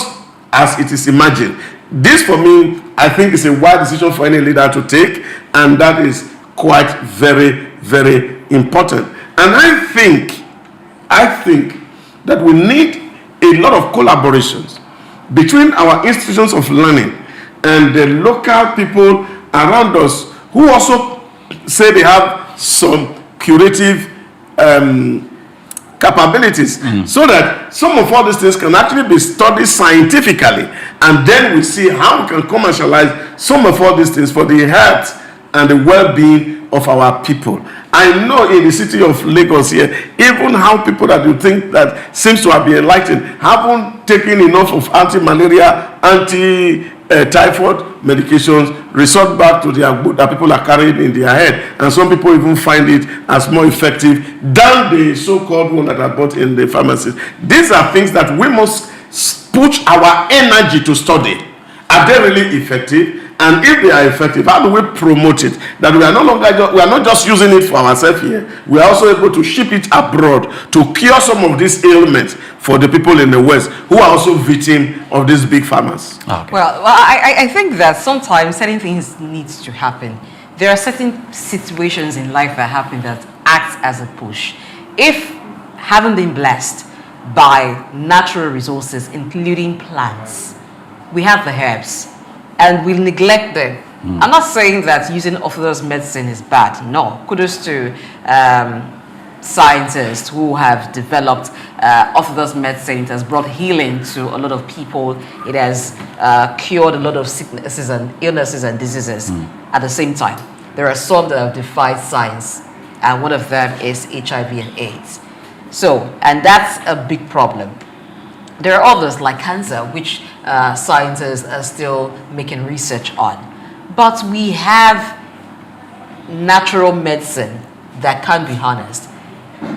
as it is imagined. This, for me, I think is a wise decision for any leader to take, and that is quite very, very important. And I think that we need a lot of collaborations between our institutions of learning and the local people around us who also say they have some curative capabilities, so that some of all these things can actually be studied scientifically, and then we see how we can commercialize some of all these things for the health and the well-being of our people. I know in the city of Lagos here, even how people that you think that seems to have been enlightened haven't taken enough of anti-malaria, anti-typhoid medications, resort back to their book that people are carrying in their head. And some people even find it as more effective than the so-called one that are bought in the pharmacies. These are things that we must put our energy to study. Are they really effective? And if they are effective, how do we promote it? That we are no longer we are not just using it for ourselves here. We are also able to ship it abroad to cure some of these ailments for the people in the West who are also victims of these big farmers. Okay. Well, I think that sometimes certain things need to happen. There are certain situations in life that happen that act as a push. If having been blessed by natural resources, including plants, we have the herbs, and we neglect them. I'm not saying that using orthodox medicine is bad. No, kudos to scientists who have developed orthodox medicine. It has brought healing to a lot of people. It has cured a lot of sicknesses and illnesses and diseases. At the same time, there are some that have defied science, and one of them is HIV and AIDS. So, and that's a big problem. There are others like cancer, which scientists are still making research on. But we have natural medicine that can be harnessed.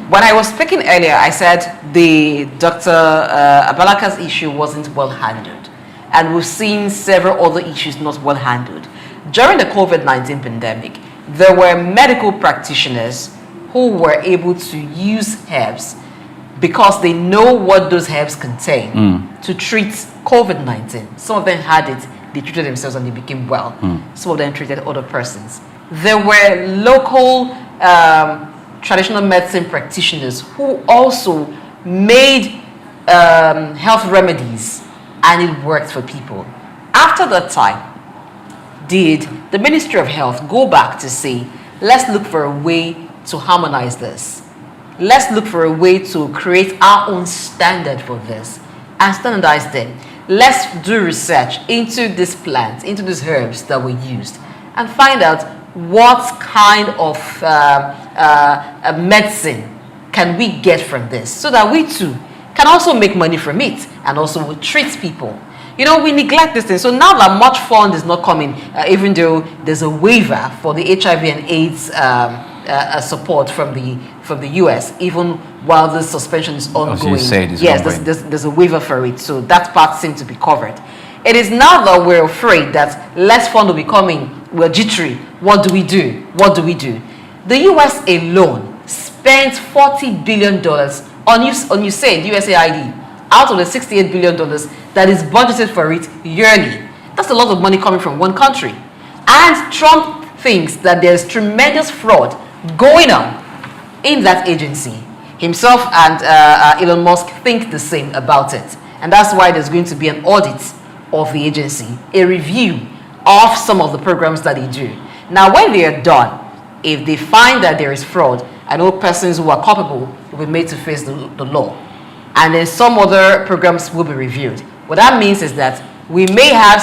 When I was speaking earlier, I said the Dr. Abalaka's issue wasn't well handled. And we've seen several other issues not well handled. During the COVID-19 pandemic, there were medical practitioners who were able to use herbs because they know what those herbs contain to treat COVID-19. Some of them had it, they treated themselves and they became well. Some of them treated other persons. There were local traditional medicine practitioners who also made health remedies, and it worked for people. After that time, did the Ministry of Health go back to say, let's look for a way to harmonize this? Let's look for a way to create our own standard for this and standardize them. Let's do research into these plants, into these herbs that were used, and find out what kind of medicine can we get from this, so that we too can also make money from it and also will treat people. You know, we neglect this thing. So now that much fund is not coming, even though there's a waiver for the HIV and AIDS support from the US, even while the suspension is ongoing. As you said, yes, there's a waiver for it. So that part seems to be covered. It is now that we're afraid that less fund will be coming. We're jittery. What do we do? What do we do? The US alone spent $40 billion on USAID out of the $68 billion that is budgeted for it yearly. That's a lot of money coming from one country. And Trump thinks that there's tremendous fraud going on in that agency. Himself and Elon Musk think the same about it. And that's why there's going to be an audit of the agency, a review of some of the programs that they do. Now, when they are done, if they find that there is fraud, I know persons who are culpable will be made to face the law. And then some other programs will be reviewed. What that means is that we may have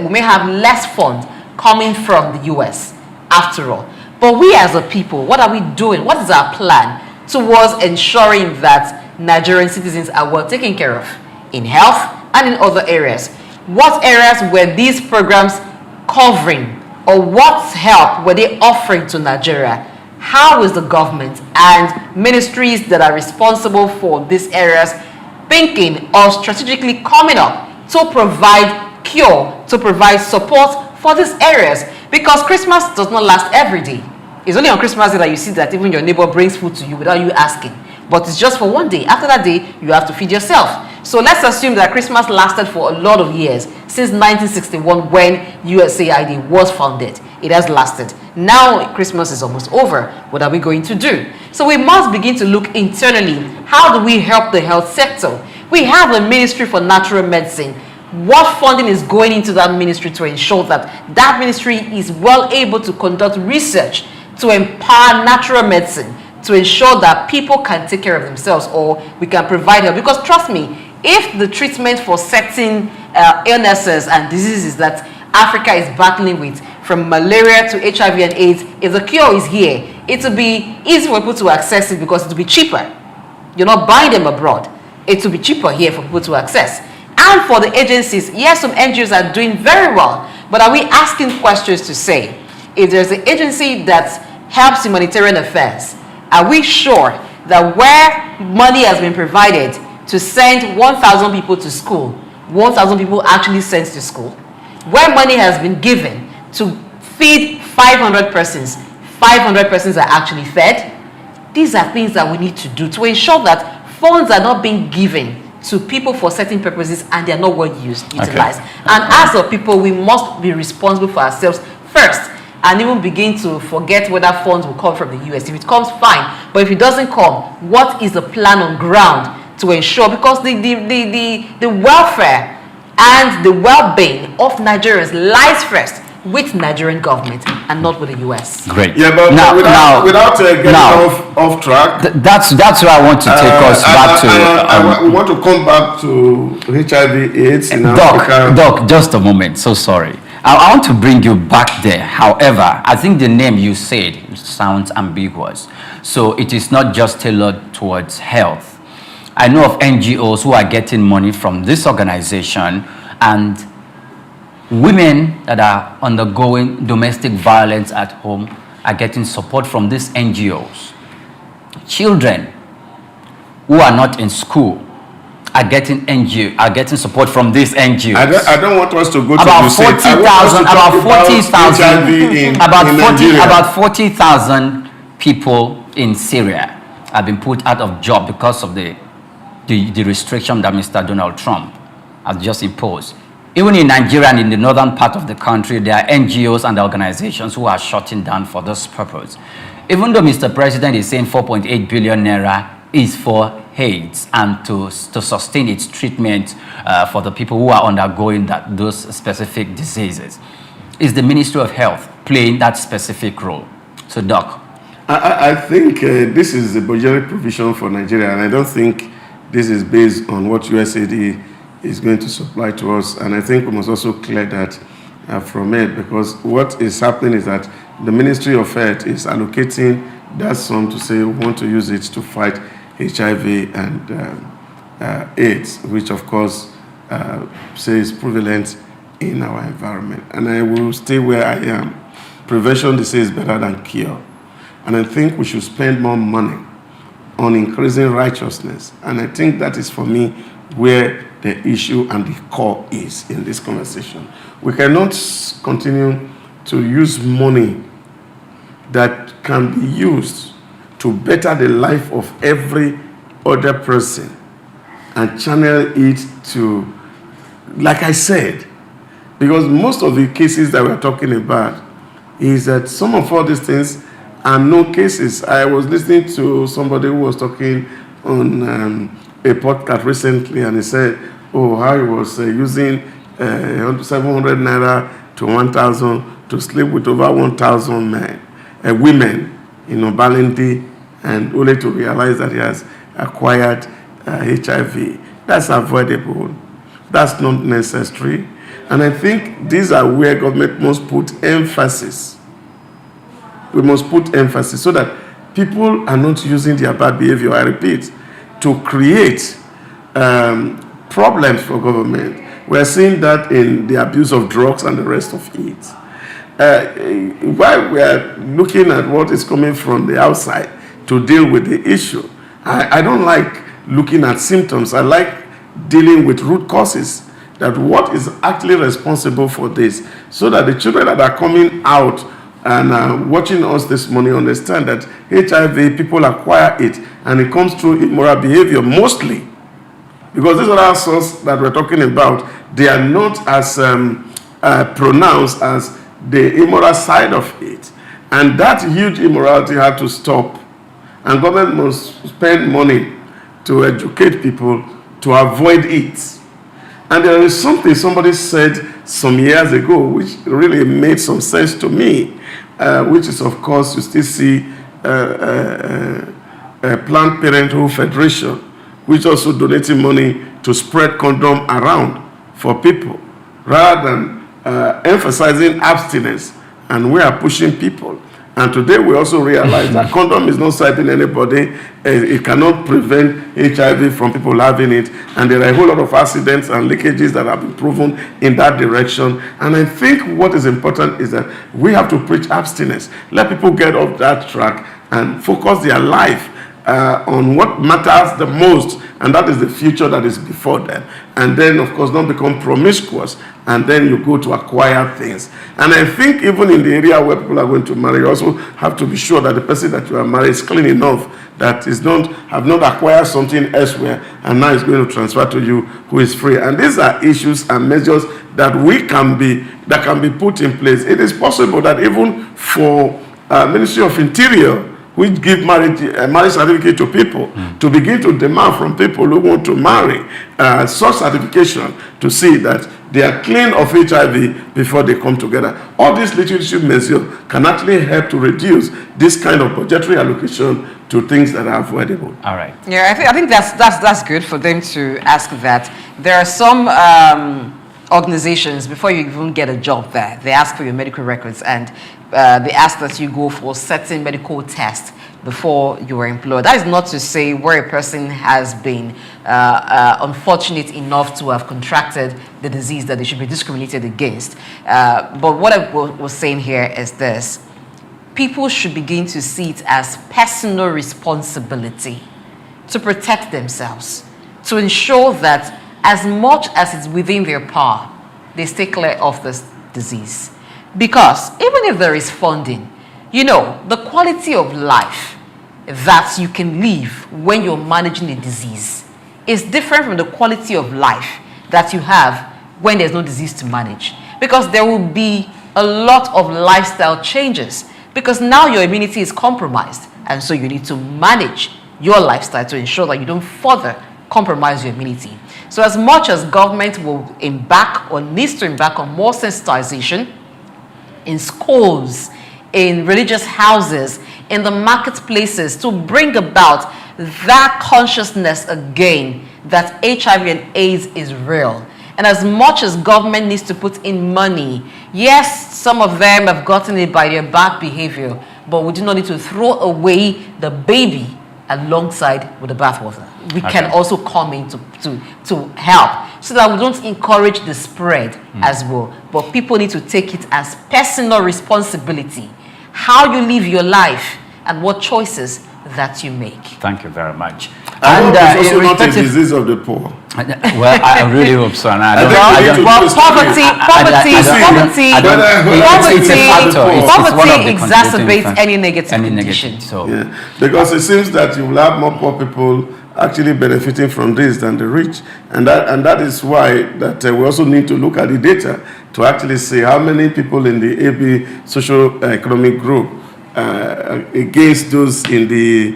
we may have less funds coming from the US after all. But we as a people, what are we doing? What is our plan towards ensuring that Nigerian citizens are well taken care of in health and in other areas? What areas were these programs covering, or what help were they offering to Nigeria? How is the government and ministries that are responsible for these areas thinking of strategically coming up to provide cure, to provide support for these areas? Because Christmas does not last every day. It's only on Christmas Day that you see that even your neighbor brings food to you without you asking. But it's just for one day. After that day, you have to feed yourself. So let's assume that Christmas lasted for a lot of years, since 1961 when USAID was founded. It has lasted. Now Christmas is almost over. What are we going to do? So we must begin to look internally. How do we help the health sector? We have a Ministry for Natural Medicine. What funding is going into that ministry to ensure that that ministry is well able to conduct research to empower natural medicine, to ensure that people can take care of themselves, or we can provide help? Because trust me, if the treatment for certain illnesses and diseases that Africa is battling with, from malaria to HIV and AIDS, if the cure is here, it will be easy for people to access it because it will be cheaper. You're not buying them abroad. It will be cheaper here for people to access. And for the agencies, yes, some NGOs are doing very well, but are we asking questions to say, if there's an agency that helps humanitarian affairs, are we sure that where money has been provided to send 1,000 people to school, 1,000 people actually sent to school? Where money has been given to feed 500 persons, 500 persons are actually fed? These are things that we need to do to ensure that funds are not being given to people for certain purposes and they are not well utilized. And as a people, we must be responsible for ourselves first, and even begin to forget whether funds will come from the US. If it comes, fine. But if it doesn't come, what is the plan on ground to ensure? Because the welfare and the well-being of Nigerians lies first with Nigerian government and not with the US. Great. Yeah, but without getting off track. That's where I want to take us back to. We want to come back to HIV/AIDS in Africa. Doc, just a moment. So sorry. I want to bring you back there. However, I think the name you said sounds ambiguous. So it is not just tailored towards health. I know of NGOs who are getting money from this organization, and women that are undergoing domestic violence at home are getting support from these NGOs. Children who are not in school are getting support from these NGOs. I don't want us to go to about 40,000 people in Syria have been put out of job because of the restriction that Mr. Donald Trump has just imposed. Even in Nigeria and in the northern part of the country, there are NGOs and organizations who are shutting down for this purpose. Even though Mr. President is saying 4.8 billion naira is for AIDS and to sustain its treatment for the people who are undergoing those specific diseases, is the Ministry of Health playing that specific role? So, Doc. I think this is a budgetary provision for Nigeria, and I don't think this is based on what USAID is going to supply to us. And I think we must also clear that from it, because what is happening is that the Ministry of Health is allocating that sum to say we want to use it to fight HIV and AIDS, which of course say is prevalent in our environment. And I will stay where I am. Prevention, they say, is better than cure. And I think we should spend more money on increasing righteousness. And I think that is, for me, where the issue and the core is in this conversation. We cannot continue to use money that can be used to better the life of every other person and channel it to, like I said, because most of the cases that we're talking about is that some of all these things are no cases. I was listening to somebody who was talking on a podcast recently, and he said, oh, how he was using 700 naira to 1,000 to sleep with over 1,000 women in Obalindi, and only to realize that he has acquired HIV. That's avoidable. That's not necessary. And I think these are where government must put emphasis. We must put emphasis so that people are not using their bad behavior, I repeat, to create problems for government. We're seeing that in the abuse of drugs and the rest of it. While we are looking at what is coming from the outside to deal with the issue, I don't like looking at symptoms. I like dealing with root causes, that what is actually responsible for this, so that the children that are coming out and watching us this morning understand that HIV, people acquire it, and it comes through immoral behavior mostly. Because these other sources that we're talking about, they are not as pronounced as the immoral side of it. And that huge immorality had to stop. And government must spend money to educate people to avoid it. And there is something somebody said some years ago which really made some sense to me, which is, of course, you still see Planned Parenthood Federation, which also donating money to spread condom around for people, rather than emphasizing abstinence. And we are pushing people. And today we also realize that condom is not saving anybody. It cannot prevent HIV from people having it. And there are a whole lot of accidents and leakages that have been proven in that direction. And I think what is important is that we have to preach abstinence. Let people get off that track and focus their life on what matters the most, and that is the future that is before them. And then, of course, don't become promiscuous, and then you go to acquire things. And I think even in the area where people are going to marry, you also have to be sure that the person that you are married is clean enough, that is have not acquired something elsewhere, and now is going to transfer to you, who is free. And these are issues and measures that can be put in place. It is possible that even for Ministry of Interior, which give marriage certificate to people, to begin to demand from people who want to marry such certification to see that they are clean of HIV before they come together. All these leadership measures can actually help to reduce this kind of budgetary allocation to things that are avoidable. All right. Yeah, I think that's good for them to ask that. There are some organizations, before you even get a job there, they ask for your medical records, and they ask that you go for certain medical tests before you are employed. That is not to say where a person has been unfortunate enough to have contracted the disease that they should be discriminated against. But what I was saying here is this. People should begin to see it as personal responsibility to protect themselves, to ensure that as much as it's within their power, they stay clear of this disease. Because even if there is funding, you know, the quality of life that you can live when you're managing a disease is different from the quality of life that you have when there's no disease to manage. Because there will be a lot of lifestyle changes, because now your immunity is compromised, and so you need to manage your lifestyle to ensure that you don't further compromise your immunity. So as much as government will embark or needs to embark on more sensitization in schools, in religious houses, in the marketplaces, to bring about that consciousness again that HIV and AIDS is real. And as much as government needs to put in money, yes, some of them have gotten it by their bad behavior, but we do not need to throw away the baby alongside with the bathwater. We can also come in to help. so that we don't encourage the spread as well. But people need to take it as personal responsibility, how you live your life and what choices that you make. Thank you very much. And it's also not a disease of the poor. Well, I really hope so. And poverty exacerbates any negative condition. So, yeah, because it seems that you will have more poor people actually benefiting from this than the rich, and that is why that we also need to look at the data to actually see how many people in the AB social economic group against those in the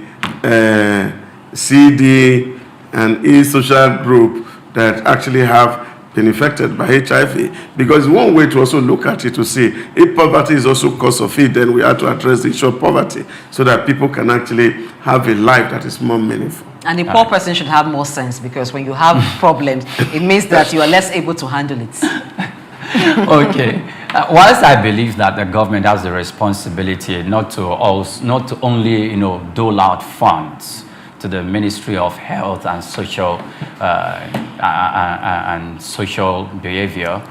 CD and E social group that actually have been affected by HIV. Because one way to also look at it to see if poverty is also cause of it, then we have to address the issue of poverty so that people can actually have a life that is more meaningful. And the poor person should have more sense, because when you have problems, it means that you are less able to handle it. Okay. Whilst I believe that the government has the responsibility not to only dole out funds to the Ministry of Health and Social Behavior,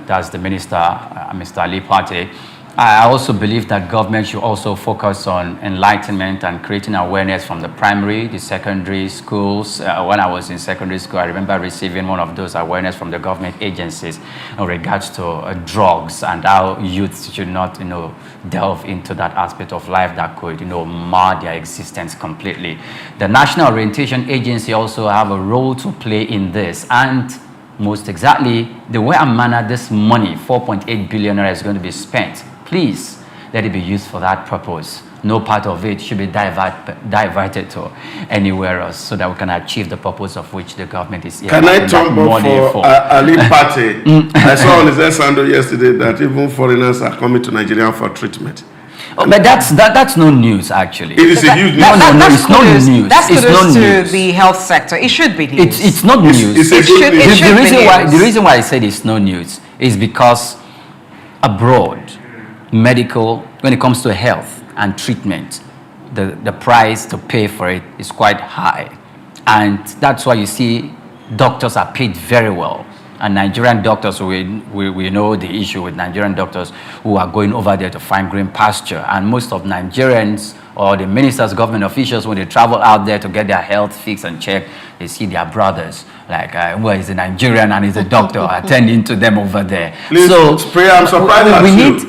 that's the minister, Mr. Ali Pate. I also believe that government should also focus on enlightenment and creating awareness from the primary, the secondary schools. When I was in secondary school, I remember receiving one of those awareness from the government agencies in regards to drugs and how youth should not, delve into that aspect of life that could, mar their existence completely. The National Orientation Agency also have a role to play in this, and most exactly, the way and manner this money, 4.8 billion naira, is going to be spent. Please let it be used for that purpose. No part of it should be diverted to anywhere else, so that we can achieve the purpose of which the government is. Can I talk about for Ali Pate? I saw on his Sando yesterday that even foreigners are coming to Nigeria for treatment. Oh, but that's no news, actually. It is a huge news. No, it's not news. That's it's not to news. the health sector. It should be news. It's not news. The reason why I said it's no news is because abroad, medical, when it comes to health and treatment, the price to pay for it is quite high. And that's why you see doctors are paid very well. And Nigerian doctors, we know the issue with Nigerian doctors who are going over there to find green pasture. And most of Nigerians or the ministers, government officials, when they travel out there to get their health fixed and checked, they see their brothers, like, well, he's a Nigerian and he's a doctor, attending to them over there. Please, so, I'm surprised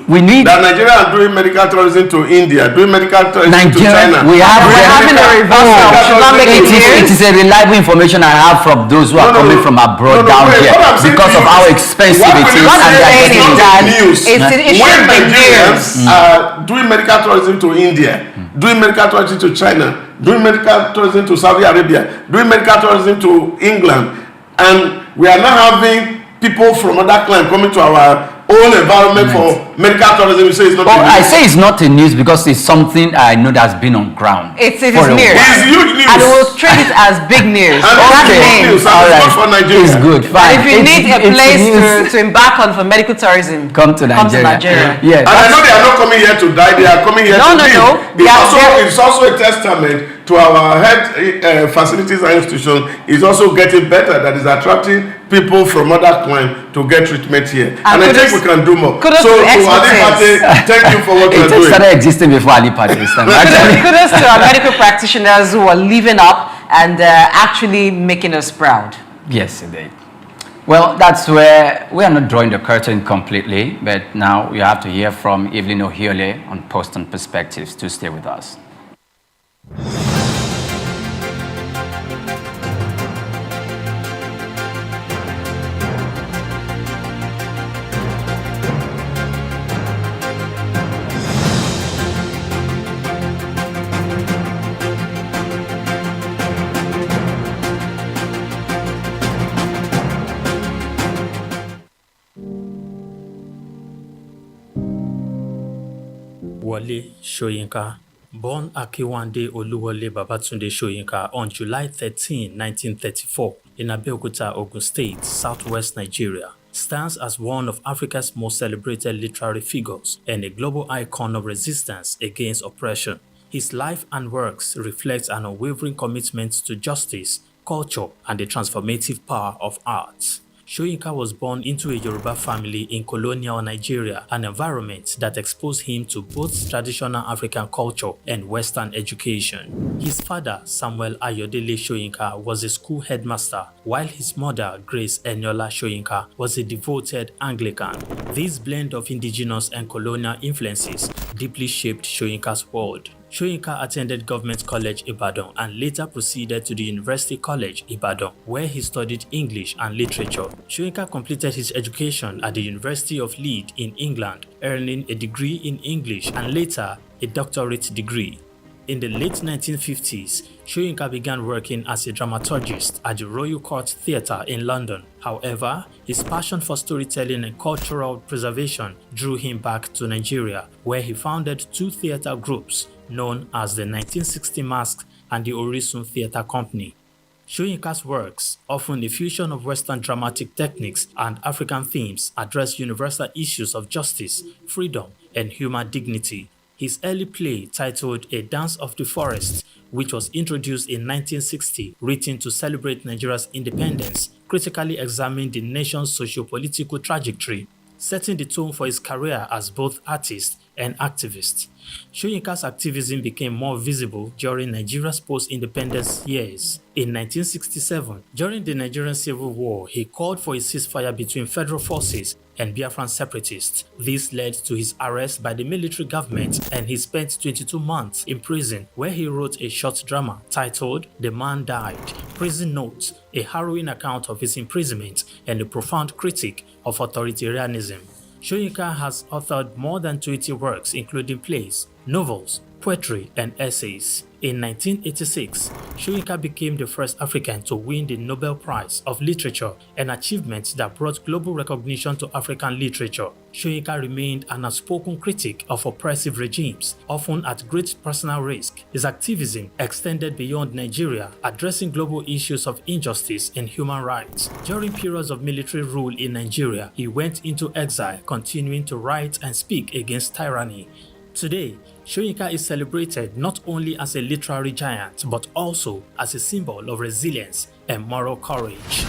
we need that Nigeria are doing medical tourism to India, doing medical tourism to China. We're having a reversal. It is a reliable information I have from those who are coming from abroad down here because of how expensive it is. When Nigerians are doing medical tourism to India, doing medical tourism to China, doing medical tourism to Saudi Arabia, doing medical tourism to England, and we are now having people from other climes coming to our own environment for medical tourism. You say it's not a news. I say it's not a news because it's something I know that's been on ground. It is It's news. huge news. And we'll treat it as big news. And it's news. All right. For Nigeria. It's good. Fine. If you need a place to embark on for medical tourism, come to Nigeria. Yeah. Yeah. And I know they are not coming here to die. They are coming here to live. It's also a testament to our health facilities and institutions. Is also getting better. That is attracting people from other climes to get treatment here. And I think we can do more. Kudos to Ali Pate, thank you for what you are doing. It started existing before Ali Pate this time. Kudos to our medical practitioners who are living up and actually making us proud. Yes, indeed. Well, that's where we are not drawing the curtain completely, but now we have to hear from Evelyn Ohiole on Post and Perspectives. To stay with us. Wole Soyinka, born Akiwande Oluwole Babatunde Soyinka on July 13, 1934, in Abeokuta, Ogun State, southwest Nigeria, stands as one of Africa's most celebrated literary figures and a global icon of resistance against oppression. His life and works reflect an unwavering commitment to justice, culture, and the transformative power of art. Soyinka was born into a Yoruba family in colonial Nigeria, an environment that exposed him to both traditional African culture and Western education. His father, Samuel Ayodele Soyinka, was a school headmaster, while his mother, Grace Eniola Soyinka, was a devoted Anglican. This blend of indigenous and colonial influences deeply shaped Soyinka's world. Soyinka attended Government College Ibadan and later proceeded to the University College Ibadan, where he studied English and literature. Soyinka completed his education at the University of Leeds in England, earning a degree in English and later a doctorate degree. In the late 1950s, Soyinka began working as a dramaturgist at the Royal Court Theatre in London. However, his passion for storytelling and cultural preservation drew him back to Nigeria, where he founded two theatre groups known as the 1960 Masque and the Orisun Theatre Company. Soyinka's works, often a fusion of Western dramatic techniques and African themes, address universal issues of justice, freedom, and human dignity. His early play, titled A Dance of the Forest, which was introduced in 1960, written to celebrate Nigeria's independence, critically examined the nation's socio-political trajectory, setting the tone for his career as both artist and activist. Soyinka's activism became more visible during Nigeria's post-independence years. In 1967, during the Nigerian Civil War, he called for a ceasefire between federal forces and Biafran separatists. This led to his arrest by the military government, and he spent 22 months in prison, where he wrote a short drama titled The Man Died, Prison Notes, a harrowing account of his imprisonment and a profound critique of authoritarianism. Soyinka has authored more than 20 works, including plays, novels, poetry, and essays. In 1986, Soyinka became the first African to win the Nobel Prize of Literature, an achievement that brought global recognition to African literature. Soyinka remained an outspoken critic of oppressive regimes, often at great personal risk. His activism extended beyond Nigeria, addressing global issues of injustice and human rights. During periods of military rule in Nigeria, he went into exile, continuing to write and speak against tyranny. Today, Soyinka is celebrated not only as a literary giant, but also as a symbol of resilience and moral courage.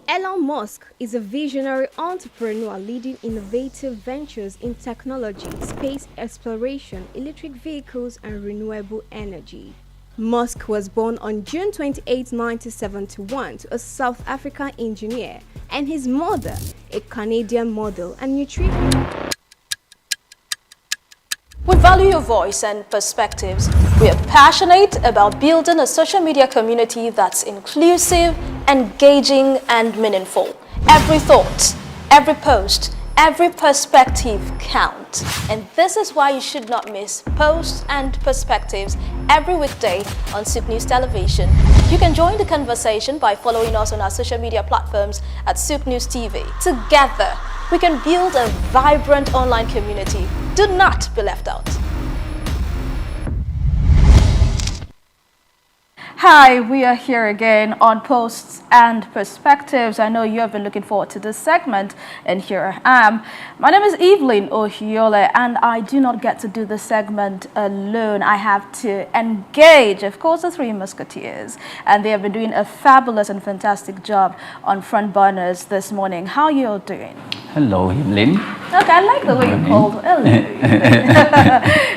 Elon Musk is a visionary entrepreneur leading innovative ventures in technology, space exploration, electric vehicles, and renewable energy. Musk was born on June 28, 1971 to a South African engineer and his mother, a Canadian model and nutritionist. We value your voice and perspectives. We are passionate about building a social media community that's inclusive, engaging, and meaningful. Every thought, every post, every perspective counts. And this is why you should not miss Posts and Perspectives every weekday on Souq News Television. You can join the conversation by following us on our social media platforms at Souq News TV. Together, we can build a vibrant online community. Do not be left out. Hi, we are here again on Posts and Perspectives. I know you have been looking forward to this segment, and here I am. My name is Evelyn Ohiole, and I do not get to do this segment alone. I have to engage, of course, the three musketeers, and they have been doing a fabulous and fantastic job on front burners this morning. How are you all doing? Hello, Evelyn. Okay, I like the way you called hello.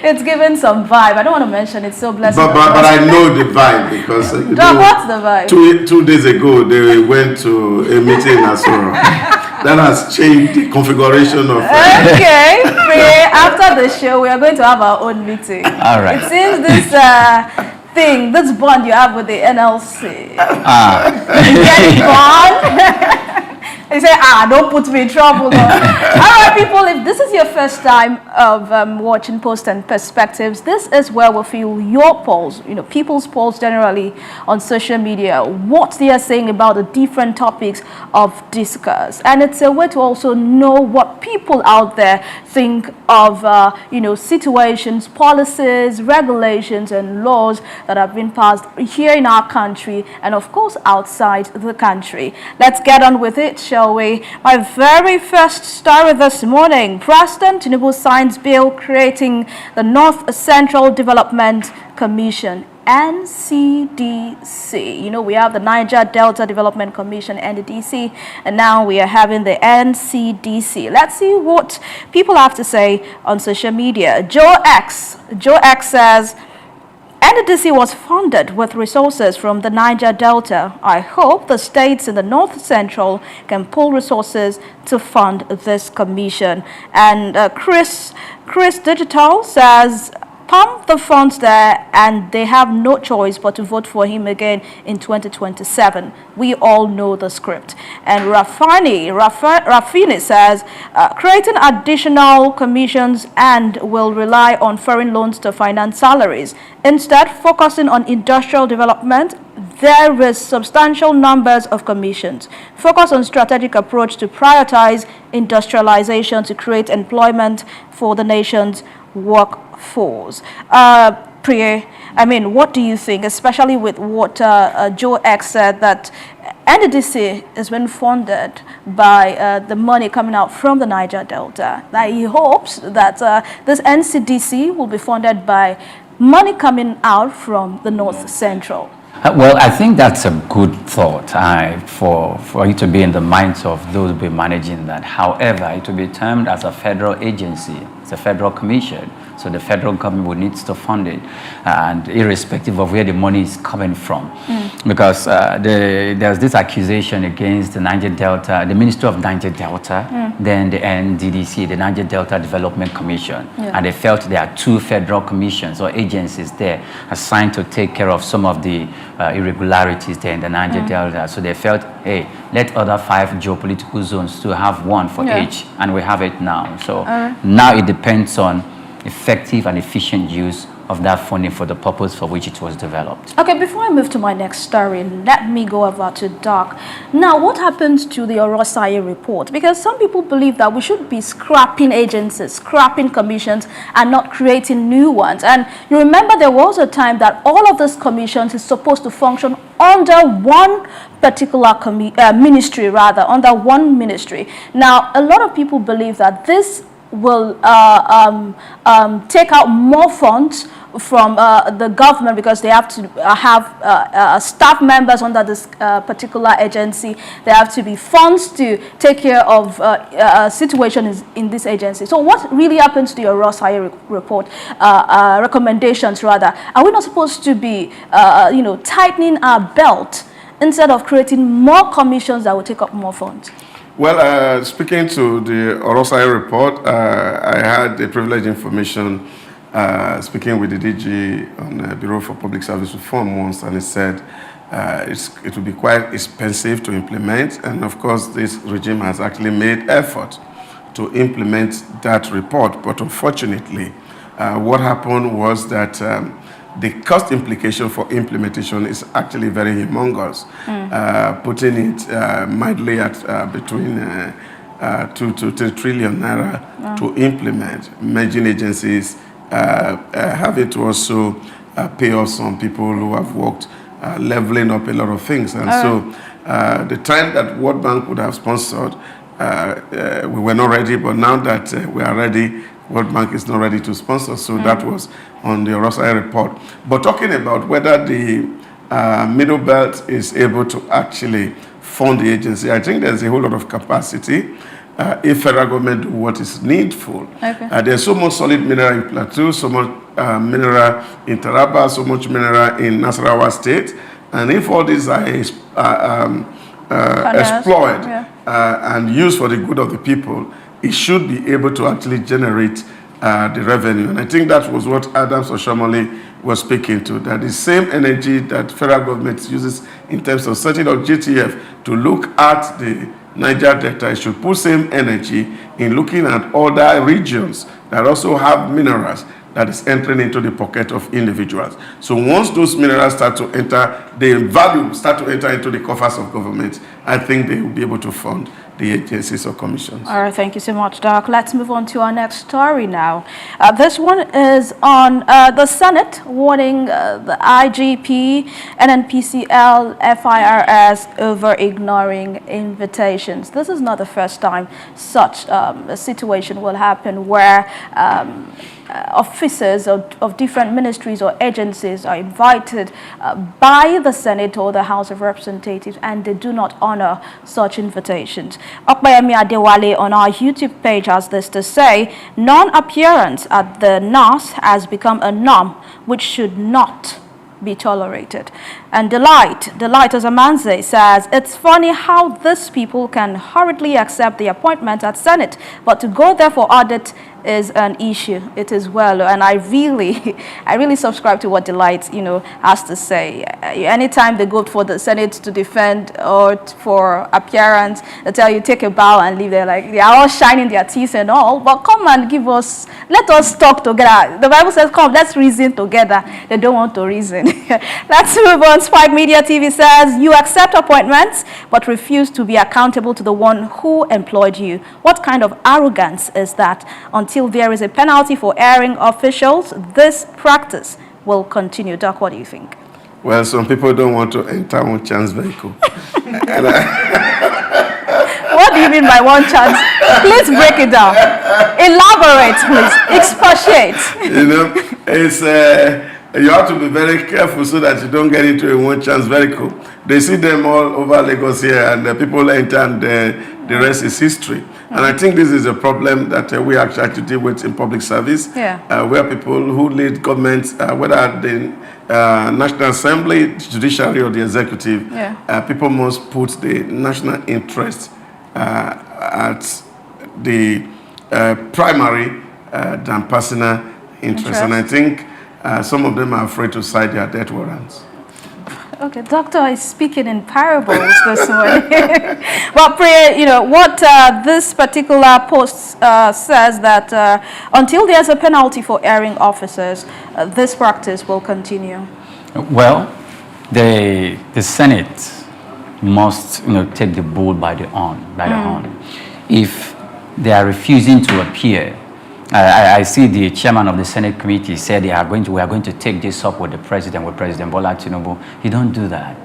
It's given some vibe. I don't want to mention it's so blessed. But I know the vibe because what's the vibe? Two days ago they went to a meeting in Asoro. That has changed the configuration of. Okay, after the show we are going to have our own meeting. All right. It seems this bond you have with the NLC. Is that bond? He said, don't put me in trouble. All right, people, if this is your first time of watching Post and Perspectives, this is where we feel your polls, people's polls generally on social media, what they are saying about the different topics of discuss. And it's a way to also know what people out there think of, situations, policies, regulations, and laws that have been passed here in our country and, of course, outside the country. Let's get on with it, shall we? My very first story this morning, President Tinubu signs bill creating the North Central Development Commission, NCDC. We have the Niger Delta Development Commission, NDDC, and now we are having the NCDC. Let's see what people have to say on social media. Joe X says, NDDC was funded with resources from the Niger Delta. I hope the states in the North Central can pull resources to fund this commission. And Chris Digital says, pump the funds there and they have no choice but to vote for him again in 2027. We all know the script. And Rafini says, creating additional commissions and will rely on foreign loans to finance salaries. Instead, focusing on industrial development, there is substantial numbers of commissions. Focus on strategic approach to prioritize industrialization to create employment for the nation's workforce. Priya, what do you think, especially with what Joe X said, that NDDC has been funded by the money coming out from the Niger Delta? That he hopes that this NCDC will be funded by money coming out from the North Central. Well, I think that's a good thought for it to be in the minds of those who be managing that. However, it will be termed as a federal agency. It's a federal commission. So the federal government will need to fund it, and irrespective of where the money is coming from. Because there's this accusation against the Niger Delta, the Ministry of Niger Delta, then the NDDC, the Niger Delta Development Commission. And they felt there are two federal commissions or agencies there assigned to take care of some of the irregularities there in the Niger Delta. So they felt, hey, let other 5 geopolitical zones to have one for each, and we have it now. So now it depends on effective and efficient use of that funding for the purpose for which it was developed. Okay, before I move to my next story, let me go over to Doc. Now, what happens to the Orosai report? Because some people believe that we should be scrapping agencies, scrapping commissions, and not creating new ones. And you remember there was a time that all of these commissions is supposed to function under one particular ministry, under one ministry. Now, a lot of people believe that this will take out more funds from the government because they have to have staff members under this particular agency. There have to be funds to take care of situations in this agency. So what really happens to your Orosai report, recommendations rather? Are we not supposed to be tightening our belt instead of creating more commissions that will take up more funds? Well, speaking to the Orosai report, I had the privileged information speaking with the DG on the Bureau for Public Service Reform once, and he said it will be quite expensive to implement, and of course this regime has actually made effort to implement that report, but unfortunately what happened was that the cost implication for implementation is actually very humongous, putting it mildly at between 2 to 3 trillion naira to implement. Merging agencies, having to also pay off some people who have worked, leveling up a lot of things. And so the time that World Bank would have sponsored, we were not ready, but now that we are ready, World Bank is not ready to sponsor, so that was on the Orosai report. But talking about whether the Middle Belt is able to actually fund the agency, I think there's a whole lot of capacity if federal government do what is needful. There's so much solid mineral in Plateau, so much mineral in Taraba, so much mineral in Nasarawa State, and if all these are exploited and used for the good of the people, it should be able to actually generate the revenue. And I think that was what Adams Oshamole was speaking to, that the same energy that federal government uses in terms of setting up GTF to look at the Niger Delta, it should put same energy in looking at other regions that also have minerals that is entering into the pocket of individuals. So once those minerals start to enter, the value start to enter into the coffers of government, I think they will be able to fund the agencies or commissions. All right, thank you so much, Doc. Let's move on to our next story now. This one is on the Senate warning the IGP, NNPCL, FIRS over ignoring invitations. This is not the first time such a situation will happen where officers of different ministries or agencies are invited by the Senate or the House of Representatives, and they do not honor such invitations. Okbayemi Adewale on our YouTube page has this to say: non-appearance at the NAS has become a norm which should not be tolerated. And Delight Ozamanze says, it's funny how these people can hurriedly accept the appointment at Senate, but to go there for audit is an issue. It is well, and I really subscribe to what Delight, has to say. Anytime they go for the Senate to defend or for appearance, they tell you take a bow and leave there. Like they are all shining their teeth and all, but come and let us talk together. The Bible says, come, let's reason together. They don't want to reason. Let's move on. Spike Media TV says, you accept appointments, but refuse to be accountable to the one who employed you. What kind of arrogance is that? Until there is a penalty for erring officials, this practice will continue. Doc, what do you think? Well, some people don't want to enter one chance vehicle. What do you mean by one chance? Please break it down. Elaborate, please. Expatiate. It's you have to be very careful so that you don't get into a one chance vehicle. They see them all over Lagos here, and the people enter, and the rest is history. And I think this is a problem that we actually have to deal with in public service, where people who lead governments, whether at the National Assembly, the judiciary, or the executive, people must put the national interest at the primary than personal interest. And I think some of them are afraid to cite their death warrants. Okay, Doctor is speaking in parables this morning. Well, what this particular post says that until there's a penalty for erring officers, this practice will continue. Well, the Senate must take the bull by the horn. If they are refusing to appear, I see the chairman of the Senate committee said we are going to take this up with President Bola Tinubu. You don't do that.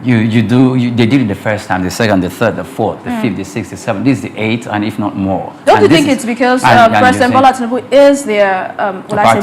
They did it the first time, the second, the third, the fourth, the fifth, the sixth, the seventh. This is the eighth, and if not more. Don't you think it's because President Bola Tinubu is their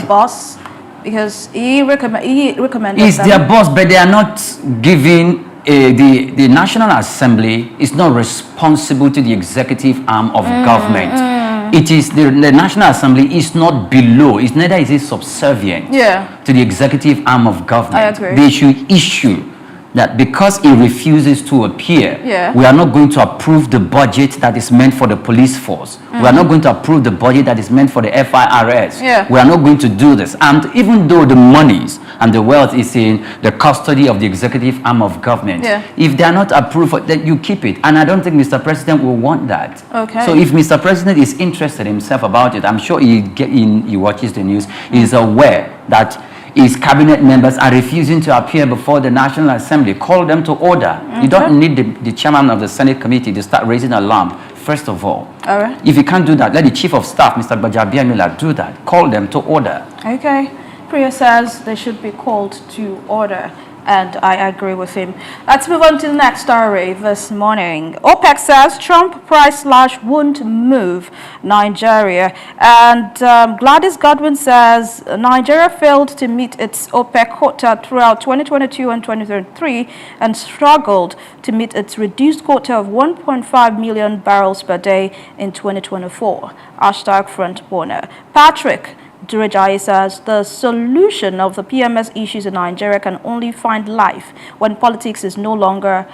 boss? Because he recommended He's their boss, but they are not giving the National Assembly is not responsible to the executive arm of government. It is the National Assembly is not below. It's neither is it subservient to the executive arm of government. I agree. They should issue that because he refuses to appear, we are not going to approve the budget that is meant for the police force. We are not going to approve the budget that is meant for the FIRS. We are not going to do this. And even though the monies and the wealth is in the custody of the executive arm of government, if they are not approved, then you keep it. And I don't think Mr. President will want that. Okay. So if Mr. President is interested himself about it, I'm sure he watches the news, he is aware that his cabinet members are refusing to appear before the National Assembly. Call them to order. You don't need the chairman of the Senate committee to start raising alarm, first of all. All right. If you can't do that, let the chief of staff, Mr. Bajabiamila, do that. Call them to order. Okay. Priya says they should be called to order, and I agree with him. Let's move on to the next story this morning. OPEC says Trump price slash won't move Nigeria. And Gladys Godwin says Nigeria failed to meet its OPEC quota throughout 2022 and 2023 and struggled to meet its reduced quota of 1.5 million barrels per day in 2024. #FrontBurner. Patrick Durejai says the solution of the PMS issues in Nigeria can only find life when politics is no longer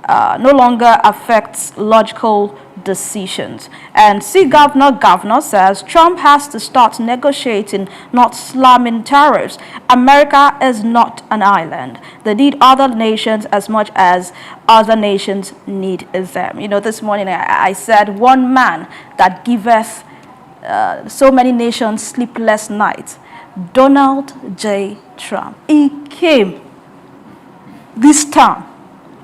no longer affects logical decisions. And see Governor says Trump has to start negotiating, not slamming tariffs. America is not an island. They need other nations as much as other nations need them. You know, this morning I said one man that giveth so many nations sleepless nights, Donald J. Trump. He came this time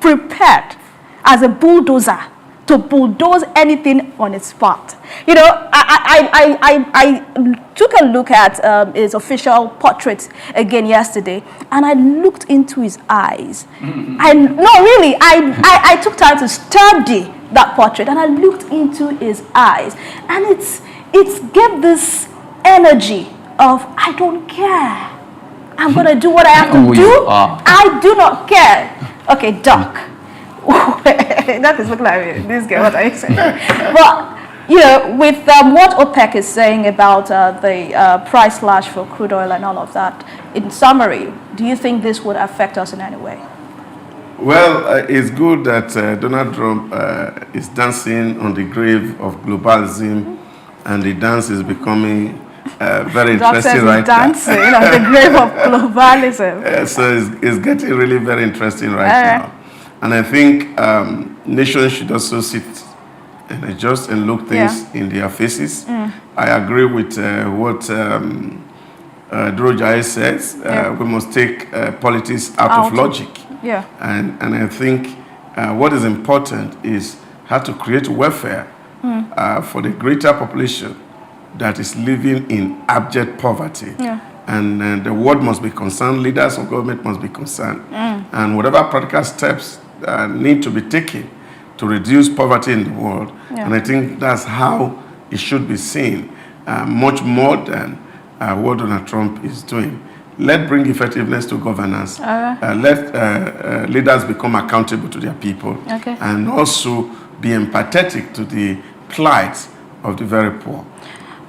prepared as a bulldozer to bulldoze anything on its path. You know, I took a look at his official portrait again yesterday, and I looked into his eyes. I took time to study that portrait, and I looked into his eyes, and it gave this energy of, I don't care. I'm going to do what I have to do. I do not care. Okay, Doc. That is looking like this girl, what are you saying? But, you know, with what OPEC is saying about the price slash for crude oil and all of that, in summary, do you think this would affect us in any way? Well, it's good that Donald Trump is dancing on the grave of globalism, and the dance is becoming very interesting right dancing on the grave of globalism. So it's getting really very interesting right now. And I think nations should also sit and adjust and look things in their faces. I agree with what Drojai says. We must take politics out of logic. And I think what is important is how to create welfare for the greater population that is living in abject poverty. And the world must be concerned, leaders of government must be concerned. And whatever practical steps need to be taken to reduce poverty in the world. And I think that's how it should be seen, much more than what Donald Trump is doing. Let's bring effectiveness to governance. Let leaders become accountable to their people. And also be empathetic to the plight of the very poor.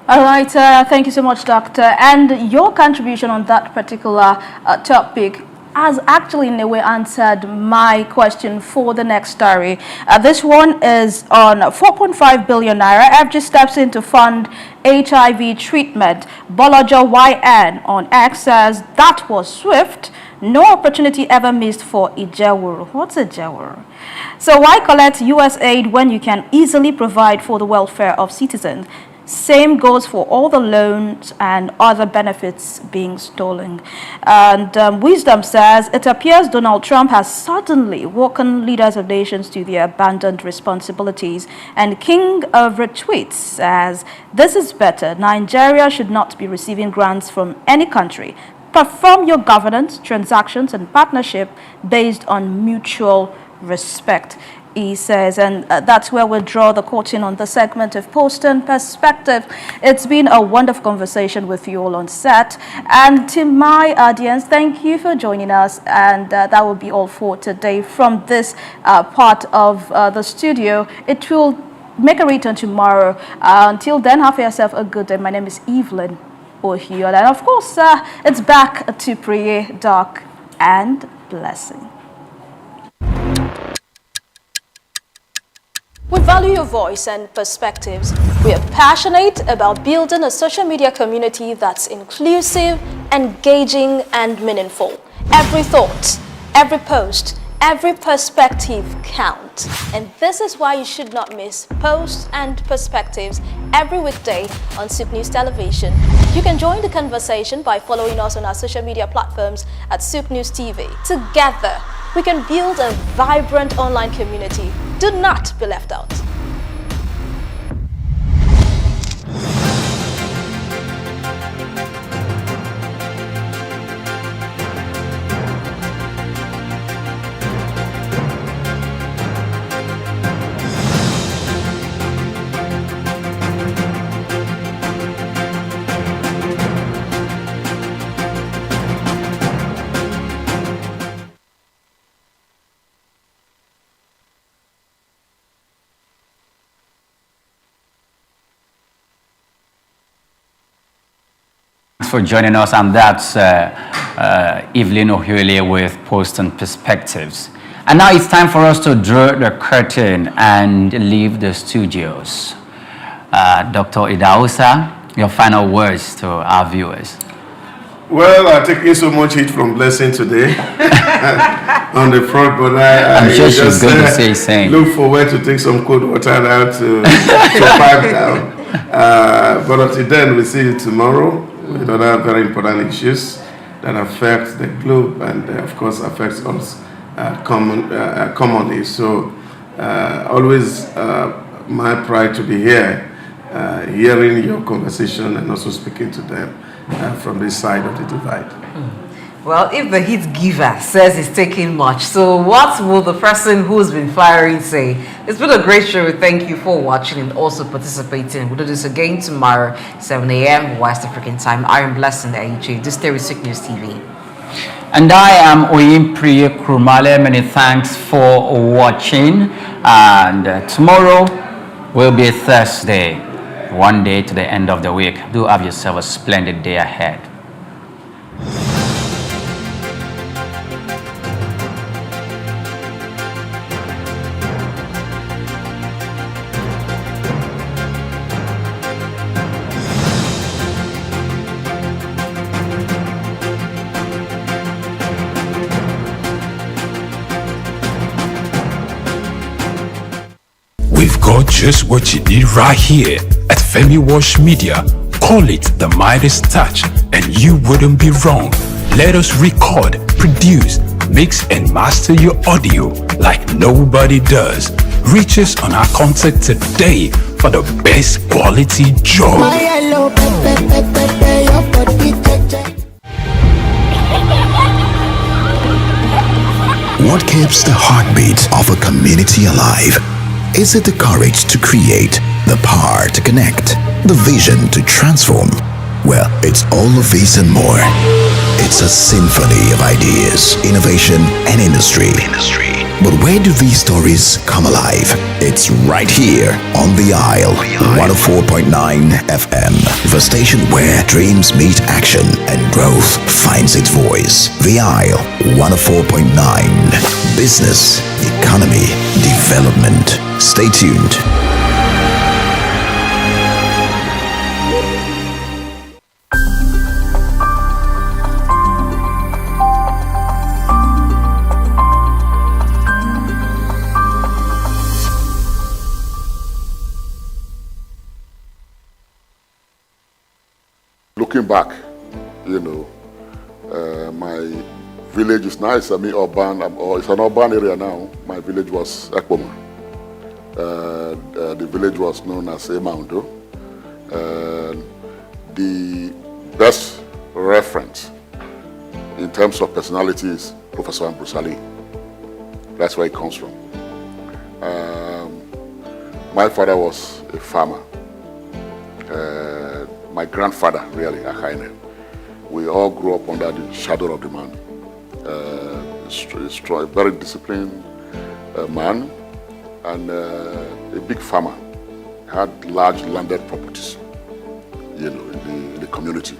All right, thank you so much, Doctor. And your contribution on that particular topic has actually in a way answered my question for the next story. This one is on 4.5 billion naira. FG steps in to fund HIV treatment. Bolojo YN on X says that was swift. No opportunity ever missed for Ijewuru. What's Ijewuru? So why collect US aid when you can easily provide for the welfare of citizens? Same goes for all the loans and other benefits being stolen. And Wisdom says, it appears Donald Trump has suddenly woken leaders of nations to their abandoned responsibilities. And King of Retweets says, this is better. Nigeria should not be receiving grants from any country. Perform your governance, transactions, and partnership based on mutual respect, he says, and that's where we'll draw the curtain on the segment of Post and Perspective. It's been a wonderful conversation with you all on set. And to my audience, thank you for joining us. And that will be all for today from this part of the studio. It will make a return tomorrow. Until then, have yourself a good day. My name is Evelyn Ohio. And of course, it's back to prayer, Doc, and blessing. We value your voice and perspectives. We are passionate about building a social media community that's inclusive, engaging, and meaningful. Every thought, every post, every perspective counts. And this is why you should not miss Posts and Perspectives every weekday on Souq News Television. You can join the conversation by following us on our social media platforms at Souq News TV. Together, we can build a vibrant online community. Do not be left out. For joining us, and that's Evelyn O'Hule with Post and Perspectives. And now it's time for us to draw the curtain and leave the studios. Dr. Idausa, your final words to our viewers. Well, I'm taking so much heat from Blessing today on the front, but I'm sure she's going to say same. Look forward to take some cold water now to pipe down. But until then, we'll see you tomorrow with other very important issues that affect the globe and, of course, affects us commonly. So, always my pride to be here, hearing your conversation and also speaking to them from this side of the divide. Well, if the heat giver says it's taking much, so what will the person who's been firing say? It's been a great show. Thank you for watching and also participating. We'll do this again tomorrow, 7 a.m. West African time. I am Blessing AJ. This is Souq News TV. And I am Oyimpriye Krumale. Many thanks for watching. And tomorrow will be Thursday. One day to the end of the week. Do have yourself a splendid day ahead. We've got just what you need right here at Femi Wash Media. Call it the Midas Touch and you wouldn't be wrong. Let us record, produce, mix and master your audio like nobody does. Reach us on our contact today for the best quality job. What keeps the heartbeat of a community alive? Is it the courage to create, the power to connect, the vision to transform? Well, it's all of these and more. It's a symphony of ideas, innovation, and industry. But where do these stories come alive? It's right here on The Isle, 104.9 FM, the station where dreams meet action and growth finds its voice. The Isle, 104.9. Business, economy, development. Stay tuned. Looking back, you know, my village is nice. I mean, urban, it's an urban area now. My village was Ekpoma. The village was known as Emaundo. The best reference in terms of personality is Professor Ambrose Ali. That's where it comes from. My father was a farmer. My grandfather, really, Akaine. We all grew up under the shadow of the man. A very disciplined man and a big farmer. Had large landed properties, you know, in the community.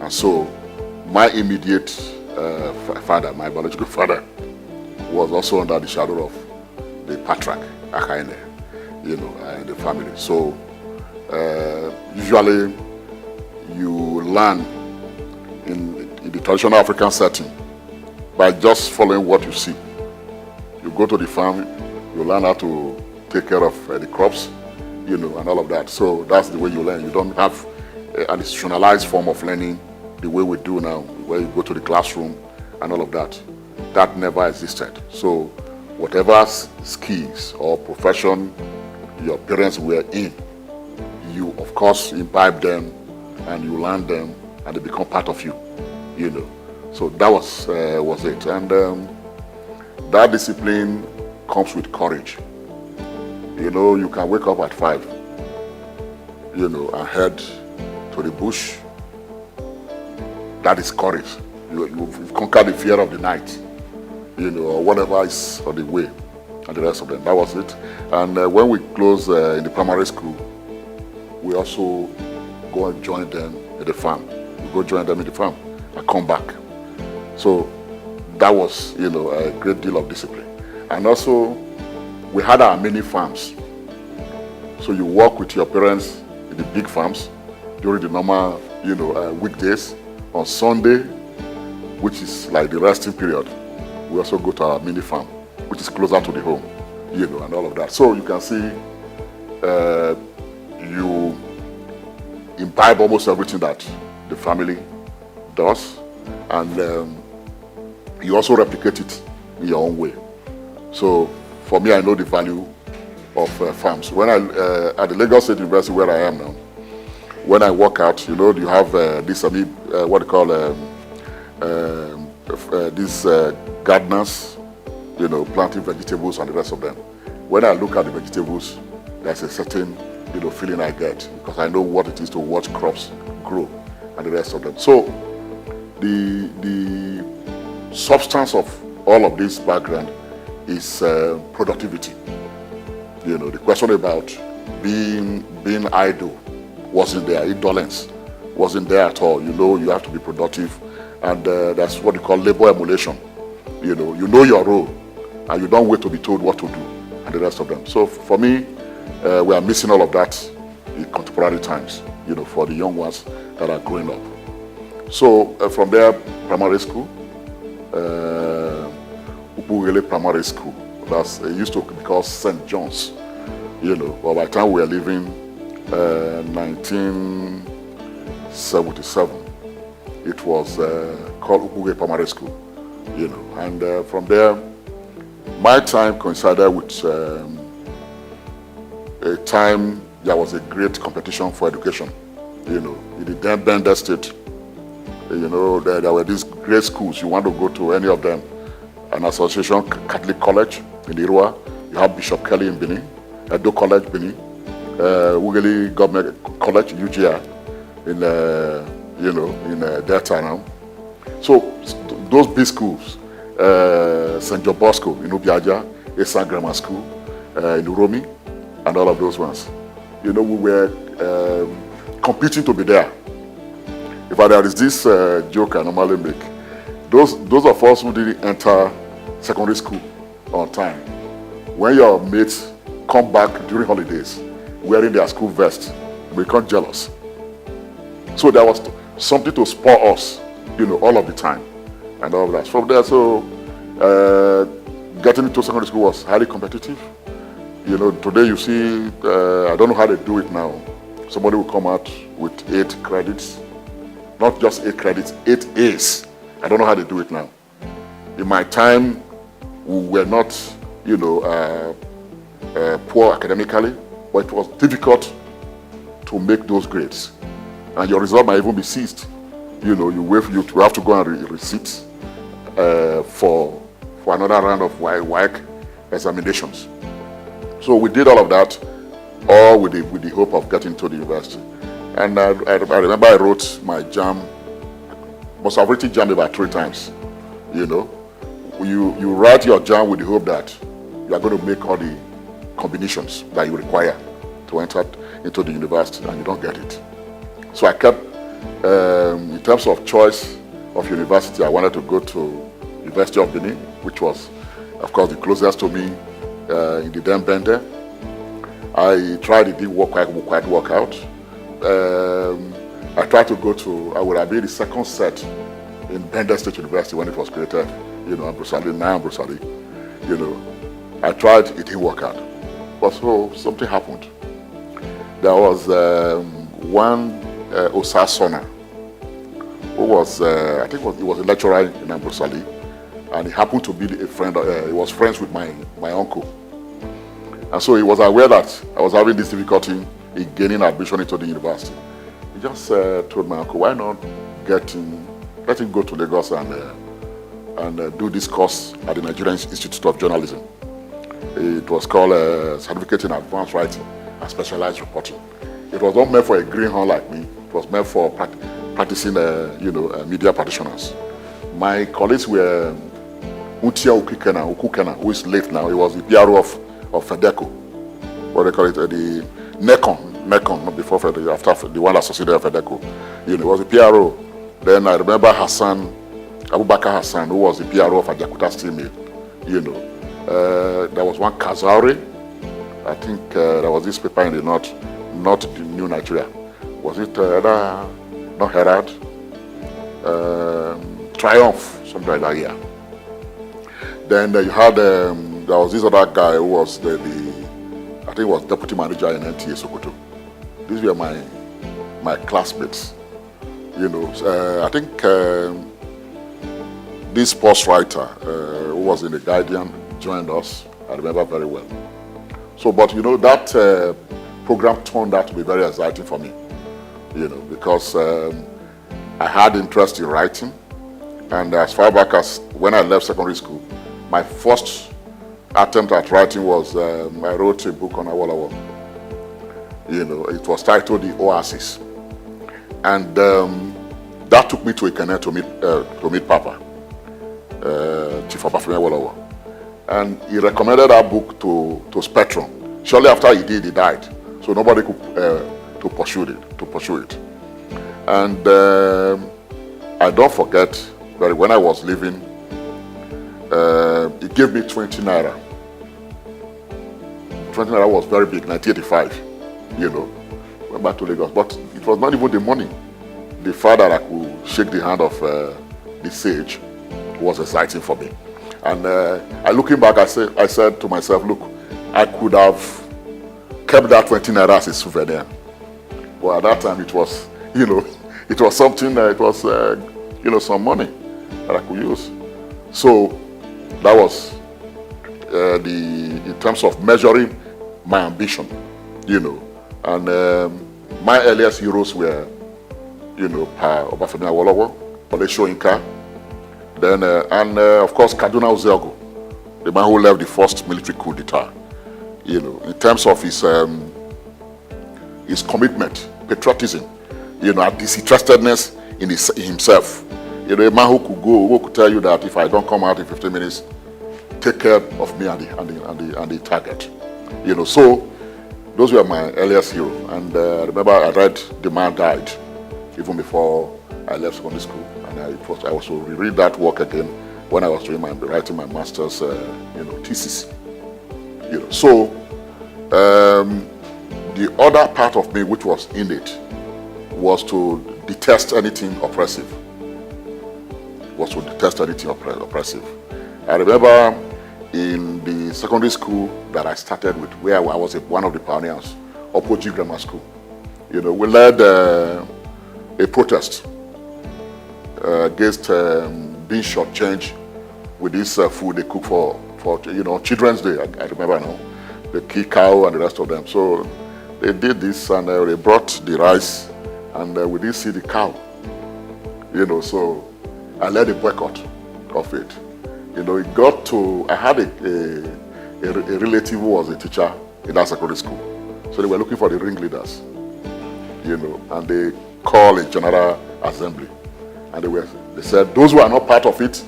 And so my immediate father, my biological father, was also under the shadow of the patriarch, Akaine, you know, in the family. So usually you learn in the traditional African setting by just following what you see. You go to the farm, you learn how to take care of the crops, you know, and all of that. So that's the way you learn. You don't have an institutionalized form of learning the way we do now, where you go to the classroom and all of that. That never existed. So whatever skills or profession your parents were in, you of course imbibe them and you learn them and they become part of you, you know. So that was it. And that discipline comes with courage. You know, you can wake up at 5, you know, and head to the bush. That is courage. You've conquered the fear of the night, you know, or whatever is on the way, and the rest of them. That was it. And when we close in the primary school, we also go and join them at the farm. We go join them in the farm and come back. So that was, a great deal of discipline. And also, we had our mini farms. So you work with your parents in the big farms during the normal, weekdays. On Sunday, which is like the resting period, we also go to our mini farm, which is closer to the home, and all of that. So you can see you imbibe almost everything that the family does, and you also replicate it in your own way. So for me, I know the value of farms. When at the Lagos State University where I am now, when I walk out, you have this, what they call these gardeners, planting vegetables and the rest of them. When I look at the vegetables, there's a certain, feeling I get because I know what it is to watch crops grow and the rest of them. So the substance of all of this background is productivity. The question about being idle wasn't there. Indolence wasn't there at all. You have to be productive, and that's what you call labor emulation. You know your role, and you don't wait to be told what to do, and the rest of them. So for me, we are missing all of that in contemporary times. For the young ones that are growing up. So from there, primary school, Upugele Primary School. It used to be called St. John's. But by the time we were leaving. 1977, it was called Upuge Primary School, and from there, my time coincided with a time there was a great competition for education, in the then Bender State. There were these great schools. You want to go to any of them, an association, Catholic College in Irua, you have Bishop Kelly in Benin, Edo College, Benin, Ugeli Government College, UGR, in Delta now. So those big schools, St. John Bosco in Ubiaja, Esan Grammar School in Uromi, and all of those ones. We were competing to be there. In fact, there is this joke I normally make. Those of us who didn't enter secondary school on time, when your mates come back during holidays, wearing their school vest, we become jealous. So there was something to spur us, all of the time, and all of that. From there, so getting into secondary school was highly competitive. Today you see, I don't know how they do it now. Somebody will come out with 8 credits, not just 8 credits, 8 A's. I don't know how they do it now. In my time, we were not, poor academically, but it was difficult to make those grades, and your result might even be seized. You have to go and receipt for another round of WAEC examinations. So we did all of that, all with the hope of getting to the university. And I remember I wrote my JAM. Must have written JAM about 3 times. You write your JAM with the hope that you are going to make all the combinations that you require to enter into the university, and you don't get it. So I kept, in terms of choice of university, I wanted to go to University of Benin, which was, of course, the closest to me in the then Bender. I tried, it didn't quite work out. I tried to go to, I would have been the second set in Bender State University when it was created, Ambrosali, now Ambrosali. I tried, it didn't work out. But so something happened. There was one Osasona who was, I think he was a lecturer in Ambrosali, and he happened to be a friend, he was friends with my uncle. And so he was aware that I was having this difficulty in gaining admission into the university. He just told my uncle, why not let him go to Lagos and do this course at the Nigerian Institute of Journalism. It was called Certificate in Advanced Writing and Specialized Reporting. It was not meant for a greenhorn like me. It was meant for practicing, media practitioners. My colleagues were Untia Ukukena, who is late now. He was the PRO of FEDECO. What they call it, the NECON, not before FEDECO, after the one associated with FEDECO. He was the PRO. Then I remember Hassan Abubakar Hassan, who was the PRO of Ajakuta Steel Mill, you know. There was one Kazauri. I think there was this paper in the north, not the New Nigeria. Was it not Herald? Triumph, something like that, yeah. Then you had, there was this other guy who was I think he was deputy manager in NTA Sokoto. These were my classmates, you know. I think this sports writer who was in the Guardian joined us. I remember very well. So, but you know, that program turned out to be very exciting for me, you know, because I had interest in writing. And as far back as when I left secondary school, my first attempt at writing was I wrote a book on Awolowo. You know, it was titled The Oasis. And that took me to Ikene to meet Papa, Chief Obafemi Awolowo. And he recommended that book to Spectrum. Shortly after he did, he died. So nobody could to pursue it. And I don't forget that when I was leaving, he gave me 20 naira. 20 naira was very big, 1985, you know. Went back to Lagos, but it was not even the money. The fact that I could shake the hand of the sage was exciting for me. And looking back, I said to myself, look, I could have kept that 20 naira as a souvenir. But at that time, it was, you know, it was something that it was, you know, some money that I could use. So that was in terms of measuring my ambition, you know. And my earliest heroes were, you know, Obafemi Awolowo, Ole Soyinka, then, of course, Kaduna Ozeogo, the man who led the first military coup d'etat. You know, in terms of his commitment, patriotism, you know, and disinterestedness in himself. You know, a man who could tell you that if I don't come out in 15 minutes, take care of me and the target. You know, so those were my earliest heroes. And I remember I read The Man Died even before I left secondary school. And I was to reread that work again when I was writing my master's, you know, thesis. You know, so the other part of me which was in it was to detest anything oppressive. I remember in the secondary school that I started with, where I was one of the pioneers, Opoji Grammar School. You know, we led a protest against being shortchanged with this food they cook for you know, Children's Day. I remember now, the key cow and the rest of them. So they did this and they brought the rice and we didn't see the cow. You know, so I led a boycott of it. You know, it got to, I had a relative who was a teacher in that secondary school. So they were looking for the ringleaders, you know, and they called a general assembly. And they said, those who are not part of it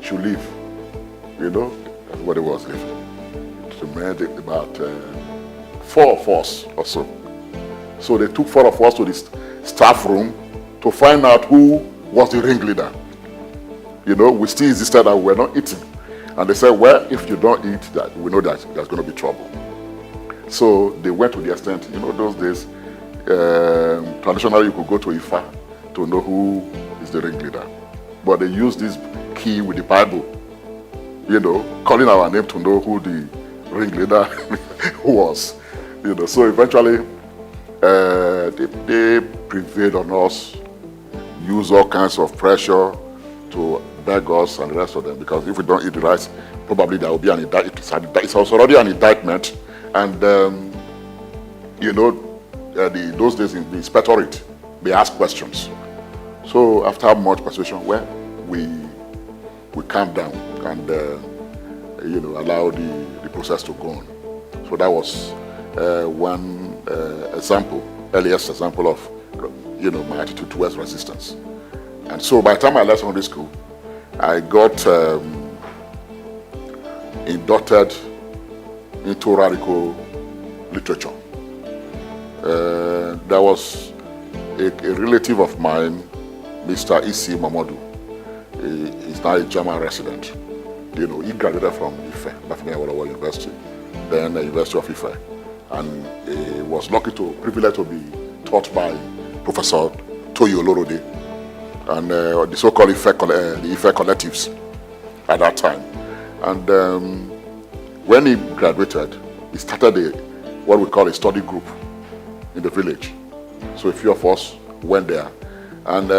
should leave. You know, that's what it was leaving. It remained about 4 of us or so. So they took 4 of us to the staff room to find out who was the ringleader. You know, we still insisted that we were not eating. And they said, well, if you don't eat, that we know that there's going to be trouble. So they went to the extent, you know, those days, traditionally you could go to Ifa to know who is the ringleader. But they used this key with the Bible, you know, calling our name to know who the ringleader was. You know, so eventually they prevailed on us, used all kinds of pressure to beg us and the rest of them, because if we don't eat the rice, probably there will be an indictment. It's already an indictment, and you know, those days in the inspectorate, they ask questions. So after much persuasion, well, we calmed down and you know, allowed the process to go on. So that was one earliest example of, you know, my attitude towards resistance. And so by the time I left secondary school, I got inducted into radical literature. There was a relative of mine, Mr. Isi Mamadou. He's now a German resident. You know, he graduated from Ife, Lafayette University, then the University of Ife, and he was privileged to be taught by Professor Toyo Olorode and the so-called the Ife collectives at that time. And when he graduated, he started what we call a study group in the village. So a few of us went there, and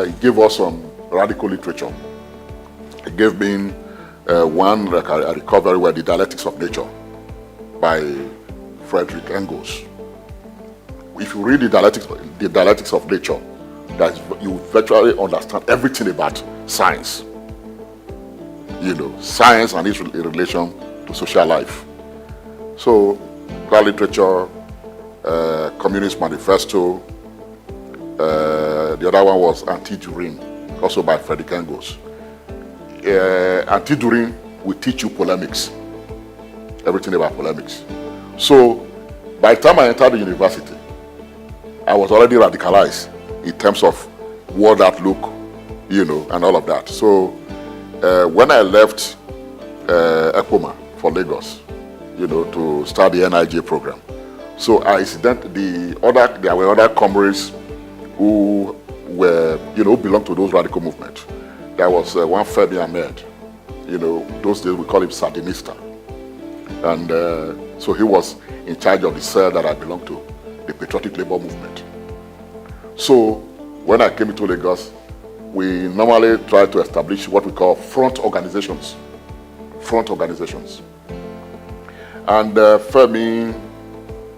he gave us some radical literature. He gave me one I recall very well, The Dialectics of Nature by Friedrich Engels. If you read the Dialectics of Nature, you virtually understand everything about science. You know, science and its relation to social life. So, that literature, Communist Manifesto, the other one was Anti-During, also by Friedrich Engels. Anti-During will teach you polemics, everything about polemics. So, by the time I entered the university, I was already radicalized in terms of world outlook, you know, and all of that. So, when I left Ekpoma for Lagos, you know, to start the NIJ program, so there were other comrades who were, you know, belonged to those radical movements. There was one Femi Ahmed, you know, those days we call him Sandinista. And so he was in charge of the cell that I belonged to, the Patriotic Labor Movement. So when I came into Lagos, we normally try to establish what we call front organizations. And Femi,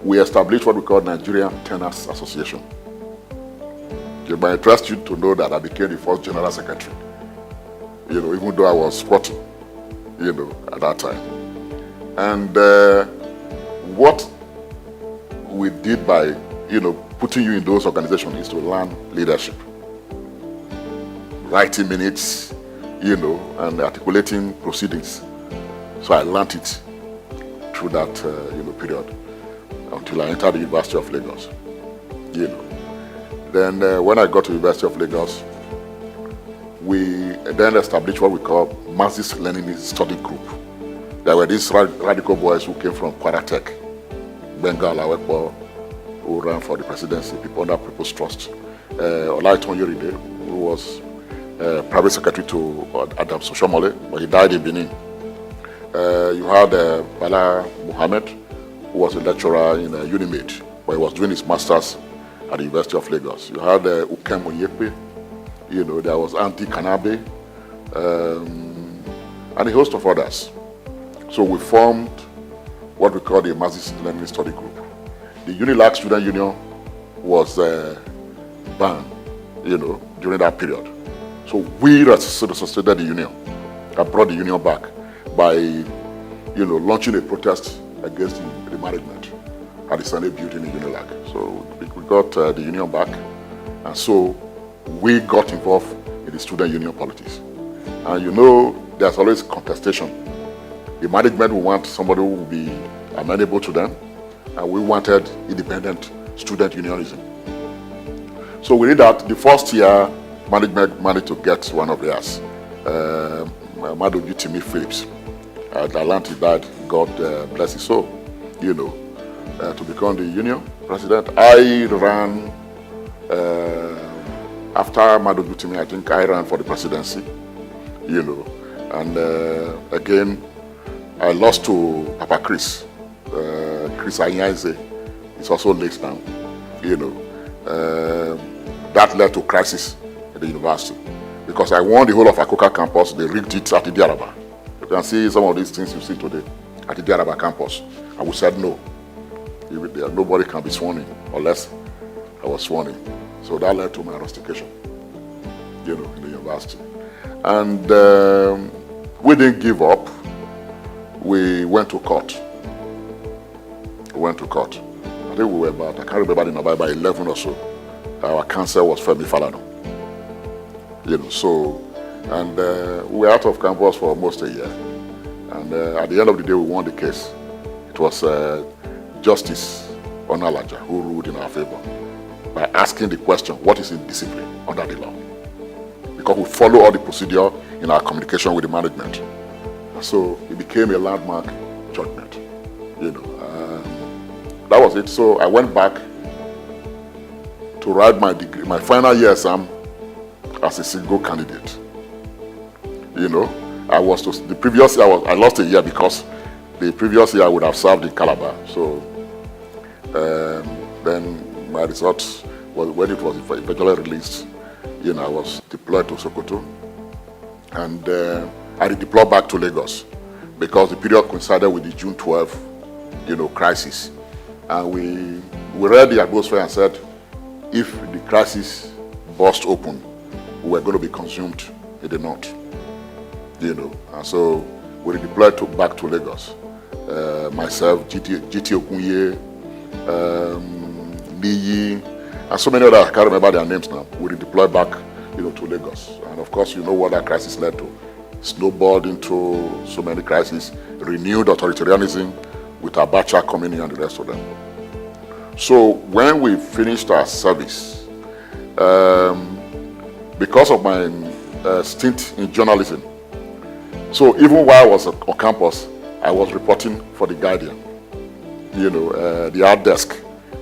we established what we call Nigerian Tenants Association. It might interest you to know that I became the first general secretary, you know, even though I was 40, you know, at that time. And what we did by, you know, putting you in those organizations is to learn leadership, writing minutes, you know, and articulating proceedings. So I learned it through that, you know, period until I entered the University of Lagos, you know. Then when I got to the University of Lagos, we then established what we call Marxist-Leninist Study Group. There were these radical boys who came from Kwaratek, Bengal, Awekpo, who ran for the presidency, people under People's Trust. Olaiton Yoride, who was private secretary to Adam Soshomole, but he died in Benin. You had Bala Muhammad, who was a lecturer in UNIMED, where he was doing his master's at the University of Lagos. You had Ukem Onyepe, you know, there was Anti Kanabe, and a host of others. So we formed what we call the Marxist-Leninist Study Group. The UNILAG Student Union was banned, you know, during that period. So we resuscitated the union and brought the union back by, you know, launching a protest against the management at the Senate building in UNILAG. So we got the union back, and so we got involved in the student union politics. And you know, there's always contestation. The management will want somebody who will be amenable to them, and we wanted independent student unionism. So we did that. The first year, management managed to get one of theirs, Madoju Timi Phillips. At Atlanta, died, God bless his soul, you know, to become the union president. I ran, after Madoju Timi, I think I ran for the presidency, you know, and again, I lost to Papa Chris. Chris Anyanze is also late now, you know. That led to crisis at the university because I won the whole of Akoka campus. They rigged it at the Diaraba. You can see some of these things you see today at the Diaraba campus. And we said no. Nobody can be sworn in unless I was sworn in. So that led to my rustication, you know, in the university. And we didn't give up. We went to court. I think we were about, I can't remember the number, by 11 or so. Our counsel was Femi Falana. You know, so, and we were out of campus for almost a year. And at the end of the day, we won the case. It was Justice Onalaja who ruled in our favor by asking the question, what is indiscipline under the law? because we follow all the procedure in our communication with the management. So it became a landmark judgment, you know. That was it. So I went back to write my degree, my final year exam as a single candidate. You know, the previous year I lost a year because the previous year I would have served in Calabar. So then my result was, when it was eventually released, you know, I was deployed to Sokoto, and I redeployed back to Lagos because the period coincided with the June 12, you know, crisis. And we read the atmosphere and said, if the crisis burst open, we were going to be consumed in the north, you know. And so we redeployed back to Lagos. Myself, GT Okunye, Niyi, and so many others, I can't remember their names now. We redeployed back, you know, to Lagos. And of course, you know what that crisis led to. Snowballed into so many crises, renewed authoritarianism with Abacha coming in and the rest of them. So when we finished our service, because of my stint in journalism, so even while I was on campus, I was reporting for The Guardian, you know, the art desk,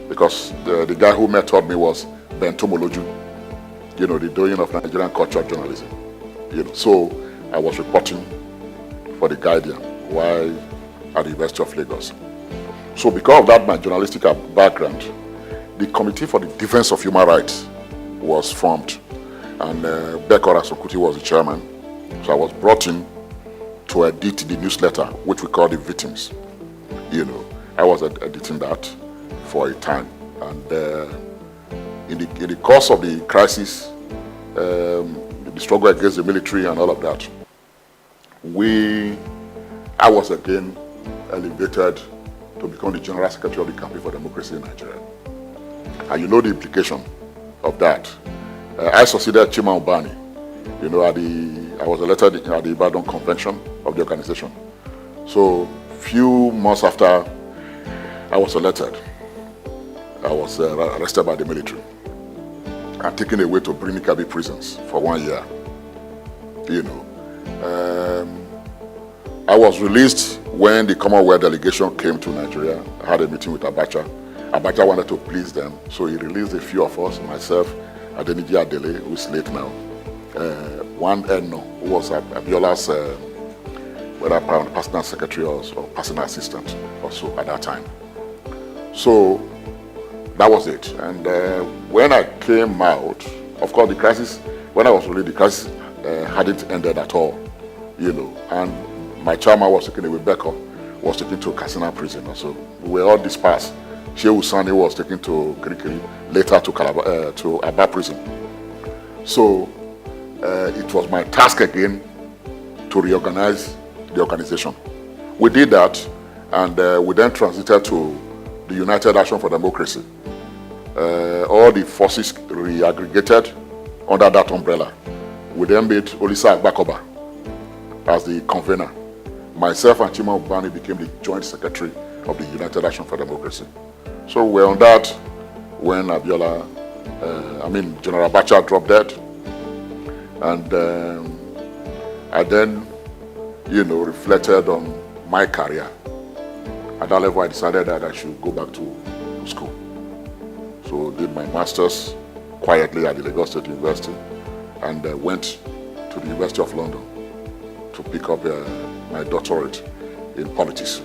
because the guy who mentored me was Ben Tomoloju, you know, the doyen of Nigerian cultural journalism, you know. So I was reporting for The Guardian while at the University of Lagos. So because of that, my journalistic background, the Committee for the Defense of Human Rights was formed, and Bekora Sokuti was the chairman. So I was brought in to edit the newsletter, which we call The Victims. You know, I was editing that for a time. And in the course of the crisis, the struggle against the military and all of that, I was again elevated to become the General Secretary of the Campaign for Democracy in Nigeria. And you know the implication of that. I succeeded Chima Ubani. You know, I was elected at the Ibadan convention of the organization. So few months after I was elected, I was arrested by the military and taken away to Brinikabi prisons for 1 year. You know, I was released when the Commonwealth delegation came to Nigeria. I had a meeting with Abacha. Abacha wanted to please them, so he released a few of us, myself, Adeniji Adele, who is late now, one Enno, who was Abiola's whether personal secretary or personal assistant also at that time. So that was it. And when I came out, of course the crisis, when I was released, the crisis hadn't ended at all, you know. And my chairman was taken away, Becker was taken to Katsina prison. So we were all dispersed. Shehu Sani was taken to Kirikiri, later to Aba prison. So it was my task again to reorganize the organization. We did that, and we then transited to the United Action for Democracy. All the forces reaggregated under that umbrella. We then made Olisa Agbakoba as the convener. Myself and Chima Ubani became the joint secretary of the United Action for Democracy. So we were on that when General Abacha dropped dead. And I then, you know, reflected on my career. At that level, I decided that I should go back to school. So did my master's quietly at the Lagos State University, and went to the University of London to pick up my doctorate in politics.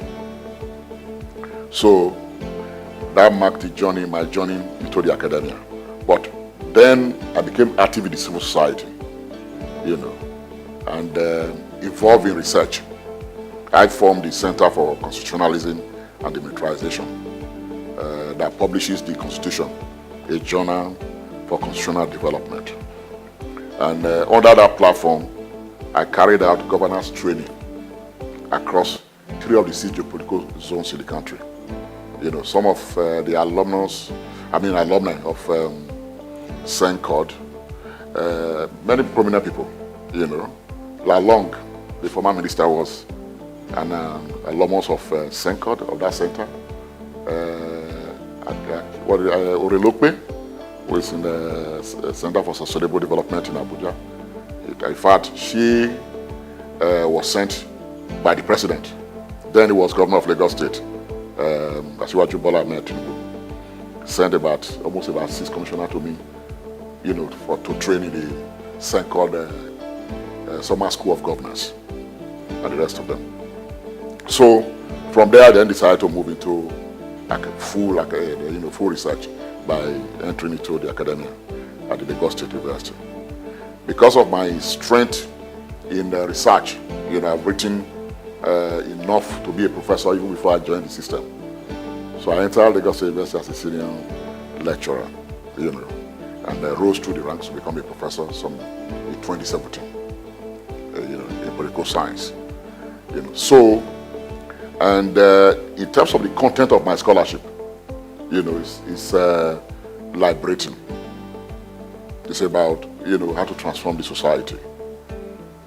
So that marked my journey into the academia. But then I became active in the civil society, you know, and involved in research. I formed the Center for Constitutionalism and Demilitarization that publishes the Constitution, a journal for constitutional development. And under that platform, I carried out governance training across 3 of the 6 geopolitical zones in the country. You know, some of the alumni of Souq, many prominent people, you know. Lalong, the former minister, was an alumnus of Souq, of that center. Orelokpe, who is in the Center for Sustainable Development in Abuja. In fact, she was sent by the president. Then he was governor of Lagos State, Asiwaju Bola Ahmed Tinubu. Sent almost about 6 commissioners to me, to train in the thing called Summer School of Governors and the rest of them. So from there, I then decided to move into full research by entering into the academia at the Lagos State University. Because of my strength in research, I've written enough to be a professor even before I joined the system. So I entered Lagos State University as a senior lecturer, and rose through the ranks to become a professor in 2017, in political science. So, and in terms of the content of my scholarship, it's liberating. It's about, how to transform the society.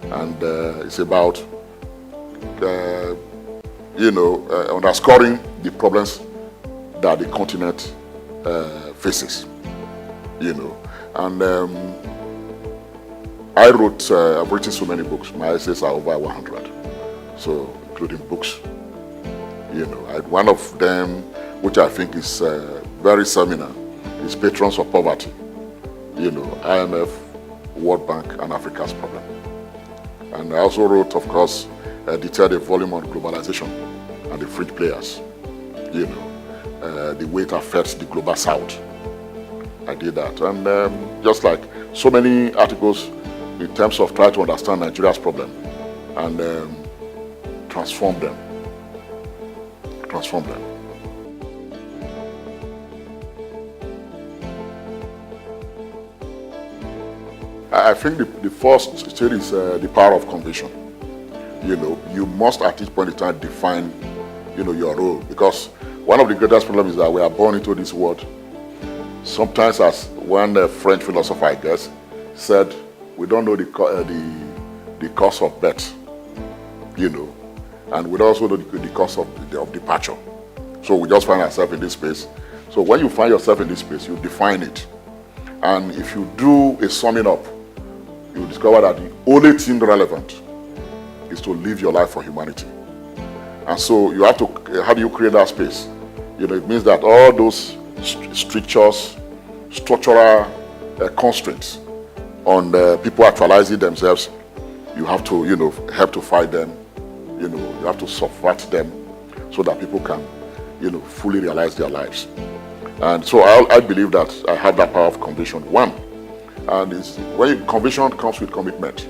And it's about, underscoring the problems that the continent faces, And I've written so many books. My essays are over 100, so including books. One of them, which I think is very seminal, is Patrons of Poverty. IMF, World Bank, and Africa's Problem. And I also wrote, of course, a detailed volume on globalization and the fringe players. The way it affects the global South. I did that, and just like so many articles in terms of trying to understand Nigeria's problem and transform them. I think the first stage is the power of conviction. You must at each point in time define, your role, because one of the greatest problems is that we are born into this world. Sometimes, as one French philosopher, I guess, said, we don't know the cause of birth, and we don't also know the cause of departure. So we just find ourselves in this space. So when you find yourself in this space, you define it. And if you do a summing up, you discover that the only thing relevant is to live your life for humanity. And so you have to, how do you create that space? It means that all those strictures, structural constraints on people actualizing themselves, you have to, help to fight them. You have to subvert them so that people can, fully realize their lives. And so I believe that I have that power of conviction. One, and when conviction comes with commitment.